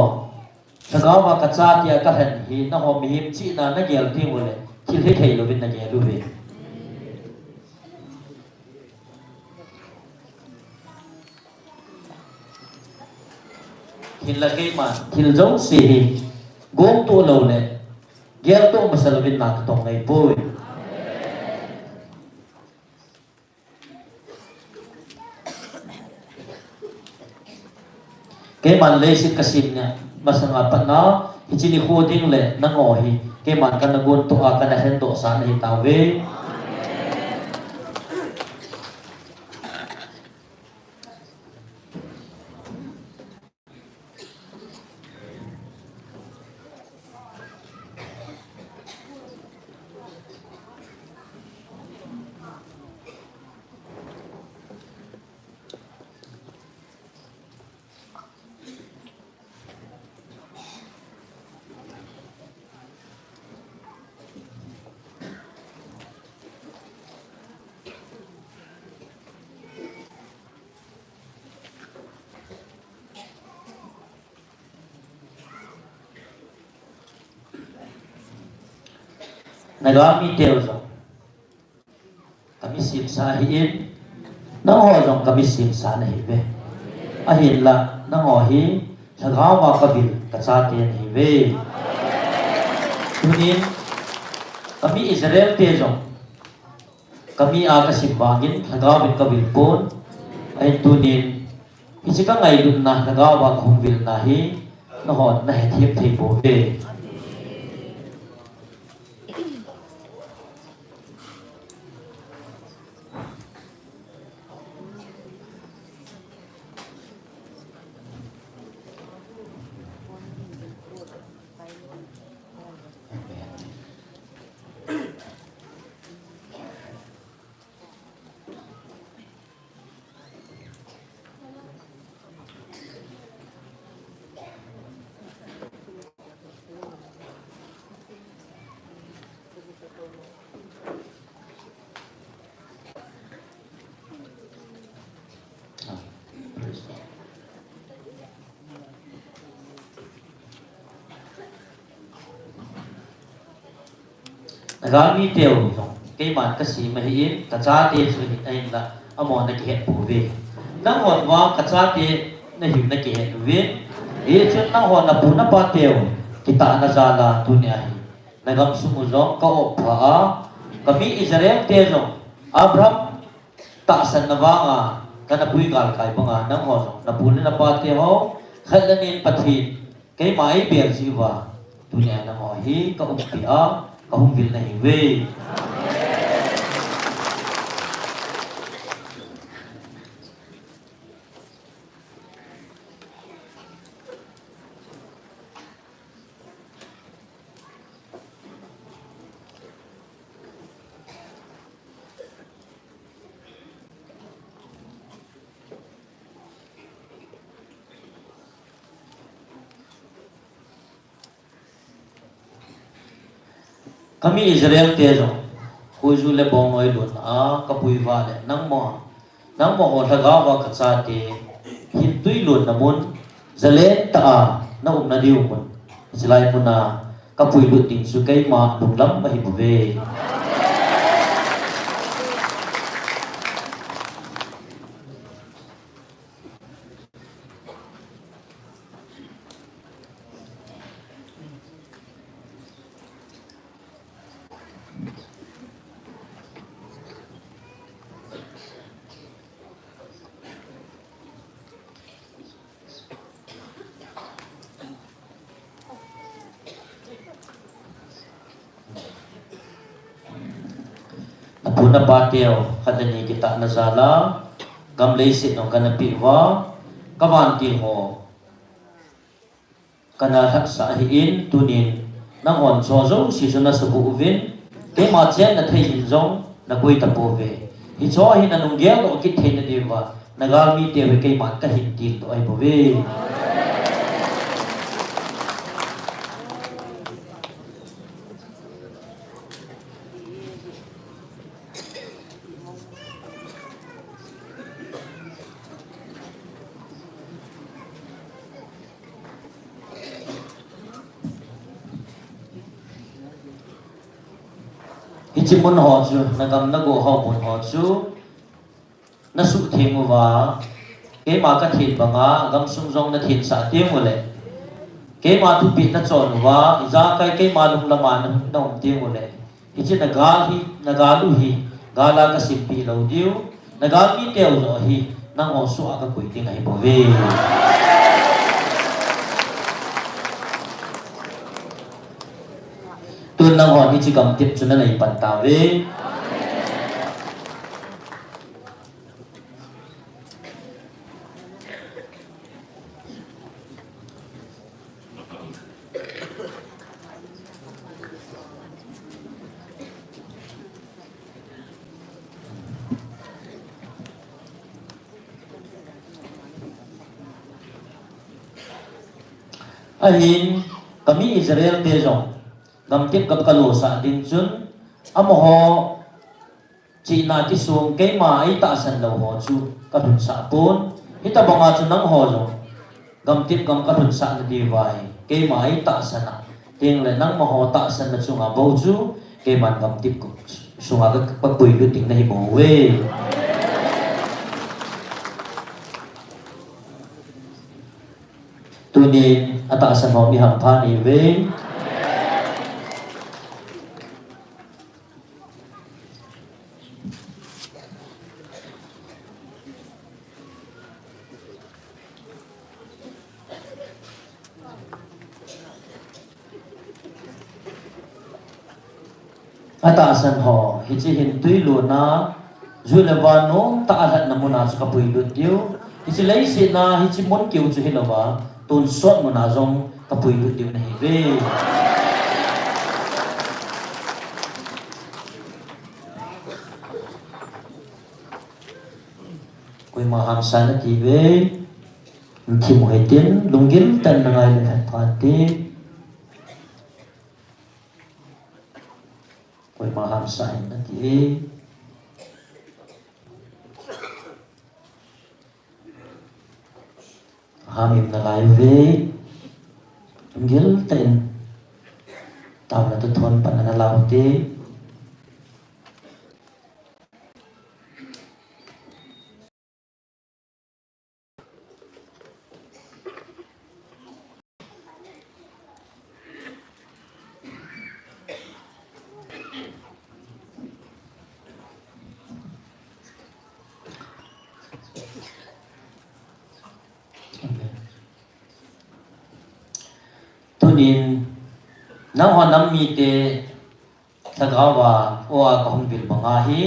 sagao ma ka cha tia ka hen hi na ho mi him chi na na gel ti mo le chi the thei lo bin na ge lu ve hin la ke ma thil jong si hi gom to lo le gel to ma sal bin na ka tong nei poi cái màn lê xin kasin nha mà sang apa na hichini khoding le na ngo hi cái màn kan gon to a kan hen to san hi ta ve nagami teo zo kami sim sa hiin nang ho zong kami sim sa na hi ve a hin la nang ho hi sagao ma ka bil ka cha ten hi ve tunin kami Israel te zong kami a ka sim bangin sagao bin ka bil pon ay tunin isika ngai dun na sagao ba hum bil na hi na ho na he thiep thei bo ve nagami teo zong cái màn ka si ma hi ka cha te su ni ai la amo na ke het pu ve nang hon wa ka cha te na hi na ke het ve e chen nang hon na pu na pa teo kita na za la tu ni ai nagam su mu zong ka op pha a kami Israel te zong Abraham ta san na wa nga ka na pui gal kai ba nga nang hon na pu na pa te ho khalanin pathin cái mai ber si wa tu ni na ho hi ka op pi a ông Việt này về kami Israel te zo huju le bong noi lun a kapui va le nang mo ho thaga wa ka cha te hin tui lun na mun zalen ta na na diu mun silai mun na kapui lu tin su kai ma dum lam ma hi bu ve Puna bateo kadani kita nazala gamlay sit no kana piwa kawan ti ho kana sa hiin tunin nang on sozo si suna sa buuvin ke ma chen na thei in zong na koi ta po ve hi cho hi na nung gel do ki thei na di wa na ga mi te ve ke ma ka hin ti to ai po ve chỉ muốn họ chú là cầm nó gỗ họ muốn họ chú nó sụt thêm và cái mà cái thịt bằng á gầm sung rong nó thịt xả tiếng rồi lệ cái mà thu bị nó tròn và ra cái mà lùng làm mà nó đồng tiếng rồi lệ thì chỉ là gà lu hi gà là cái xịt bị lâu điếu là gà mi tiêu rồi hi nó ngồi xóa cái quỷ tiếng này bỏ về tuần năng hòn chỉ cầm tiếp cho nó này bàn tàu về ahin kami Israel te jong gam tiếp gặp kalo sa din chun ho chi na ti sung ke ma ai ta san lo ho chu ka thun sa pon hita banga chu nang ho jong gam tiếp gam ka thun sa na di vai ke ma ai ta san na ting le nang ma ho ta san na chu nga bo chu ke man gam tiếp ku sunga ka pa pui lu ting na hi bo we tu ni ata san ho mi ham pha ni ve ata san ho hi chi hin tui lu na zu le wa no ta hat na muna chu ka pui lu tiu hi chi lei si na hi chi mon kiu chu hi lo wa tun sot muna zong ka pui lu tiu na hi ve koi ma ham san na ki ve ki mo he tin lungil tan na ngai le pha ti koi ma ham sai na ki hamim na lai ve lungil tan tao na tu thon pan na lau ti tunin nang ho nam mi te thagawa oa ka hong bil banga hi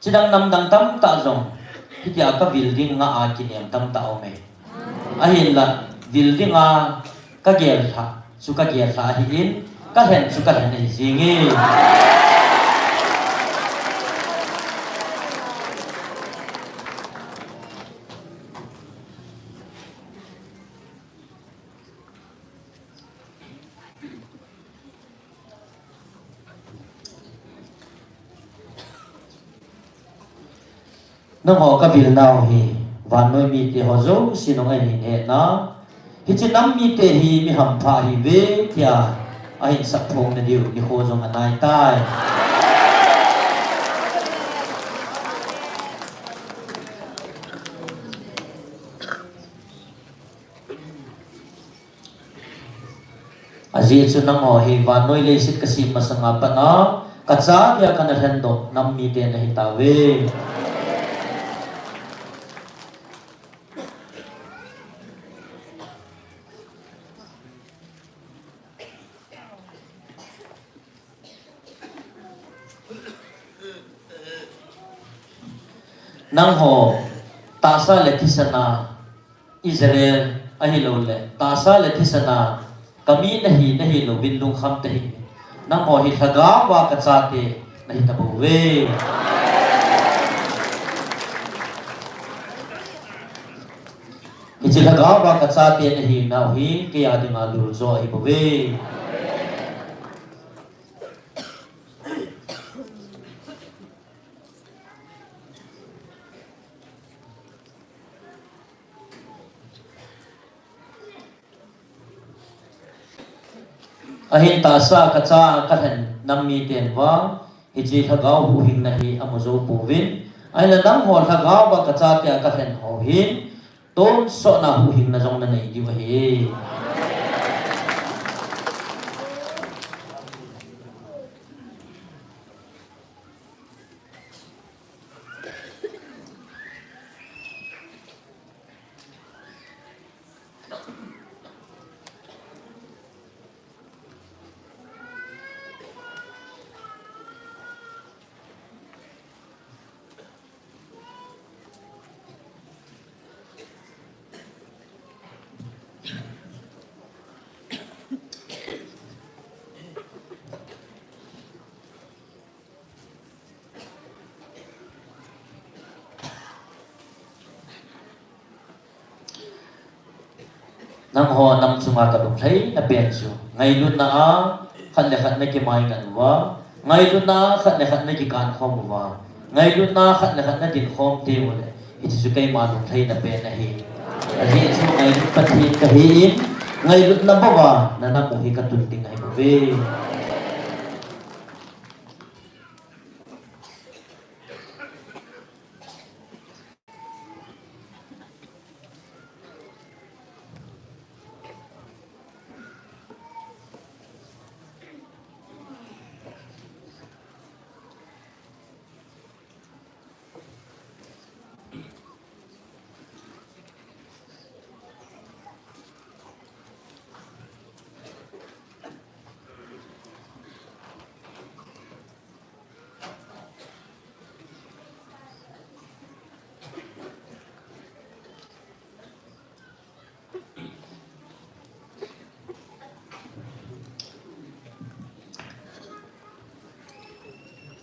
chidang nam dang tam ta zong hi ya ka building nga a kinem tam ta o me a hin la building a ka gel tha su ka gel tha hi in ka hen su ka hen hi zingi nang ho ka bil naw hi van noi mi te ho zo sinong ai ni he na hi chi nam mi te hi mi ham pha hi ve kya ai sak thong na diu ni ho jong anai tai aji chu nang ho hi van noi le sit ka sim ma sanga pa na ka cha kya kan ren do nam mi te na hi ta ve nang ho tasa lethisana Israel ahilo le tasa lethisana kami nahi lo bindung kham tahi nang ho hit haga wa ka chate na hit abu we ichil haga wa ka chate na hi na hi ke ya ding alu zo hi bu we ahin ta sa ka cha ka than nam mi ten wa hi chi thagau hu hing na hi amuzo puvin ai la nam ho thagau ba ka cha pya ka than ho hin ton so na hu hing na jong na nei di wa hi nang ho nam chunga ka dum thei na pen chu ngai lu na a khat le khat na ki mai kan wa ngai lu na khat le khat na ki kan khom wa ngai lu na khat le khat na din khom te wo le it chu kai ma dum thei na pen na hi a hi chu ngai lu pathin ka hi ngai lu na ba wa na na mu hi ka tun ting ai ve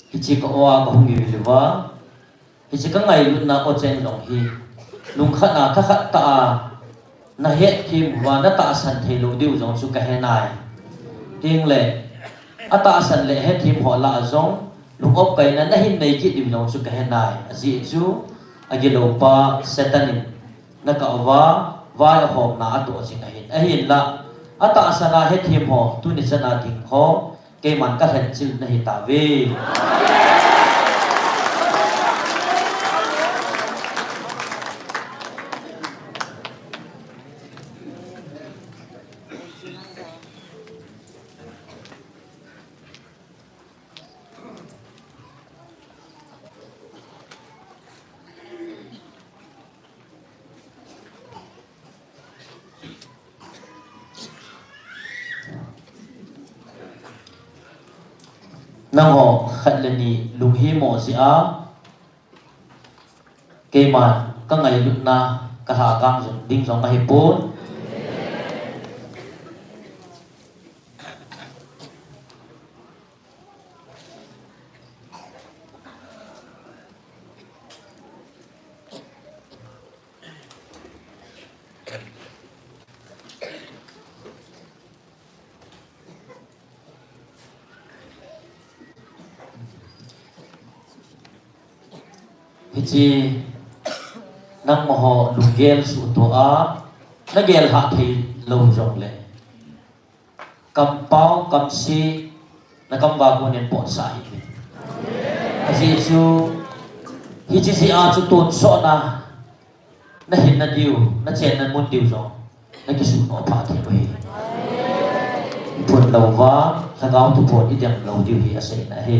hichi ko wa ko hungi liwa hichi ka ngai lu na ko chen long hi lung kha na kha kha ta na het kim wa na ta san the lu diu jong su ka he nai ting le ata san le he thim ho la zong lung op kai na hin nei ki diu jong su ka he nai aji chu agilo pa setanin na ka wa wa ho na to jing a hin la ata sana he thim ho tu ni sana ding ho ke man ka hen chil na hi ta ve nang ho khat le ni lung hi mo si a ke man ka ngai lu na ka ha gang jong ding jong ka hi pon hichi nang mo ho lung gel su to a na gel ha thei lo jong le kam pau kam si na kam ba ko nen po sa hi hichi chu hichi si a chu ton so na hin na diu na chen na mun diu jong na ki su no pa the we pun lo wa sa gao tu pon i dem lo diu hi a se na he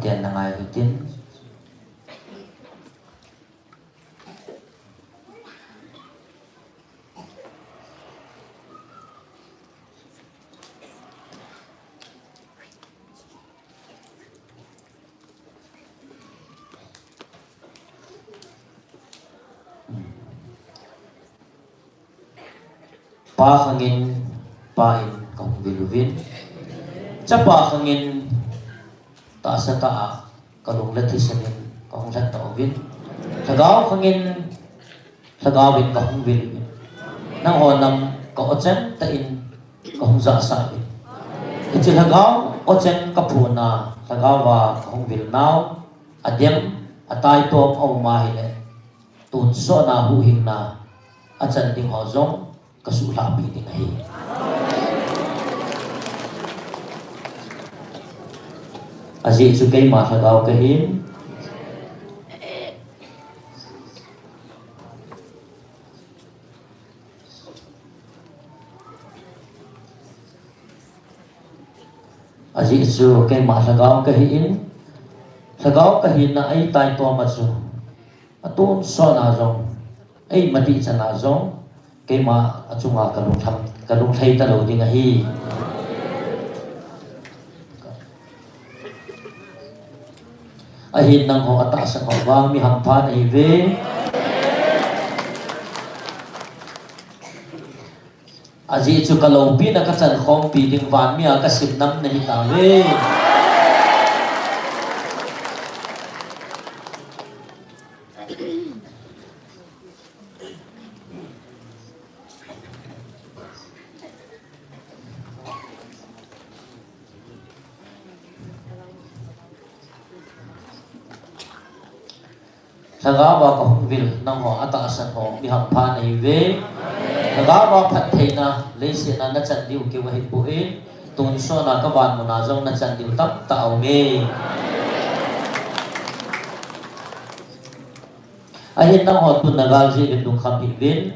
tiền là ngày đầu tiên pa khangin pa in kong biluvin chapa khangin ta sa ta kalung lati sanin kong lat ta ovin tagaw khangin tagawin kong biluvin nang honam ko ochen ta in kong za sa bin ichilagaw ochen kapuna tagawa kong bilnaw adem atay to au mahile tun so na huhing na achan ding hozong kasulapi ding hi azi chu kay ma thagaw kahin azi chu kay ma thagaw kahin na ay tay to ma chu atun so na zong ay mati cha na zong kay ma achunga kalung thai ta lo ding hi ahin nang ho ata sa wang mi hampan ai ve aji chu kalau pi na ka chan khom pi ding van mi ka sim nam na hi ta ve Nagawa ko vil nang ho ataasan ho mi hampa nei ve nagawa phat theina leise na na chan diu ke wahi puin tun so na ka ban mo na jong na chan diu tap ta au nge ahin nang ho tun nagal ji bin dung kham bin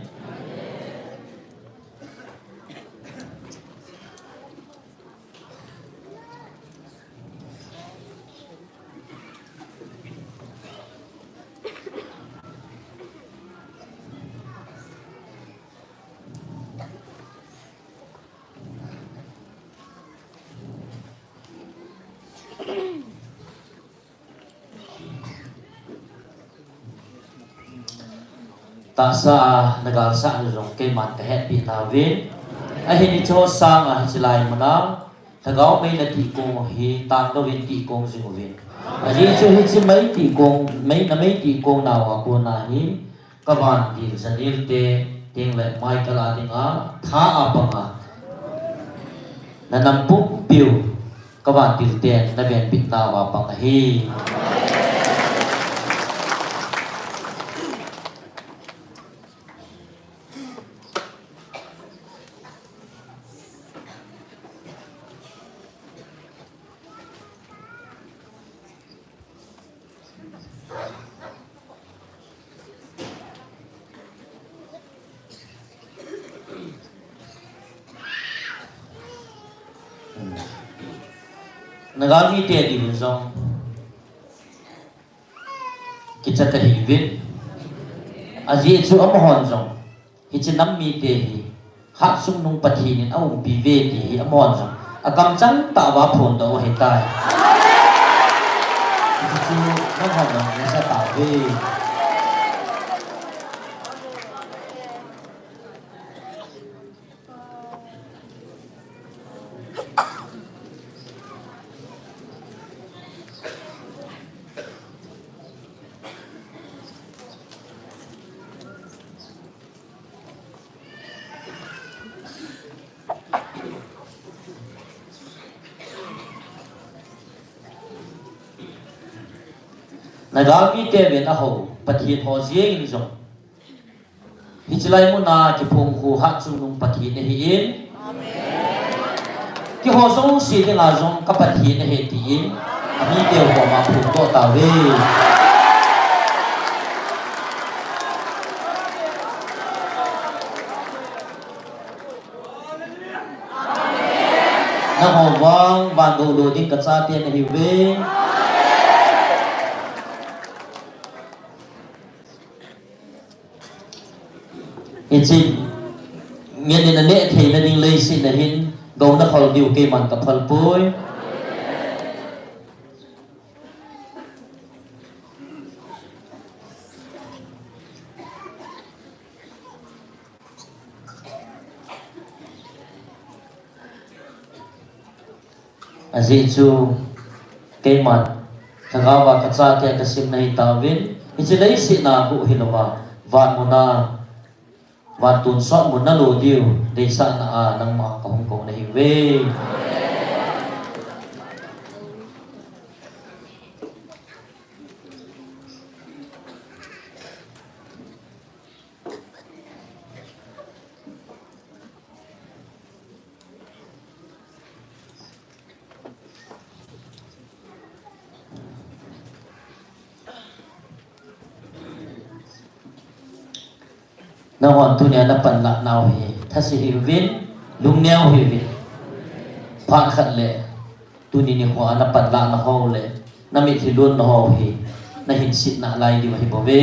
ta sa nagal sa rong ke man ka het bi na vin a hin cho sang a chilai mana tagaw mai na ti ko hi tang do vin ti ko jing vin a ji chu hi chi mai ti ko mai na mai ti ko na wa ko na hi ka ban di sanil te ting le mai ka la ding a tha a pa ma na nam pu piu ka ban til ten na ben bit na wa pa hi nagami te di zong kita ta hi vin aji chu am hon zong hi chinam mi te hi hat sung nung pathi nin au bi ve ti hi am hon zong akam chang ta wa phon do he tai chu am hon zong ne sa ta ve nagami te ben a ho pathian ho jieng in zong hi chlai mu na ki phung khu ha chu nung pathian hi in amen ki ho zong si de la zong ka pathian he ti in ami te ho ma phung to ta ve na ho wang ban do do ding ka cha te hi ve Ichi miền in ane thầy na ding lay sin na hin gầu na khol diu ke man ka phal pui azi chu ke man thagawa ka cha te ka sim nei tawin ichi lay sin na bu hilowa van muna và tuần soát một nó lồ điều để sang năng mà không có này về na hoàn tu nia na pan la nào hi thasi hi vin lung neo hi vin phan khat le tu ni hoa na pan la na ho le na mi thi luôn na ho hi na hin sit na lai di hi bo ve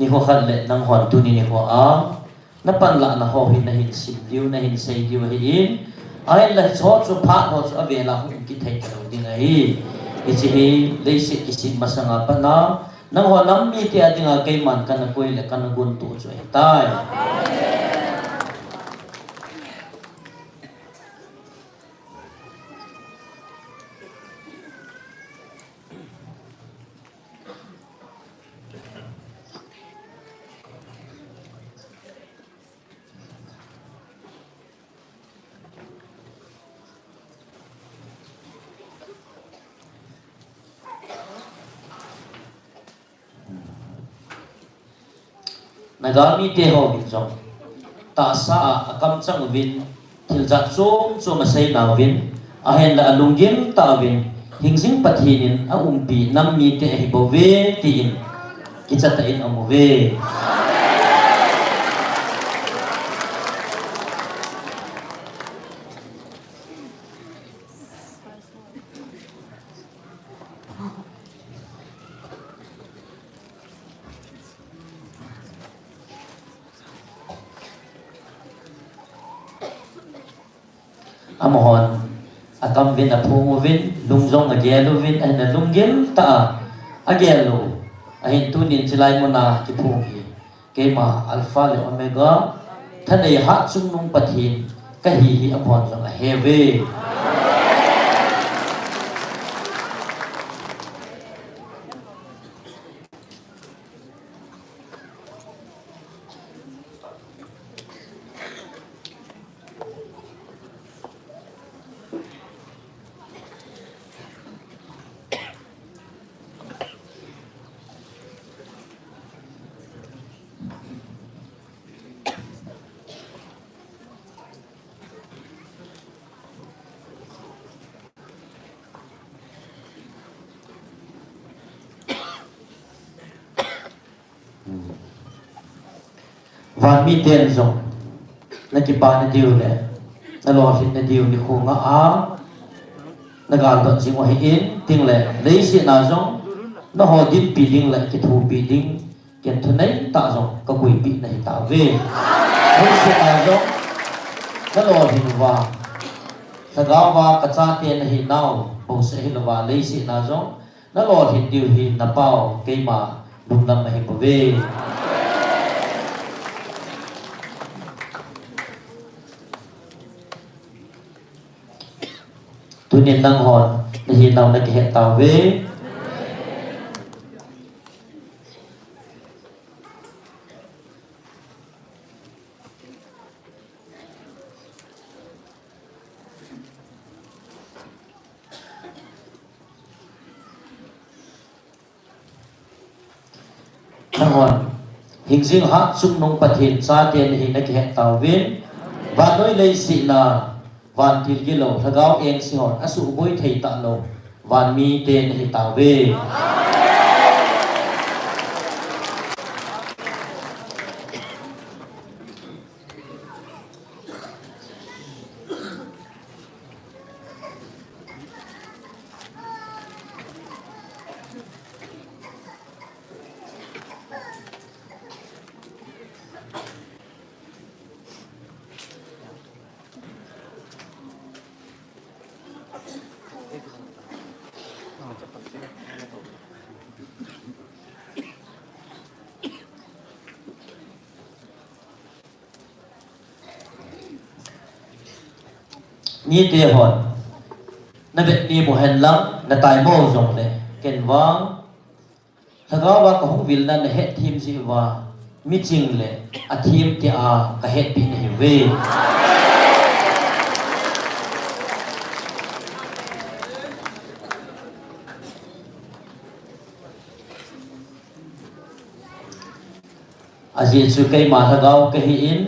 ni ho khat le nang hon tu ni ho a na pan la na ho hi na hin sit diu na hin sei diu hi in ai la cho chu pha ho chu ave la hu ki thai ka ding ai ichi hi le se ki sin masanga pa na nang ho nam mi ti adinga ke man kan koi le kan gun tu chu ai tai nagami te ho bin jong ta sa akam chang vin thil ja chom chom sei na vin a hen la alungim ta vin hingsing pathinin a umpi nam mi te hi bo ve tin ki chata in amu ve amohon akam vin aphu vin lungjong agelo vin ana lunggil ta agelo ahin tunin silai mona ki phugi kema alpha le omega thanei ha chung nung pathin ka hi apon jong a heve van mi ten zong na ki pa na diu le na lo fit na diu ni khu nga a na gal dot jing wa hi in ting le lei si na zong na ho din pi ding le ki thu pi ding ken thnai ta zong ka kui pi na hi ta ve lei si na zong na lo hin wa sa ga wa ka cha te na hi nau bo se hi lo wa lei si na zong na lo hin diu hi na pao ke ma dum lam na hi bo ve tu niệm năng hồn thì hiện lòng là cái hệ tàu về năng hồn hình riêng hát chung nông bát thiên cha tiền hình này hẹn tàu viên và nói lấy sĩ là van til cái lầu thằng gáo em si hòn asu bôi thầy tạ lầu van mi tên thì tàu về ni te hòn na bet ni mo hen lang na tai mo zong le ken wang thagaw ba ka hong vil na het thim si wa mi ching le a thim ti a ka het pi nei we aji chu kai ma thagaw ka hi in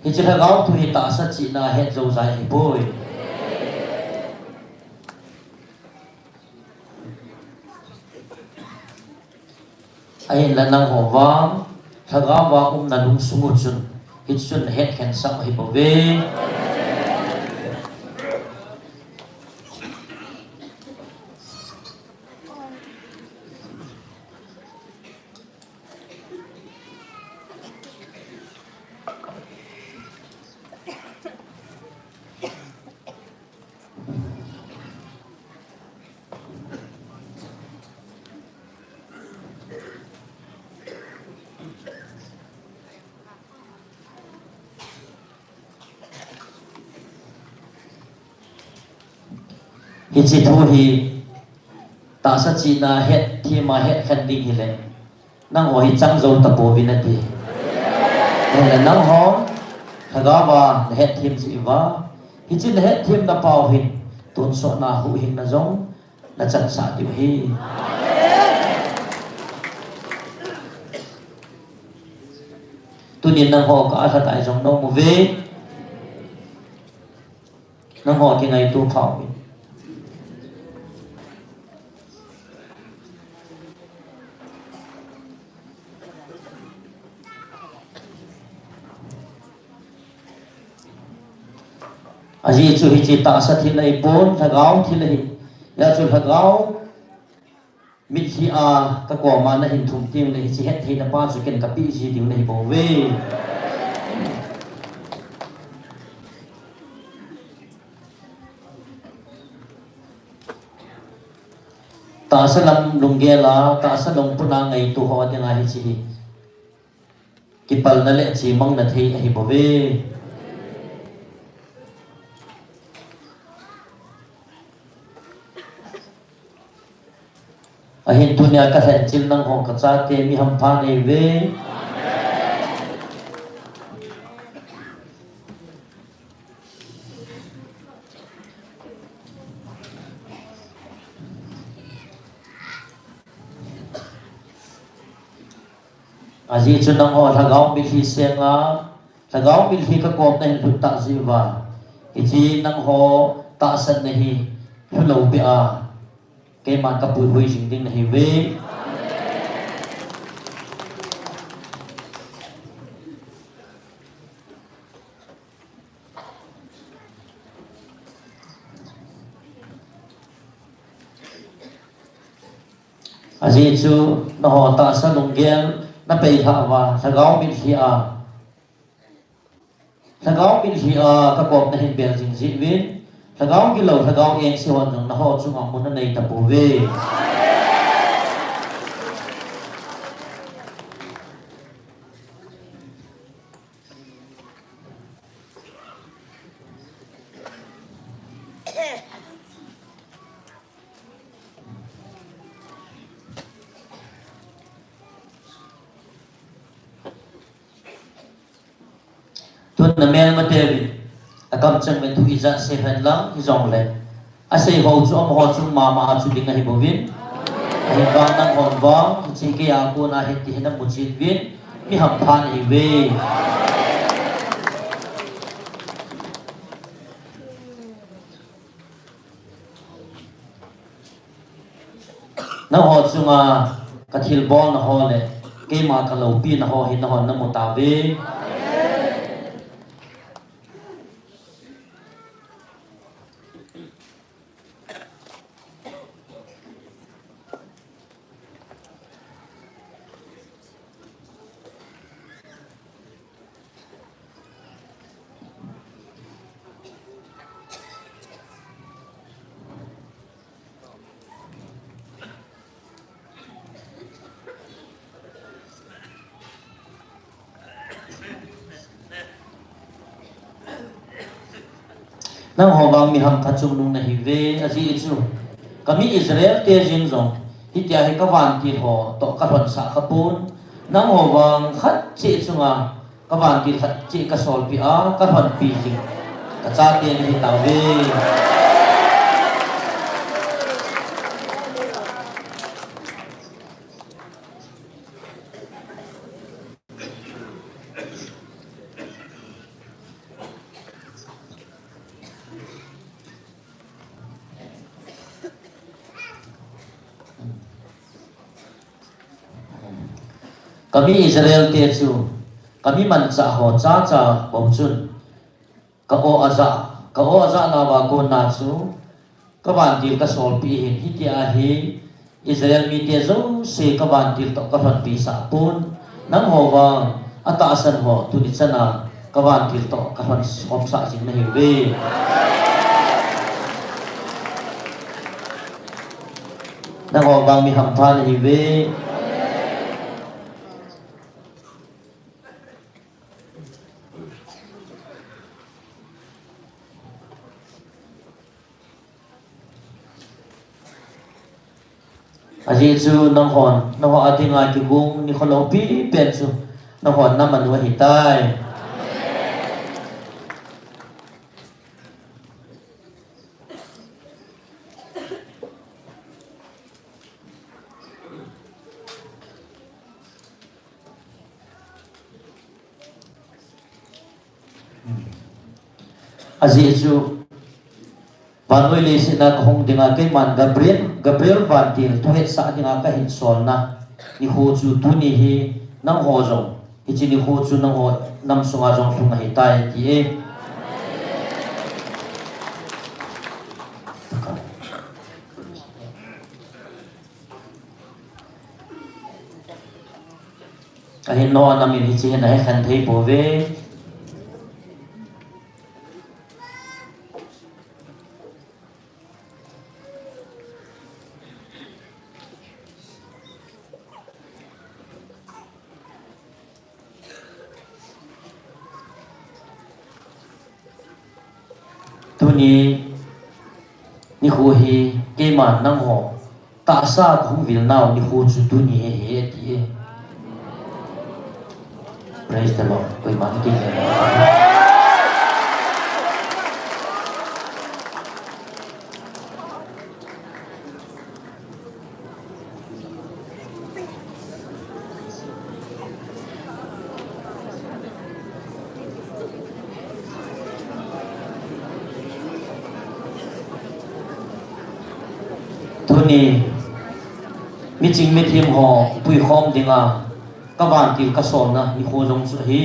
hi chi thagaw tu hi ta sa chi na het zo zai hi boy ai là năng hồ vang thagaw wa na lung sungut chun hi chun het khen sam hi bo ve hi chi thu hi ta sa chi na het thi ma het khan ding hi le nang ho hi chang zo ta bo vin ati ne la nang ho thaga wa het thim chi wa hi chi het thim na pau hin tun so na hu hin na zong na chan sa ti hi tu din nang ho ka tha tai zong no mu ve nang ho ki ngai tu phau aji chu hi chi ta sa thi lai pon thagaw thi lai ya chu thagaw mi hi a ka ko ma na hin thum tim le chi het thi na pa chu ken ka pi ji ding nei bo we ta sa lam lung ge la ta sa long puna ngai tu ho ding a hi chi ki pal na le chi mang na thei hi bo we ahin dunia ka hen chil nang hong ka cha te mi ham pha nei ve aji chu nang ho thagaw mi hi senga thagaw mi hi ka kom na hin tu ta jiwa ichi nang ho ta san nei hu lo bi a cái mà các bụi huy sinh tinh này về gì chú nó họ ta sa lùng gel nó bị thả và thagaw mình khi thagaw mình khi các bộp này hình biển dình dị viên thagaw cái lầu thagaw em si hòn nó họ chung ngọc muốn này tập bổ về tuần là men mà David cầm chân mình thui ra xe hẹn lắm thì dòng lên xe hậu cho ông họ chung mà chú định là hiệp viên hiện đang đang hòn vong chỉ cái áo cô na hiện thì hiện đang một chuyện viên mi ham phan hi ve na ho chunga ka thil bol na ho le ke ma ka lo pi na ho hin na ho na mo ta ve nang ho bang mi ham thachum nung na hi ve aji chu kami Israel te jin zong hi tia hi ka van ti ho to ka thon sa ka pun nang ho bang khat che chunga ka van ti khat che ka sol pi a ka thon pi ji ka cha te ni ta ve kami Israel te chu kami man cha ho cha cha bom chun ka o aza na wa ko na chu ka ban til ka sol pi hin hi tia hi Israel mi te zo se ka ban til to ka fan pi sa pun nang ho wa ata san ho tu ni chana ka ban til to ka fan som sa jing na hi ve nang ho bang mi ham phan hi ve aji chu nang hon adinga ki gung ni kholo pi pen chu nang hon na man wa hi tai aji chu Panoi le sina ka hong dinga ke man Gabriel van til to het sa dinga ka hin sol na ni ho chu tu ni hi nang ho jong hi chi ni ho chu nang ho nam sunga jong sunga hi tai ti e ka hin no na min hi chi na he khan thei bo ve ni khu hi ke man nang ho ta sa khung vil naw ni khu chu tu ni he ti praise the Lord koi man ki le ni mi ching mi thim ho pui khom dinga ka van til ka son na ni kho jong su hi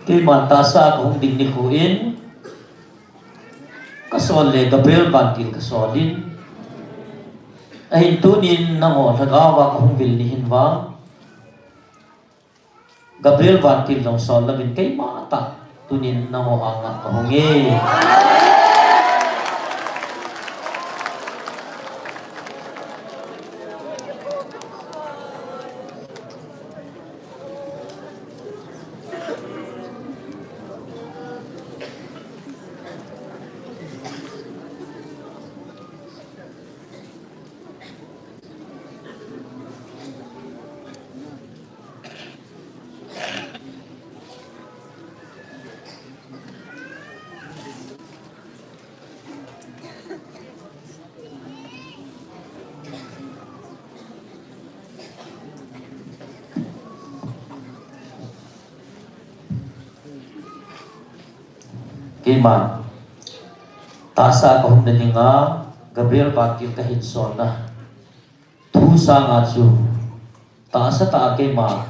cái màn ta sa cũng định đi khu in cái son lệ Gabriel ban tin cái son in ahin tu nin na mo thagawa kung vil ni hinwa Gabriel ban tin long son la min kay mata tunin na ho ang kahungi. Kima, tasa kahong na nga Gabriel Bakil kahitson na tusa nga su tasa ta kima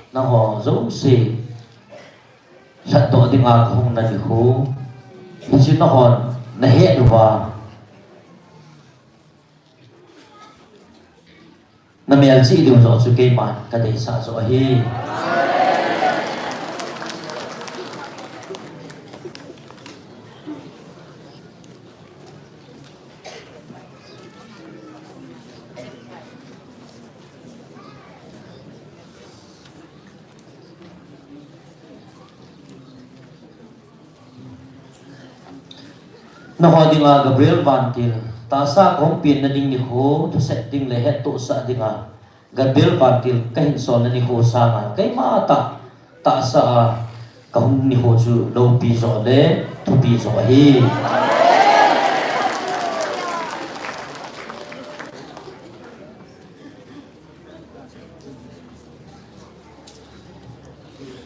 na ho zo si sa to di nga kahong na liho isin na hon na he ba na may alsi di mo zo kima kaday sa so ahi Naho di nga Gabriel Bantil tasa kong pin na ding ni ho to setting lehet to sa di nga Gabriel Bantil kahinson na ni ho sama kay mata tasa kahong ni ho su low piso le to piso hi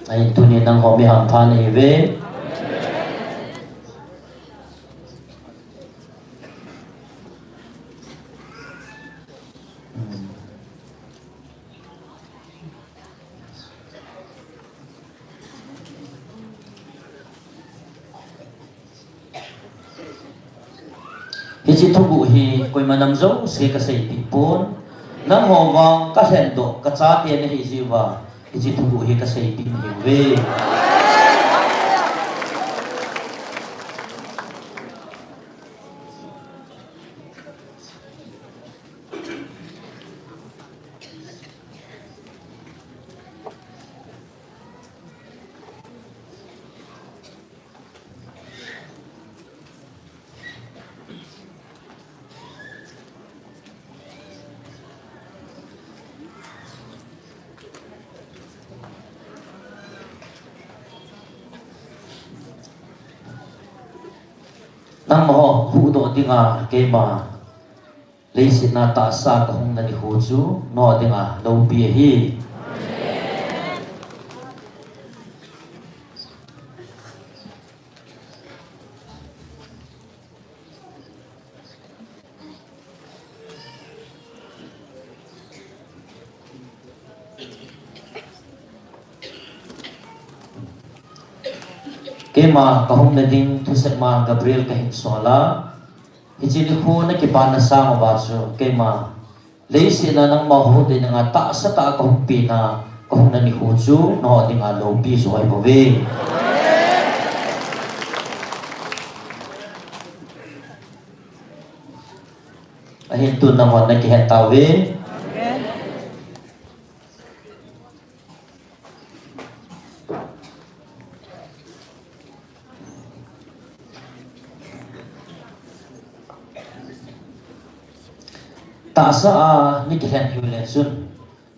ay tunin ng homi hampan ibe Hiji tubu hi koi manamzo se kasay pipon nang howang kasendo katsati ni hijiwa hiji tubu hi kasay pinhiwe nang mo hudo dinga kema leisit na taasa kahong na ni Hoju no dinga low hi kema kahong na din to sa mga Gabriel kahinsola hijili ko na kibana sa mga baso kema leisi na nang mahudi na nga ta sa ta kahong pina kahong na ni Hoju no di nga low piso ay babe ahin to naman na kihetawi tasa ni kihen hiulensun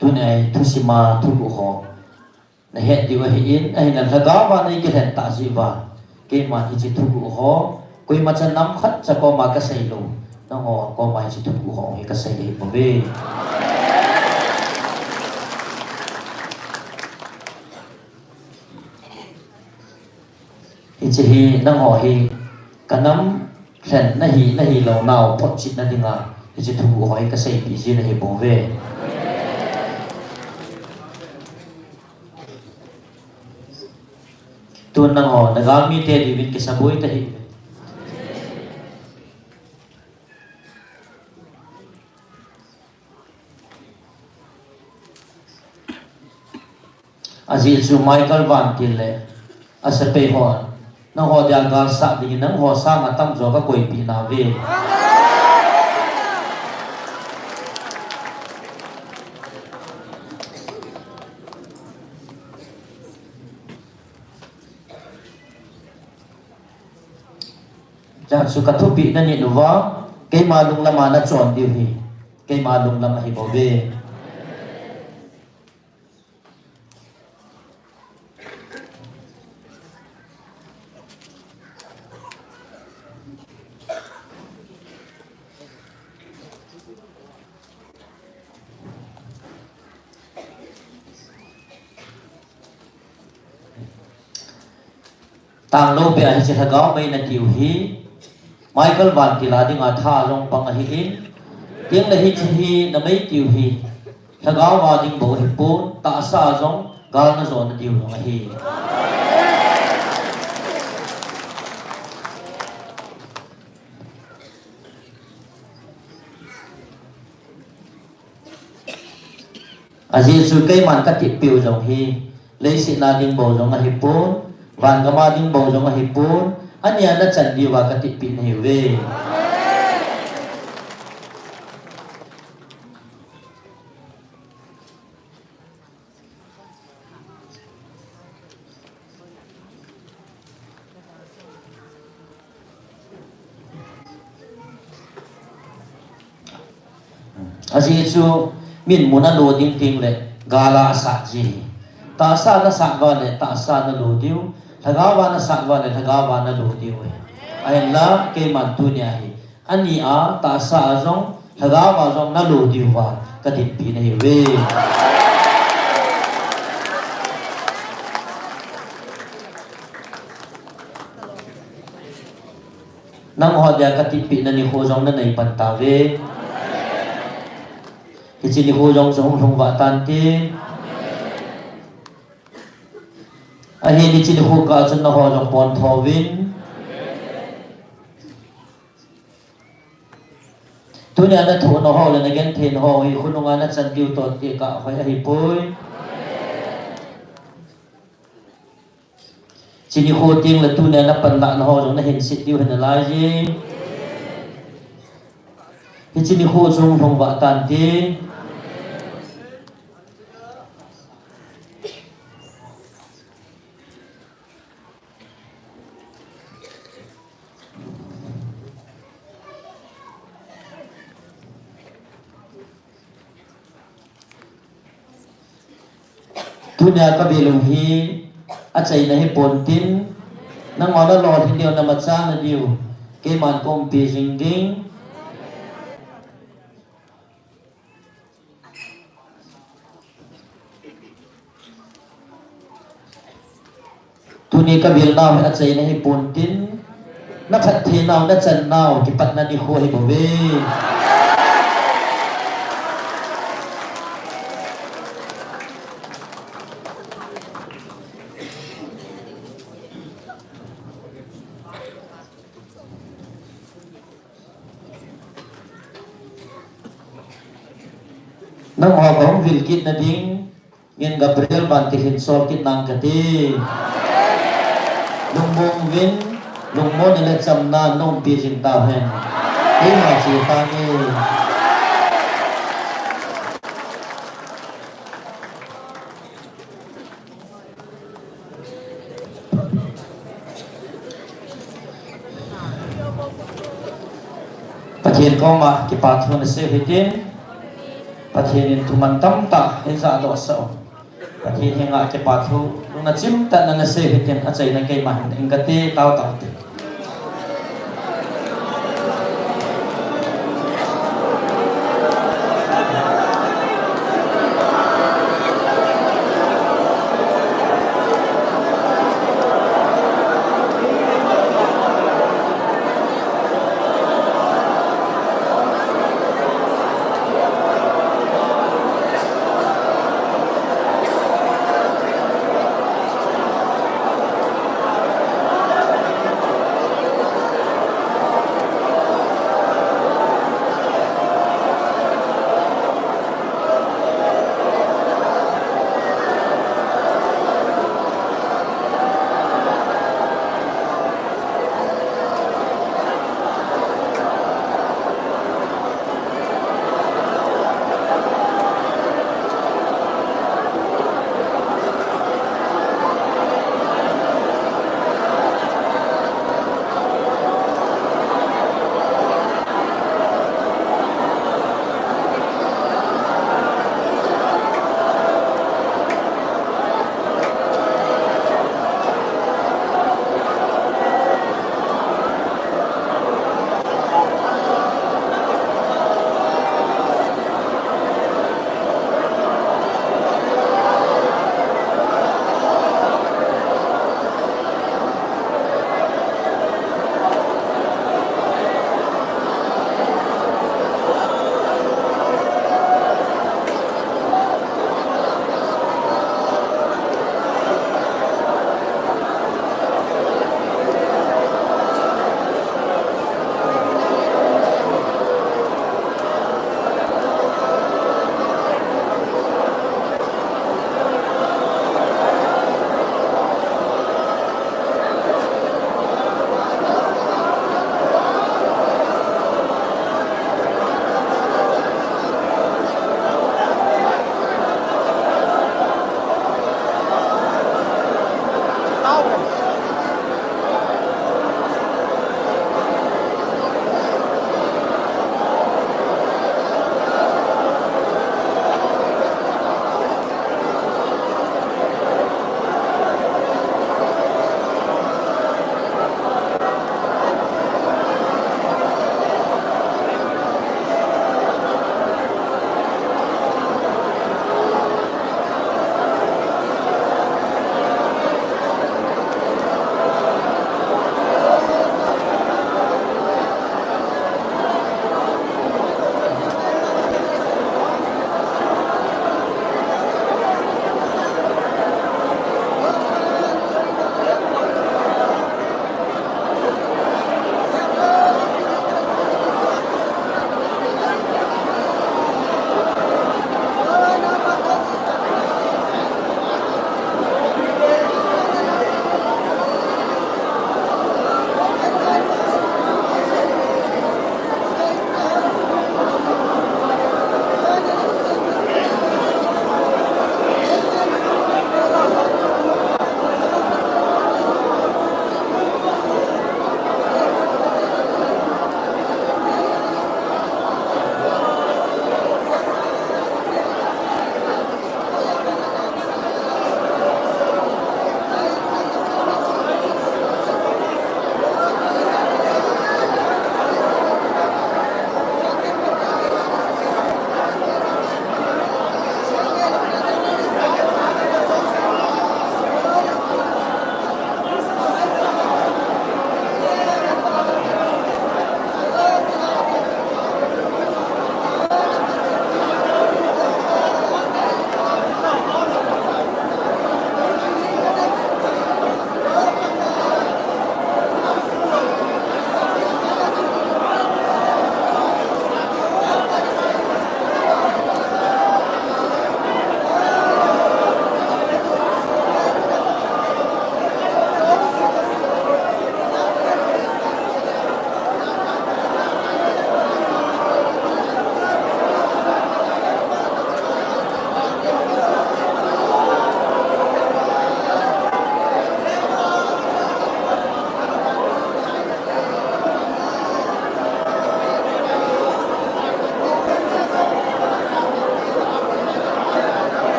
tunay tusima tubu ho na het diwa hiin ay nalagawa na kihen tasiba kay ma hiji tubu ho koy macam nam khat sa ko makasaylo nang ho ko ma hiji tubu ho ikasay pabe hiji nang ho hi kanam khen na hi lo nau pot chit na dinga hiji tubu hoi kasay bisi na hibove tuan nang ho nagami te divin kisaboy tahi azil su Michael Van Tille asa pe ho na ho dia gal sa ding nang ho sa ma tam zo ka koi pi na ve ja su ka thu pi na ni nu wa ke ma lung la ma na chon di hi ke ma lung la ma hi bo ve tang lo be hi cha ga mai na tiu hi Michael van tila ding a tha long pang hi in tiếng là hi hi na mấy tiu hi cha ga wa ding bo hi po ta sa jong gal na zo na tiu long hi a Jesu kai man ka ti piu jong hi lấy si na ding bo jong a hi po van ga ma ding bo jong a hi po ania na chan di wa ka ti pi na hi ve a Jesu min muna lo ding ting le gala sa ji ta sa na sa wa le ta sa na lo diu thaga wa na sa wa le thaga wa na lo diu ai la ke man tu nya hi ani a ta sa jong thaga wa jong na lo diu wa ka ti pi na hi ve nang ho dia ka ti pi na ni ho jong na nei pan ta ve thì chỉ hồ dòng sống không vạ tan ti anh hi chỉ hồ cả chân nó hồ dòng pon thọ vin tu nhà đã thổ nó hồ là gen thiên hồ hi khun nong ana chân tiêu tot ti cả phải hi poi chỉ hồ tiếng là tu nhà nó pan đã nó hồ dòng nó hiện sit tiêu hình là gì thì chỉ hồ dòng không vạ tan ti tu nya ka belum hi a chai na hi pon tin na ngona lo thi dio na ma cha na dio ke man kom pi jing ding tu ni ka bel naw a chai na hi pon tin na khat the naw na chan naw ki pat na ni kho hi bo ve nang ho gong vil kit na ding ngin Gabriel ban ti hin sol kit nang kati lung mong vin lung mo ni le cham na nong pi jin ta hen hi ma chi ta ni pathian ko ma ki pa thun se hitin pathian thu man tam ta he za lo so pathian he nga ke pa thu na chim ta na se hitin a chai na ke ma engate taw taw te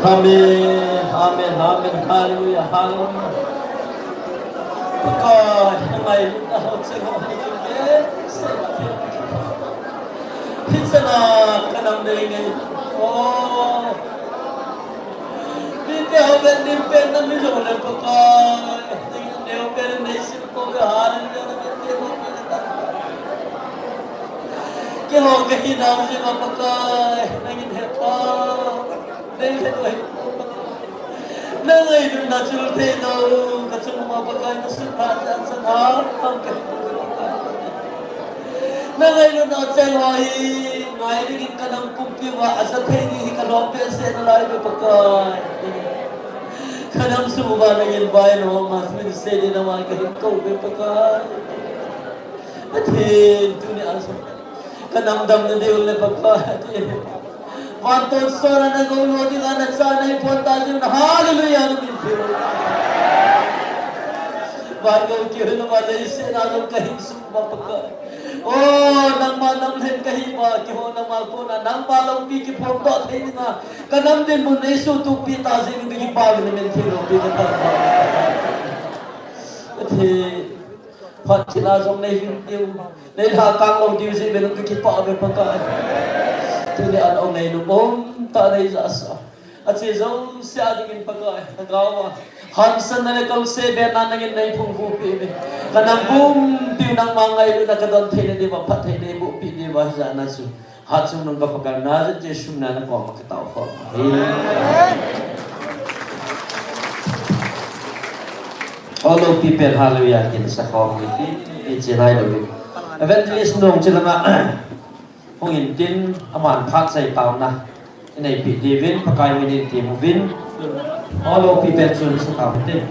Amen, amen, amen, hallelujah, hallelujah. God, my Lord, say Hinsana kanam denge. Oh, dite haben din pen na mi jole pakai. Deo pen nei sim ko ga haran ga na ke ho ke ho ke hi nam se ma pakai. Nangin he pa. Dei le doi. Nangai du na chul the no ka chung ma pakai na sun ha dan san ha kam ke. Nangai du na chel hai. Ngai ri kanam kumpi wa asa the ni ka lo pe se na lai be pakai. Kanam su ba na yin bai no ma min se ni na ma ka hin ko be pakai. Athin tu ni aso. Kanam dam na de ul le pakai. Wanton sora na go lo di na sa na iponta din hallelujah ni phil. Bago ki hulu ma dai se na lo kahin su ba pakai. Oh nang ma nam hen kahi ba ki ho na ma ko na nang pa lo pi ki phong dot he na kanam din mun nei su tu pi ta jing ki pa ni men thi lo pi ka ta thì Phật chỉ là trong này yêu nên là càng lâu điều gì về nó cái bỏ về phần cả thì để ông này nó bom ta đây giả sao chỉ dấu xe đi cái phần cả gạo mà hắn sân này câu xe bên nan này này phong phú pi này cái nam bom tiêu năng mang ngay luôn là cái đòn thế này đi vào Phật thế này bộ pi đi vào giả na su hạt sung nông gặp cái na rất Giêsu na nó còn cái tàu phật All people hallelujah in sa kong ni chinai lo bi evangelist nong chilanga hong in tin aman phat sai taw na nei pi divin pakai mini ti movin all people chun sa taw te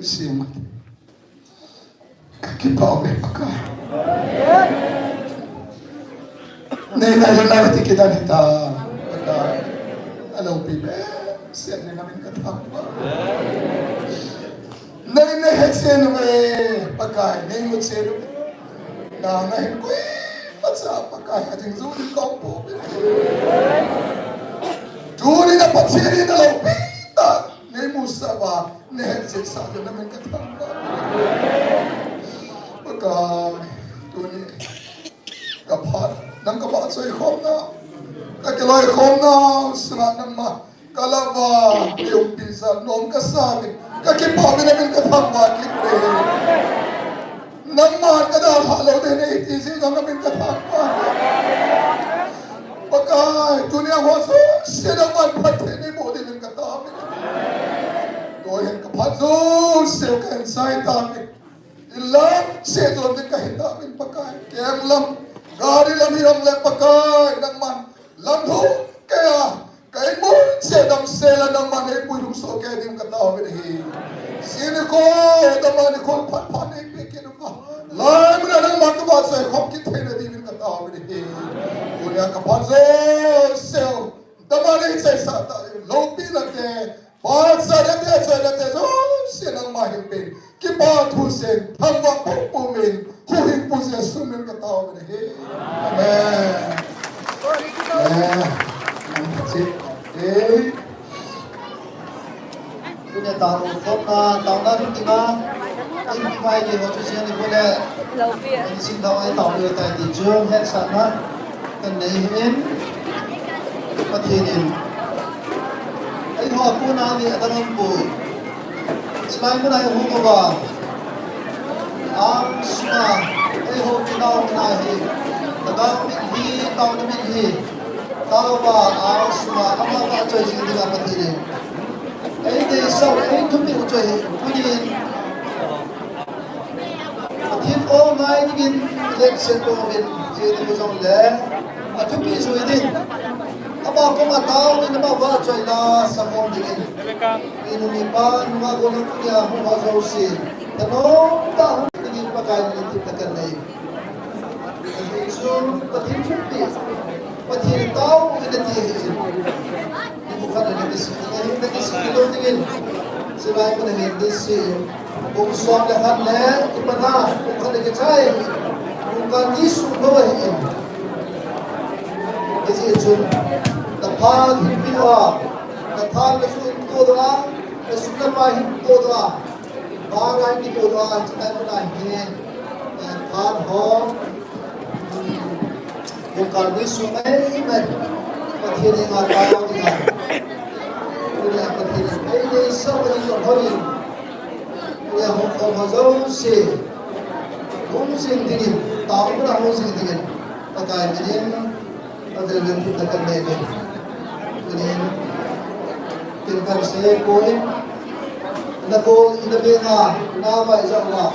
siya. Kakipaw may pagka. Nailayo kita nita. Pagka, alaw pibe, siya na namin katapa. Nalinahet siya naman pagkain. Naingot siya naman. Nangahin ko at sa pagkain ating zulit ko po. Tuli na patsiri na lang pita. Naimusa ba? Nahet siya sa akin namin katapa. Pagka, tuli, kapat. Nang kapat sa ikom na. Kakilay ikom na. Sana naman. Kalaba, yung pisa, noong kasabi. Kakipawi namin katapa. Kipe. Naman ka na halaw din na itisi na namin katapa. Pagka, tuli ang waso. Sinaman pati ni mo din yung katapa. Doon kapat. Siya ka inside tabi. Ilang siya doon din kahit namin pagkain. Kaya lang. Gari lang hirang lepagay ng man. Lamho, kaya mo siya ng sela ng man ay pulong so kaya di yung katawin eh. Sino ko, naman ko, panay pikin pa. Lai mo na ng makabat sa ikong kita na di yung katawin eh. Kunya kapanso, siya, naman ay sa lopi lang eh. Pag sa dati, siya ng mahimpin. Kipat husin, hanggang pupumin, huhin po siya sumin katawin eh. Amen. Amen. That's it. Okay. Punya tahu tahu na rin diba? Ay, may di mo siya ni pula. Ay, sindaw ay tahu yung tayo di June, head sana. Kanahin. Patinin. Ay, ako na ni Atanong po. Selain mo na yung huko ba? Ang suma. Ay, huko kinaw kinahin. Tagang minghi, tao na minghi. Tao ba, ang suma. Ang mga ka-choy, sige di ba patinin. Ay, di sa ay tuming choy. Punin. Patin all night din election ko min. Sige di mo sa ule. At tuming choy din. Aba ko matao ni ba ba choy na sa mo din. Inumipan mga gulang ko niya kung mazosi. Tanong taon naging pagkain ng titakanay. So, patin chupi. Patin tao inatihin. Hindi ka na nagkasilo tingin. Sila ko na hindi si kung suwang lahat na iba na kung ka nagkacay. Kung ka nisunohin. Kasi ito napag himpiwa. Napag na suwang doa, sudah pahit doa, bagai di doa, kita menahin, kan ho, bukan di sungai, pathin yang ada dia, punya pathin, ini semua yang hari, punya hukum hazau se, dingin, tahu berapa hong dingin, pakai dingin, ada yang kita kenal dingin. Tinggal saya koin, nako inabi nga nawa isawa.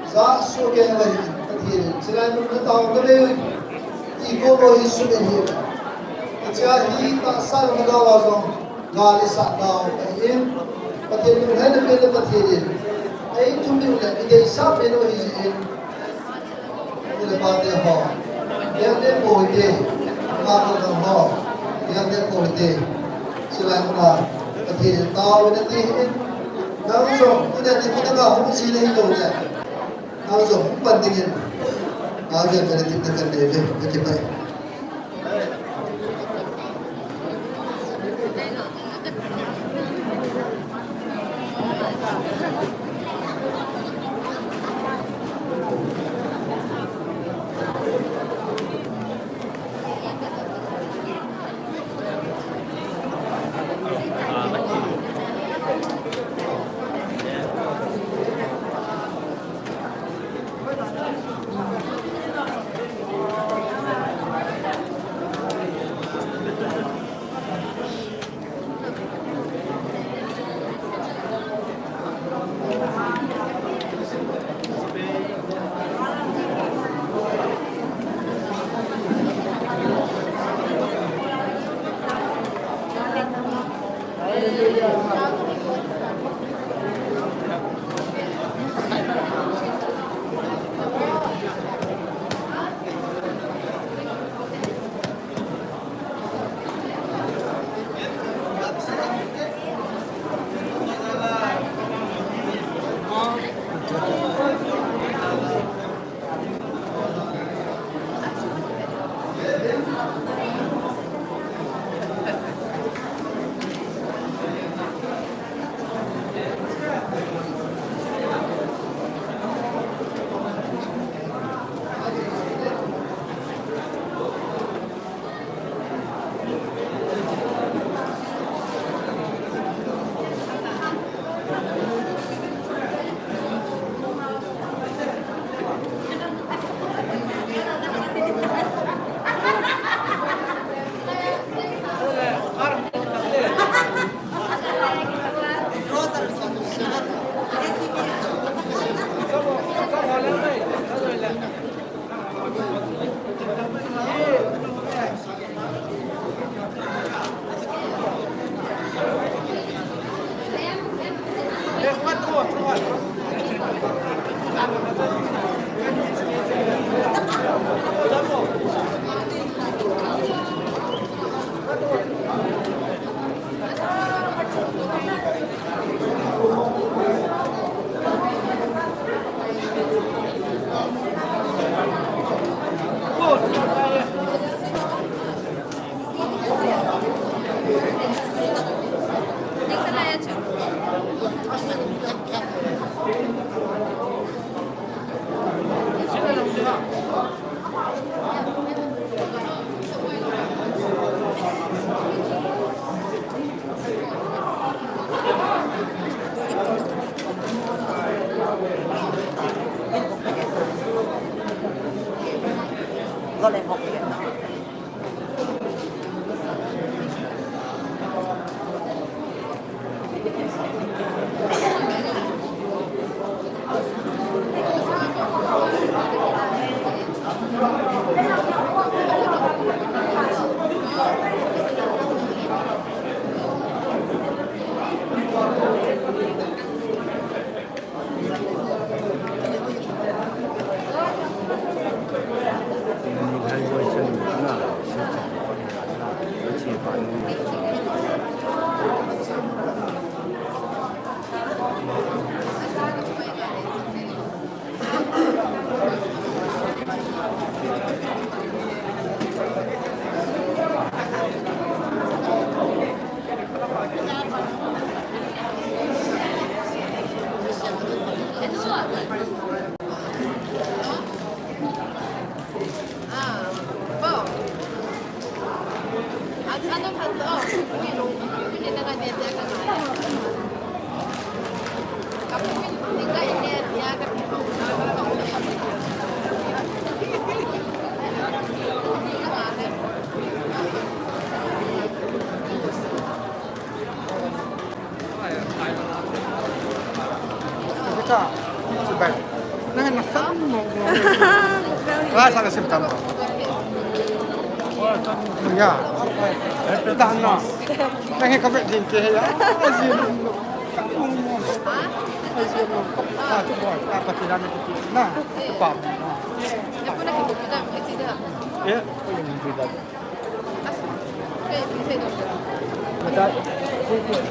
Sa suke nga patin. Sila yung tao kami iko mo isumin hiyo. Kaya hita sa magawa so gali sa tao kain patin yung hana pwede patin. Ay tumila ide sa peno hisin. Mula pati ho. Yan din po ide. Mga ho. Yan din po ide. Sila ko na patin tao na tihin. Nangso, kuda di kita ka kung sila ito na. Nangso, pandingin. Agad ka na tignan na ito. Nakipay. Kita sebaik. Nah, nasan mo. Wala sa September. Ya. Dah na. Nah, kapit din kaya. Azin. Azin. Tu boy, apa tidak itu. Nah, cepat. Ya pun nak kita itu dah. Ya, ini beda. Kayak bisa dong. Betul.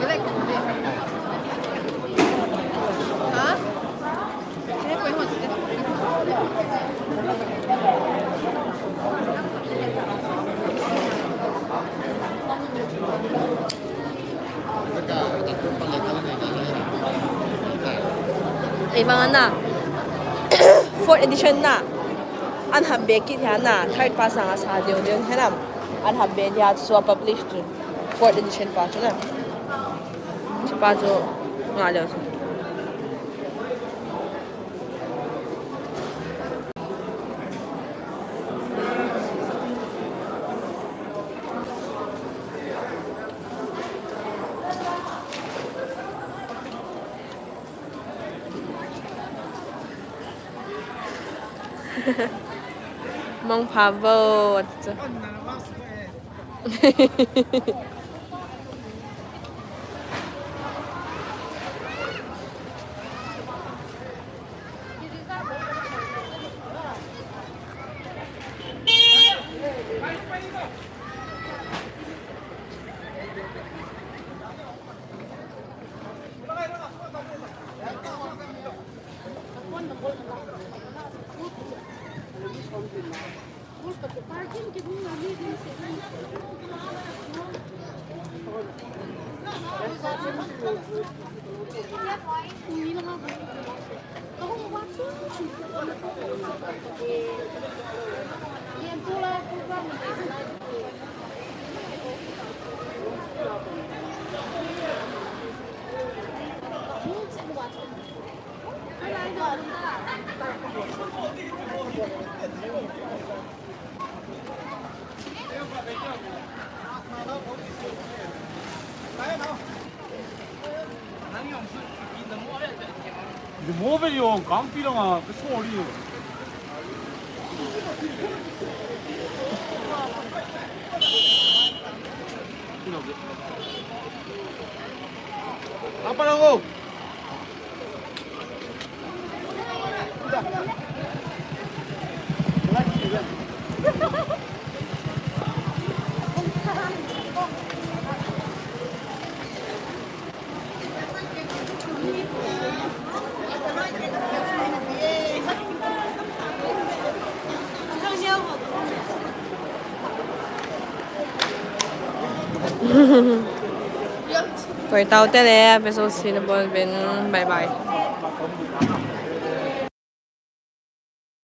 Jelek. Hah? Ini kau yang mana? Ay mga na. 4th edition na. An habbe kit ya na. Third pa sa nga sa diyon diyon hanam. An habbe ya so publish to 4th edition pa to na. Sa pa to nga daw. Mang Pavo 왔죠. 모벨이요, 강비랑아, 그 소리. 아빠라고. Quay tàu tới đây, episode sustainable, bye bye.